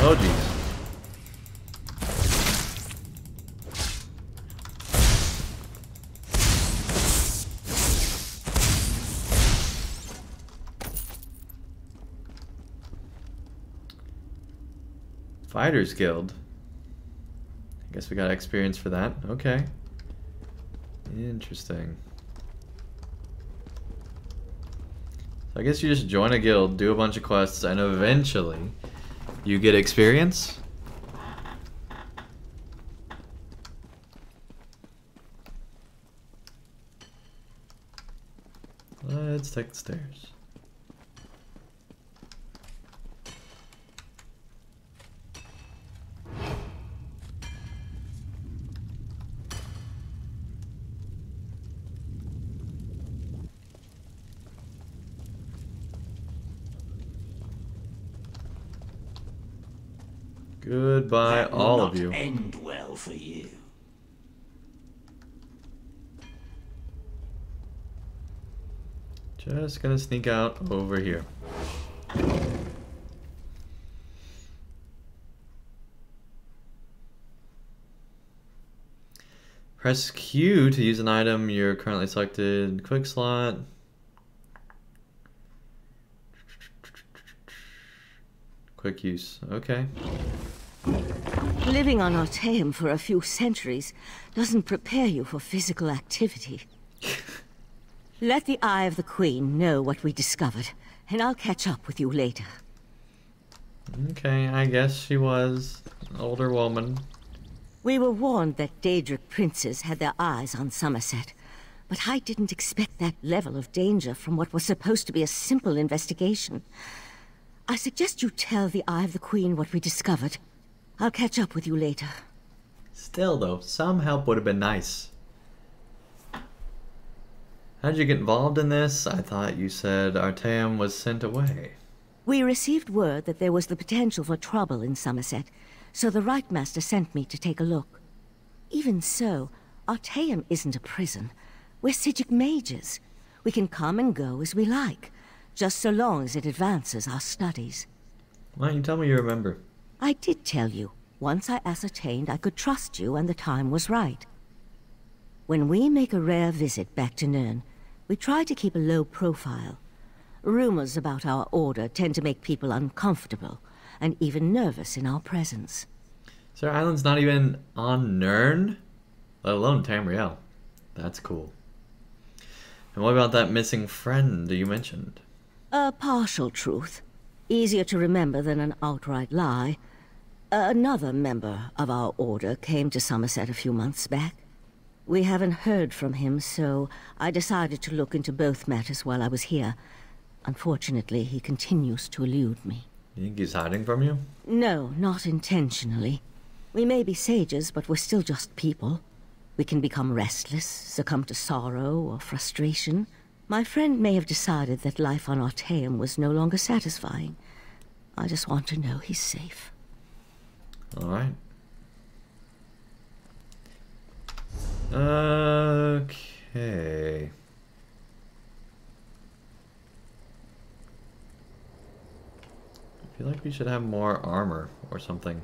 Oh geez. Fighters Guild. I guess we got experience for that. Okay. Interesting. So I guess you just join a guild, do a bunch of quests, and eventually you get experience? Let's take the stairs. Goodbye, all of you. End well for you. Just gonna sneak out over here. Press Q to use an item you're currently selected. Quick slot. Quick use. Okay. Living on Artaeum for a few centuries doesn't prepare you for physical activity. Let the Eye of the Queen know what we discovered, and I'll catch up with you later. Okay, I guess she was an older woman. We were warned that Daedric princes had their eyes on Summerset, but I didn't expect that level of danger from what was supposed to be a simple investigation. I suggest you tell the Eye of the Queen what we discovered. I'll catch up with you later. Still, though, some help would have been nice. How did you get involved in this? I thought you said Artaeum was sent away. We received word that there was the potential for trouble in Summerset, so the Right Master sent me to take a look. Even so, Artaeum isn't a prison. We're Psijic mages. We can come and go as we like, just so long as it advances our studies. Why don't you tell me you remember? I did tell you, once I ascertained I could trust you and the time was right. When we make a rare visit back to Nirn, we try to keep a low profile. Rumors about our order tend to make people uncomfortable, and even nervous in our presence. So our island's not even on Nirn? Let alone Tamriel. That's cool. And what about that missing friend you mentioned? A partial truth. Easier to remember than an outright lie. Another member of our order came to Summerset a few months back. We haven't heard from him, so I decided to look into both matters while I was here. Unfortunately, he continues to elude me. You think he's hiding from you? No, not intentionally. We may be sages, but we're still just people. We can become restless, succumb to sorrow or frustration. My friend may have decided that life on Artaeum was no longer satisfying. I just want to know he's safe. Alright. Okay. I feel like we should have more armor or something.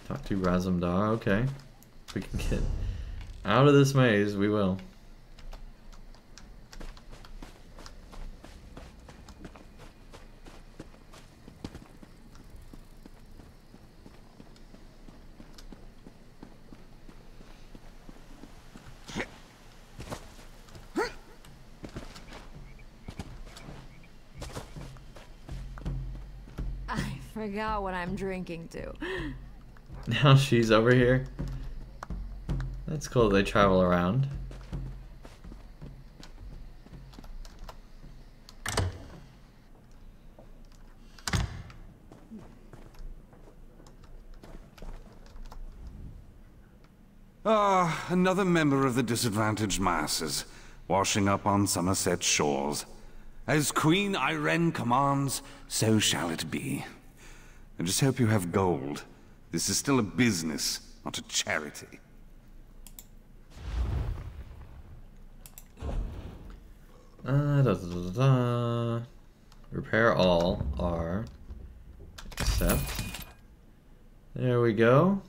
Talk to Razumdar, okay. If we can get out of this maze, we will. I forgot what I'm drinking to. Now she's over here. That's cool, they travel around. Ah, another member of the disadvantaged masses, washing up on Summerset shores. As Queen Irene commands, so shall it be. I just hope you have gold. This is still a business, not a charity. Repair all are except. There we go.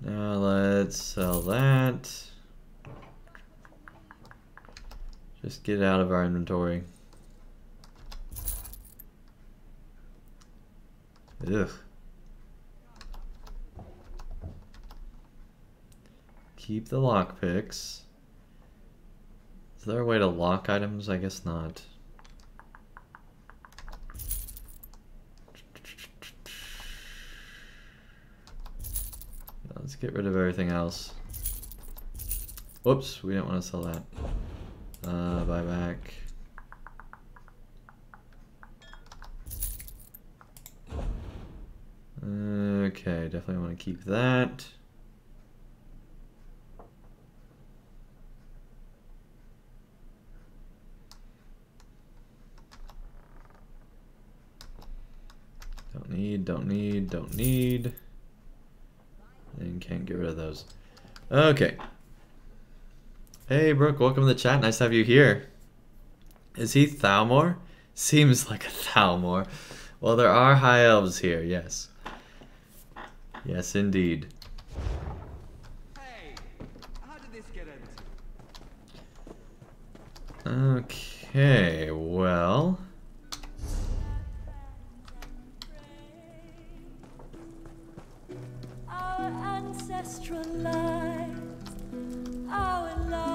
Now let's sell that. Just get it out of our inventory. Ugh. Keep the lockpicks. Is there a way to lock items? I guess not. Let's get rid of everything else. Whoops, we didn't want to sell that. Buy back. Okay, definitely want to keep that. Don't need. And can't get rid of those. Okay. Hey, Brooke, welcome to the chat. Nice to have you here. Is he Thalmor? Seems like a Thalmor. Well, there are high elves here, yes. Yes, indeed. Hey, how did this get empty? Okay, well... Our ancestral lives, our lives.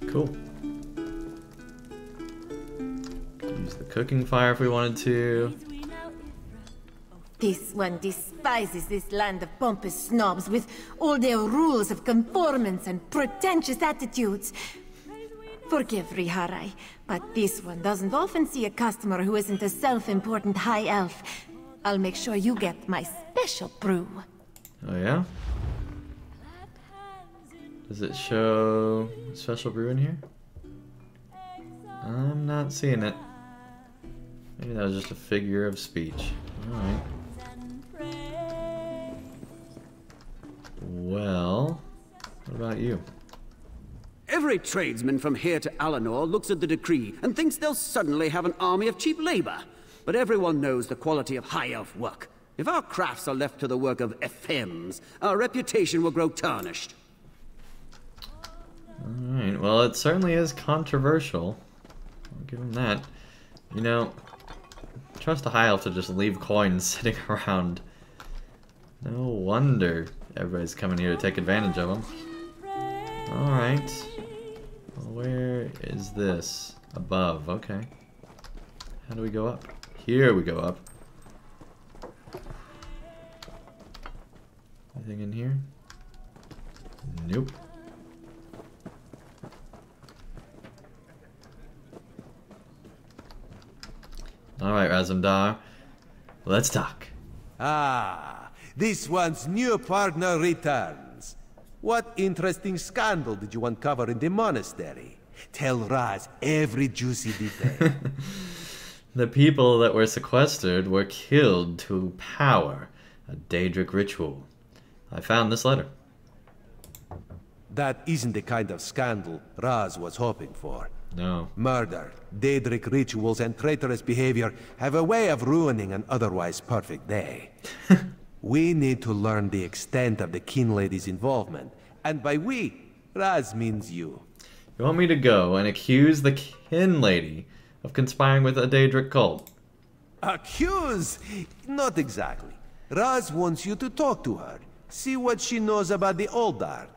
Cool. Use the cooking fire if we wanted to. This one despises this land of pompous snobs with all their rules of conformance and pretentious attitudes. Forgive Riharai, but this one doesn't often see a customer who isn't a self-important high elf. I'll make sure you get my special brew. Oh yeah? Does it show special brew in here? I'm not seeing it. Maybe that was just a figure of speech. Alright. Well, what about you? Every tradesman from here to Alanor looks at the decree and thinks they'll suddenly have an army of cheap labor. But everyone knows the quality of high elf work. If our crafts are left to the work of effems, our reputation will grow tarnished. Alright, well it certainly is controversial. I'll give him that. You know, trust a high elf to just leave coins sitting around. No wonder everybody's coming here to take advantage of them. Alright. Well, where is this? Above, okay. How do we go up? Here we go up. Anything in here? Nope. Alright, Razumdar. Let's talk. Ah, this one's new partner returns. What interesting scandal did you uncover in the monastery? Tell Raz every juicy detail. The people that were sequestered were killed to power a Daedric ritual. I found this letter. That isn't the kind of scandal Raz was hoping for. No. Murder, Daedric rituals, and traitorous behavior have a way of ruining an otherwise perfect day. We need to learn the extent of the Kin Lady's involvement. And by we, Raz means you. You want me to go and accuse the Kin Lady of conspiring with a Daedric cult? Accuse? Not exactly. Raz wants you to talk to her. See what she knows about the Oldar.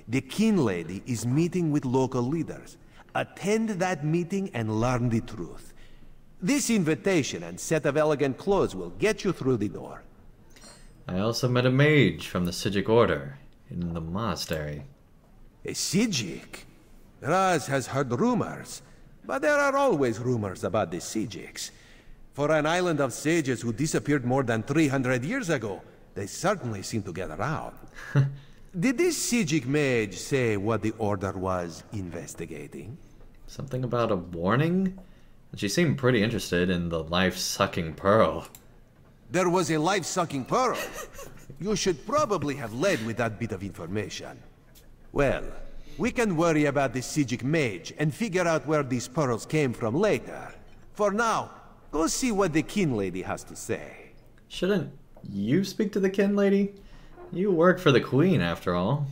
The Kin Lady is meeting with local leaders. Attend that meeting and learn the truth. This invitation and set of elegant clothes will get you through the door. I also met a mage from the Sijic Order in the monastery. A Sijic? Raz has heard rumors, but there are always rumors about the Sijics. For an island of sages who disappeared more than 300 years ago, they certainly seem to get around. Did this Sijic mage say what the Order was investigating? Something about a warning? And she seemed pretty interested in the life-sucking pearl. There was a life-sucking pearl? You should probably have led with that bit of information. Well, we can worry about the Sijic mage and figure out where these pearls came from later. For now, go see what the Kin Lady has to say. Shouldn't you speak to the Kin Lady? You work for the Queen, after all.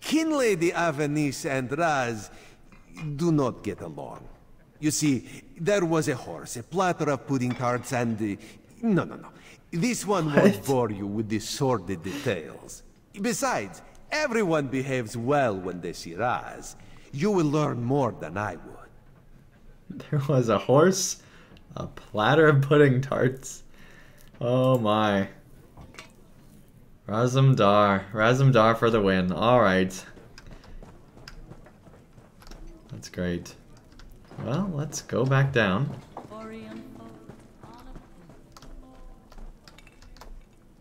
Kin Lady Avenice and Raz do not get along. You see, there was a horse, a platter of pudding tarts, and... No. This one won't bore you with the sordid details. Besides, everyone behaves well when they see Raz. You will learn more than I would. There was a horse, a platter of pudding tarts. Oh my. Razumdar for the win. Alright. That's great. Well, let's go back down.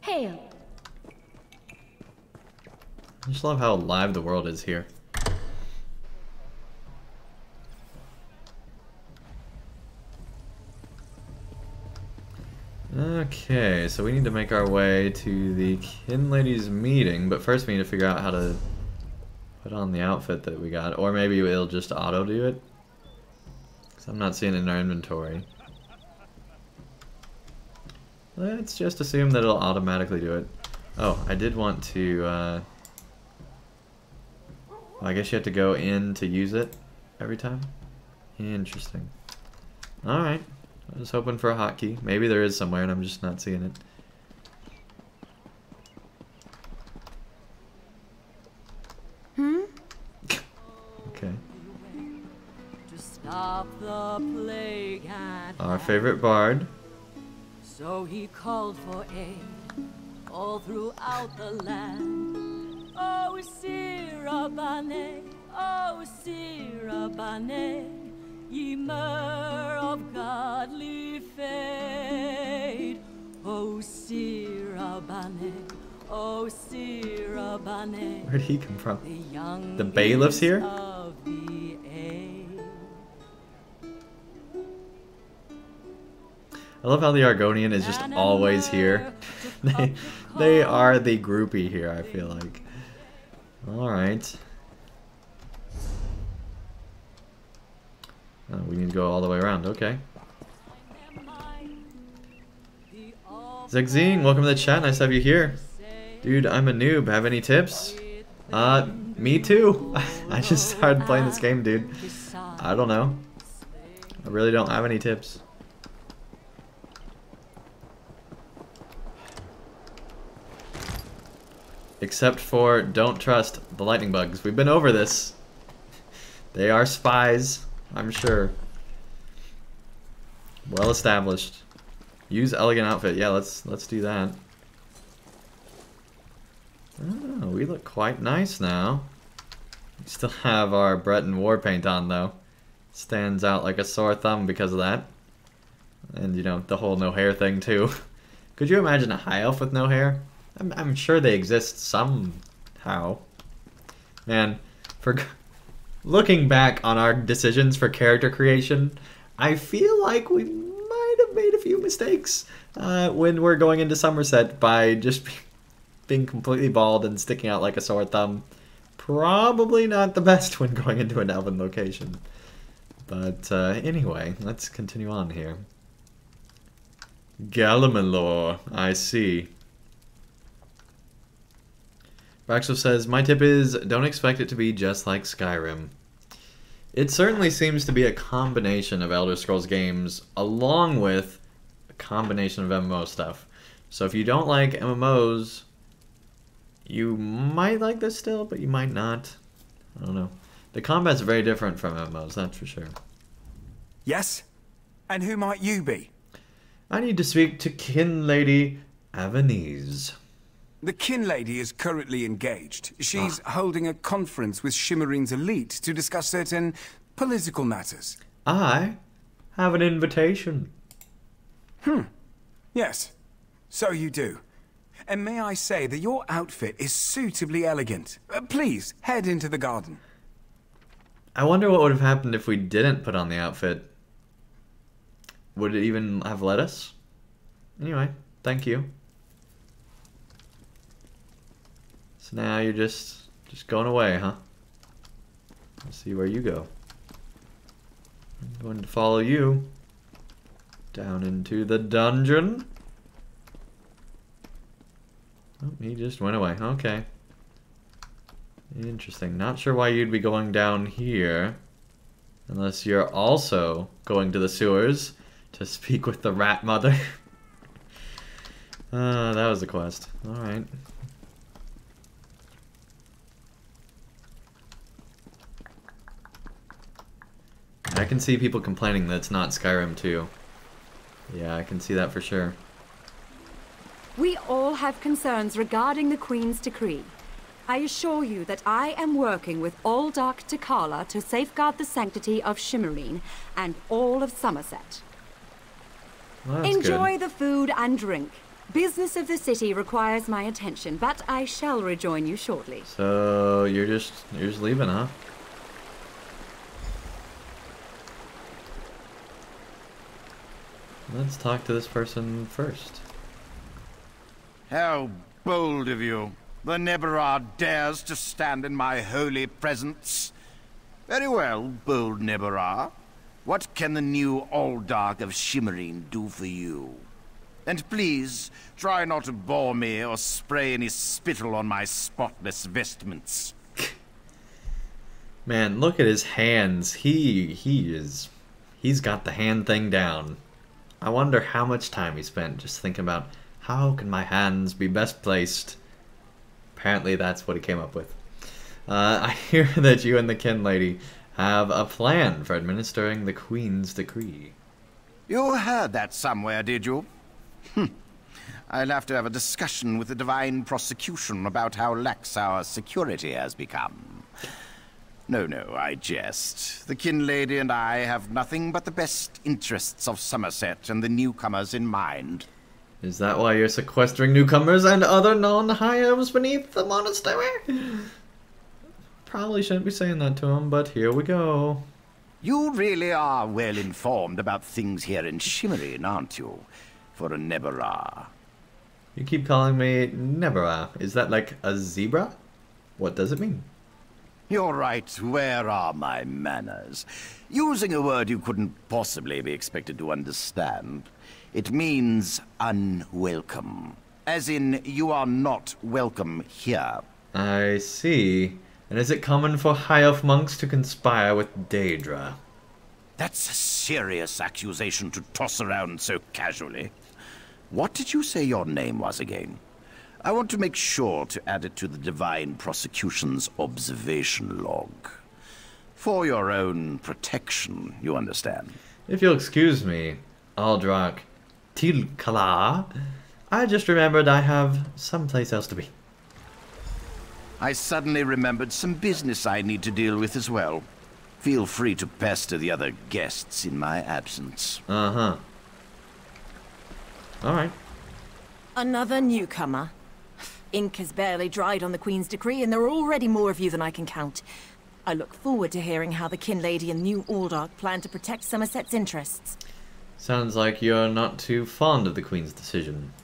Hail. I just love how alive the world is here. Okay, so we need to make our way to the Kin Lady's meeting, but first we need to figure out how to put on the outfit that we got, or maybe it'll just auto do it, because I'm not seeing it in our inventory. Let's just assume that it'll automatically do it. Oh, I did want to, I guess you have to go in to use it every time? Interesting. Alright. I was hoping for a hotkey. Maybe there is somewhere and I'm just not seeing it. Okay. To stop the plague and Our favorite bard. so he called for aid all throughout the land. Oh, Sirabane, oh, Sirabane, ye myrrh of godly fade. Oh, Sirabane, oh, Sirabane. Where'd he come from? The bailiffs here? I love how the Argonian is just always here. They are the groupie here, I feel like. Alright. Oh, we need to go all the way around, okay. Zegzine, welcome to the chat, nice to have you here. Dude, I'm a noob, have any tips? Me too. I just started playing this game, dude. I don't know. I really don't have any tips. Except for don't trust the lightning bugs. We've been over this. They are spies, I'm sure. Well established. Use elegant outfit. Yeah, let's do that. Oh, we look quite nice now. We still have our Breton war paint on though. Stands out like a sore thumb because of that. And you know, the whole no hair thing too. Could you imagine a high elf with no hair? I'm sure they exist somehow. Man, for looking back on our decisions for character creation, I feel like we might have made a few mistakes when we're going into Summerset by just being completely bald and sticking out like a sore thumb. Probably not the best when going into an elven location. But anyway, let's continue on here. Gallimalor, I see. Braxo says, my tip is, don't expect it to be just like Skyrim. It certainly seems to be a combination of Elder Scrolls games, along with a combination of MMO stuff. So if you don't like MMOs, you might like this still, but you might not. I don't know. The combat's very different from MMOs, that's for sure. Yes? And who might you be? I need to speak to Kin Lady Avenese. The Kin Lady is currently engaged. She's holding a conference with Shimmerine's elite to discuss certain political matters. I have an invitation. Yes, so you do. And may I say that your outfit is suitably elegant. Please, head into the garden. I wonder what would have happened if we didn't put on the outfit. Would it even have let us? Anyway, thank you. So now you're just going away, huh? Let's see where you go. I'm going to follow you down into the dungeon. Oh, he just went away. Okay. Interesting. Not sure why you'd be going down here. Unless you're also going to the sewers to speak with the rat mother. That was the quest. Alright. I can see people complaining that it's not Skyrim too. Yeah, I can see that for sure. We all have concerns regarding the Queen's decree. I assure you that I am working with Aldark Takala to safeguard the sanctity of Shimmerine and all of Summerset. Well, enjoy the food and drink. Business of the city requires my attention, but I shall rejoin you shortly. So you're just leaving, huh? Let's talk to this person first. How bold of you. The Neberah dares to stand in my holy presence. Very well, bold Neberah. What can the new Aldark of Shimmerine do for you? And please, try not to bore me or spray any spittle on my spotless vestments. Man, look at his hands. He's got the hand thing down. I wonder how much time he spent just thinking about how can my hands be best placed. Apparently that's what he came up with. I hear that you and the Kin Lady have a plan for administering the Queen's decree. You heard that somewhere, did you? I'll have to have a discussion with the Divine Prosecution about how lax our security has become. No, I jest. The Kin Lady and I have nothing but the best interests of Summerset and the newcomers in mind. Is that why you're sequestering newcomers and other non-high elves beneath the monastery? Probably shouldn't be saying that to him, but here we go. You really are well informed about things here in Shimmerine, aren't you? For a Neberah. You keep calling me Neberah. Is that like a zebra? What does it mean? You're right. Where are my manners? Using a word you couldn't possibly be expected to understand. It means unwelcome. As in, you are not welcome here. I see. And is it common for High Elf monks to conspire with Daedra? That's a serious accusation to toss around so casually. What did you say your name was again? I want to make sure to add it to the Divine Prosecution's observation log. For your own protection, you understand. If you'll excuse me, Aldrak Tilkala, I just remembered I have someplace else to be. I suddenly remembered some business I need to deal with as well. Feel free to pester the other guests in my absence. Uh-huh. Alright. Another newcomer. Ink has barely dried on the Queen's decree, and there are already more of you than I can count. I look forward to hearing how the Kinlady and New Aldark plan to protect Summerset's interests. Sounds like you're not too fond of the Queen's decision.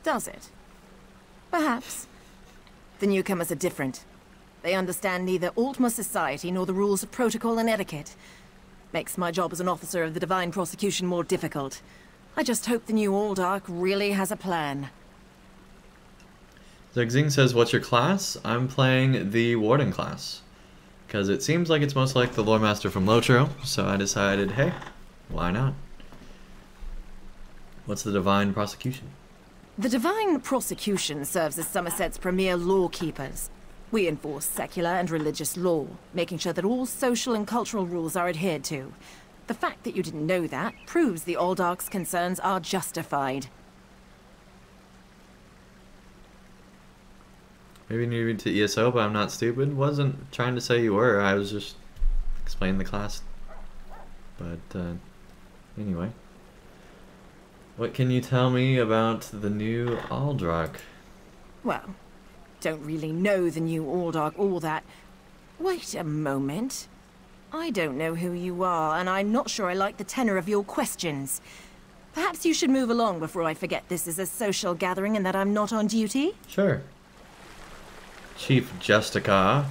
Does it? Perhaps. The newcomers are different. They understand neither Altmer society nor the rules of protocol and etiquette. Makes my job as an officer of the Divine Prosecution more difficult. I just hope the New Aldark really has a plan. Zigzing says, what's your class? I'm playing the Warden class. Because it seems like it's most like the Lore Master from Lotro, so I decided, hey, why not? What's the Divine Prosecution? The Divine Prosecution serves as Summerset's premier law keepers. We enforce secular and religious law, making sure that all social and cultural rules are adhered to. The fact that you didn't know that proves the Aldark's concerns are justified. Maybe new to ESO, but I'm not stupid. Wasn't trying to say you were. I was just explaining the class. But, anyway. What can you tell me about the new Aldrak? Well, don't really know the New Aldark all that. Wait a moment. I don't know who you are, and I'm not sure I like the tenor of your questions. Perhaps you should move along before I forget this is a social gathering and that I'm not on duty? Sure. Chief Justica.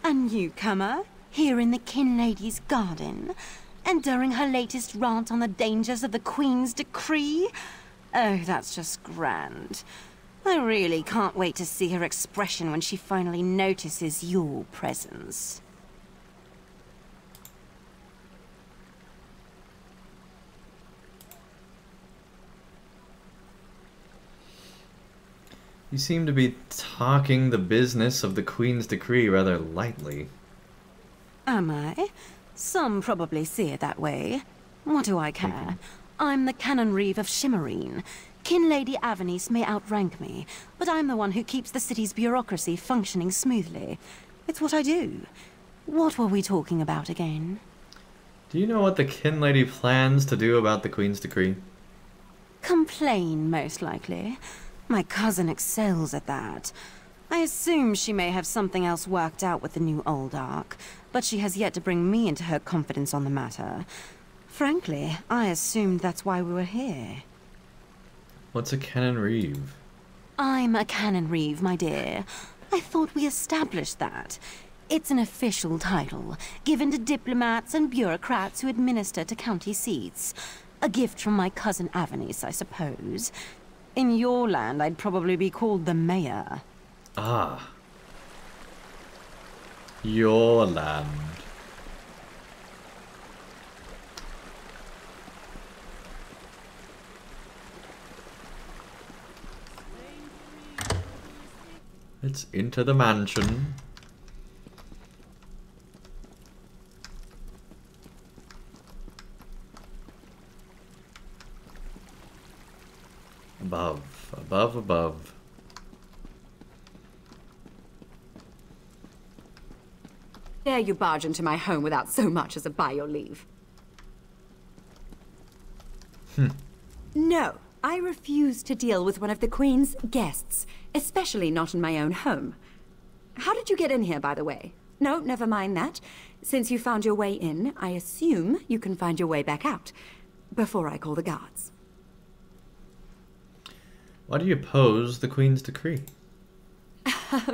A newcomer, here in the Kinlady's garden, and during her latest rant on the dangers of the Queen's decree? Oh, that's just grand. I really can't wait to see her expression when she finally notices your presence. You seem to be talking the business of the Queen's decree rather lightly. Am I? Some probably see it that way. What do I care? I'm the Canon Reeve of Shimmerine. Kinlady Avanice may outrank me, but I'm the one who keeps the city's bureaucracy functioning smoothly. It's what I do. What were we talking about again? Do you know what the Kinlady plans to do about the Queen's decree? Complain, most likely. My cousin excels at that. I assume she may have something else worked out with the New Aldark, but she has yet to bring me into her confidence on the matter. Frankly, I assumed that's why we were here. What's a Canon Reeve? I'm a Canon Reeve, my dear. I thought we established that. It's an official title, given to diplomats and bureaucrats who administer to county seats. A gift from my cousin Avanice, I suppose. In your land, I'd probably be called the mayor. Ah. Your land. It's into the mansion. Above, above, above. Dare you barge into my home without so much as a by your leave? No, I refuse to deal with one of the Queen's guests, especially not in my own home. How did you get in here, by the way? No, never mind that. Since you found your way in, I assume you can find your way back out, before I call the guards. Why do you oppose the Queen's decree?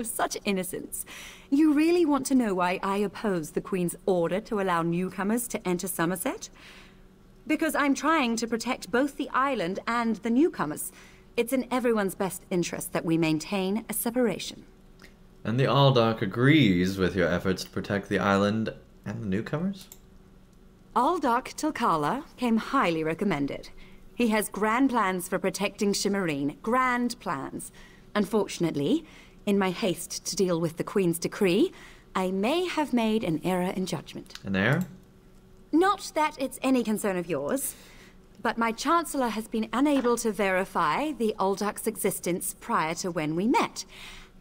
Such innocence. You really want to know why I oppose the Queen's order to allow newcomers to enter Summerset? Because I'm trying to protect both the island and the newcomers. It's in everyone's best interest that we maintain a separation. And the Aldark agrees with your efforts to protect the island and the newcomers? Aldark Tilkala came highly recommended. He has grand plans for protecting Shimmerine. Grand plans. Unfortunately, in my haste to deal with the Queen's decree, I may have made an error in judgment. An error? Not that it's any concern of yours, but my Chancellor has been unable to verify the Aldark's existence prior to when we met,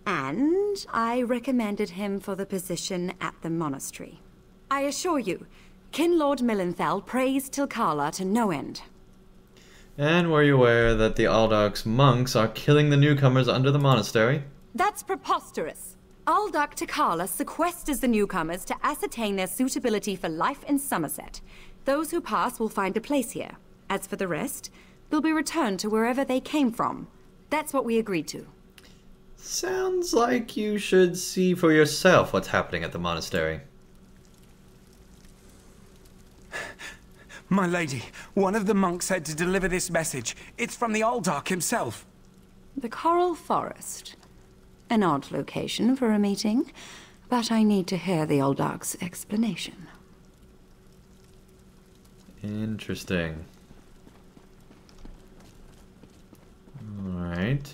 and I recommended him for the position at the monastery. I assure you, Kin Lord Millenthal praised Tilkala to no end. And were you aware that the Aldark's monks are killing the newcomers under the monastery? That's preposterous. Aldark Tilkala sequesters the newcomers to ascertain their suitability for life in Summerset. Those who pass will find a place here. As for the rest, they'll be returned to wherever they came from. That's what we agreed to. Sounds like you should see for yourself what's happening at the monastery. My lady, one of the monks said to deliver this message. It's from the Aldark himself. The Coral Forest. An odd location for a meeting, but I need to hear the Aldark's explanation. Interesting. Alright.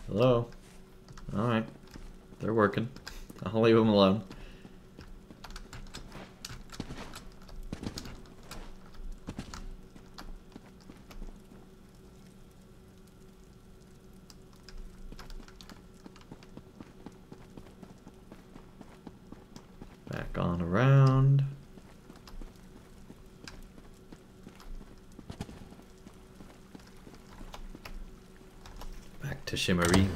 Hello. Alright. They're working. I'll leave them alone. Back on around. Back to Shimmerine.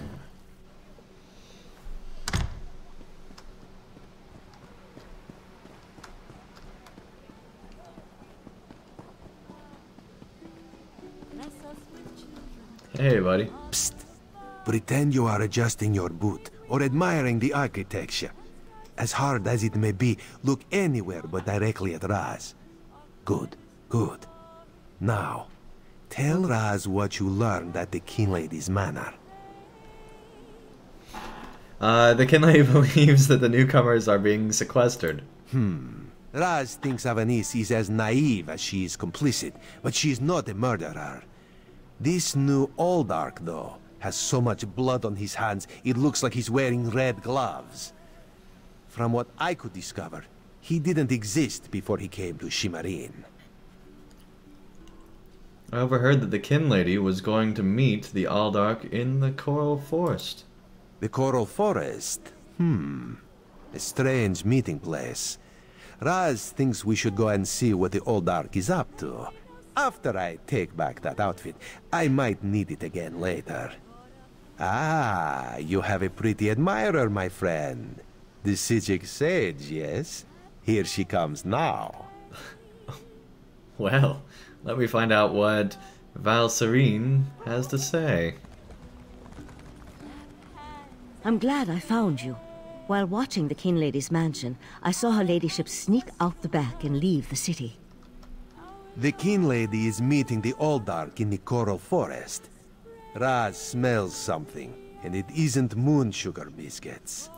Hey, buddy. Psst. Pretend you are adjusting your boot or admiring the architecture. As hard as it may be, look anywhere but directly at Raz. Good, good. Now, tell Raz what you learned at the King Lady's manor. The Kin Lady believes that the newcomers are being sequestered. Raz thinks Avanis is as naive as she is complicit, but she is not a murderer. This new Aldark, though, has so much blood on his hands, it looks like he's wearing red gloves. From what I could discover, he didn't exist before he came to Shimmerine. I overheard that the Kin Lady was going to meet the Aldark in the Coral Forest. The Coral Forest? A strange meeting place. Raz thinks we should go and see what the Aldark is up to. After I take back that outfit, I might need it again later. Ah, you have a pretty admirer, my friend. The Sijic Sage, yes? Here she comes now. Well, let me find out what Valserine has to say. I'm glad I found you. While watching the King Lady's mansion, I saw her ladyship sneak out the back and leave the city. The King Lady is meeting the Aldark in the Coral Forest. Raz smells something, and it isn't moon sugar biscuits.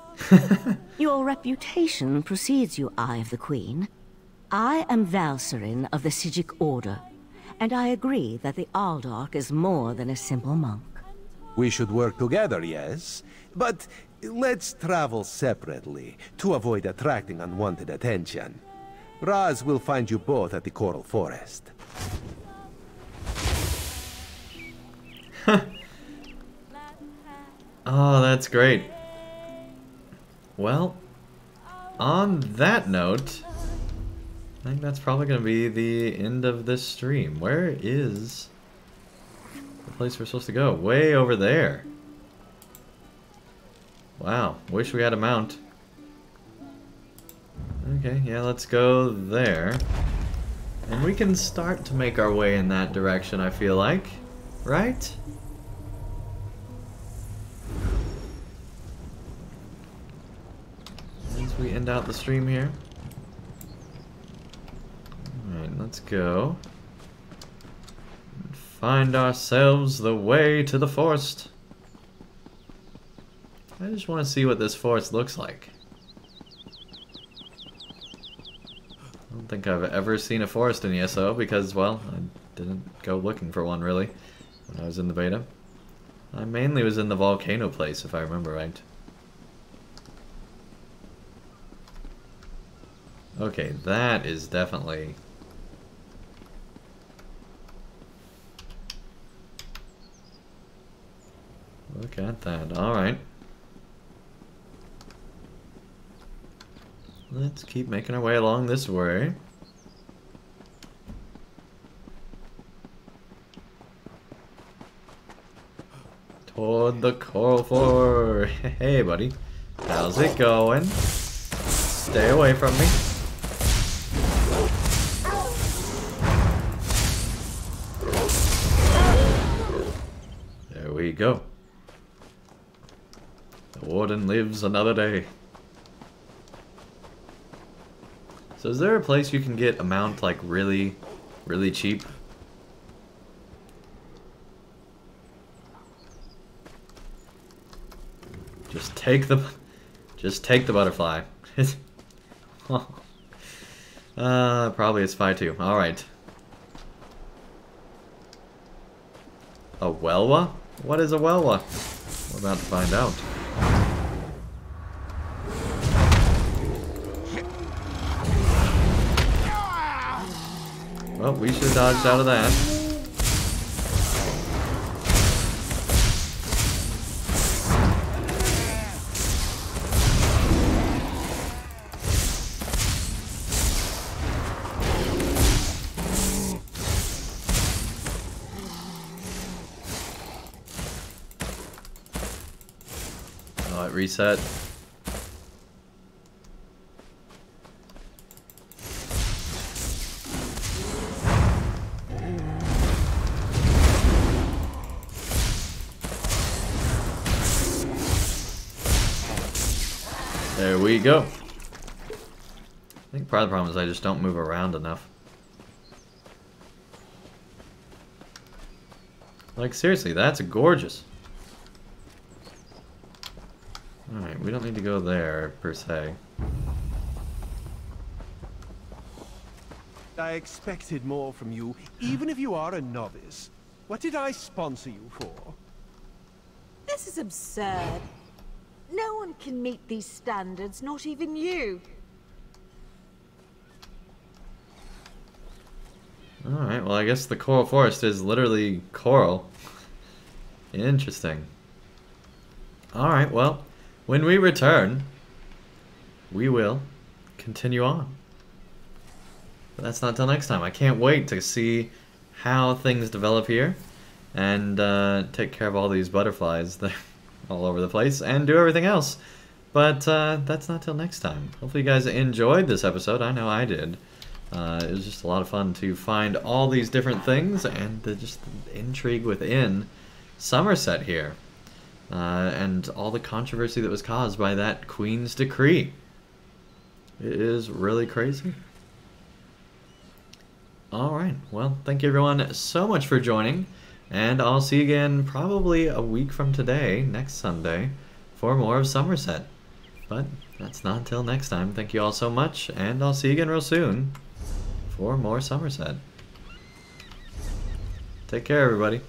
Your reputation precedes you, Eye of the Queen. I am Valserine of the Sijic Order, and I agree that the Aldark is more than a simple monk. We should work together, yes? But let's travel separately, to avoid attracting unwanted attention. Raz will find you both at the Coral Forest. Oh, that's great. Well, on that note, I think that's probably going to be the end of this stream. Where is the place we're supposed to go? Way over there. Wow, wish we had a mount. Okay, yeah, let's go there. And we can start to make our way in that direction, I feel like. Right? As we end out the stream here. Alright, let's go. Find ourselves the way to the forest. I just want to see what this forest looks like. I don't think I've ever seen a forest in ESO because, well, I didn't go looking for one really when I was in the beta. I mainly was in the volcano place, if I remember right. Okay, that is definitely... Look at that, alright. Let's keep making our way along this way. Toward the coral fort. Hey, buddy. How's it going? Stay away from me. There we go. The warden lives another day. So is there a place you can get a mount like really cheap? Just take the butterfly. Probably a spy too. All right. A Welwa? What is a Welwa? We're about to find out. Well, we should have dodged out of that. Oh, it reset. There we go. I think part of the problem is I just don't move around enough. Like, seriously, that's gorgeous. Alright, we don't need to go there, per se. I expected more from you, even if you are a novice. What did I sponsor you for? This is absurd. No one can meet these standards, not even you. Alright, well I guess the coral forest is literally coral. Interesting. Alright, well, when we return, we will continue on. But that's not till next time. I can't wait to see how things develop here and take care of all these butterflies that are all over the place and do everything else. But that's not till next time. Hopefully you guys enjoyed this episode. I know I did. It was just a lot of fun to find all these different things and just the intrigue within Summerset here. And all the controversy that was caused by that Queen's decree. It is really crazy. Alright, well, thank you everyone so much for joining. And I'll see you again probably a week from today, next Sunday, for more of Summerset. But that's not until next time. Thank you all so much, and I'll see you again real soon for more Summerset. Take care, everybody.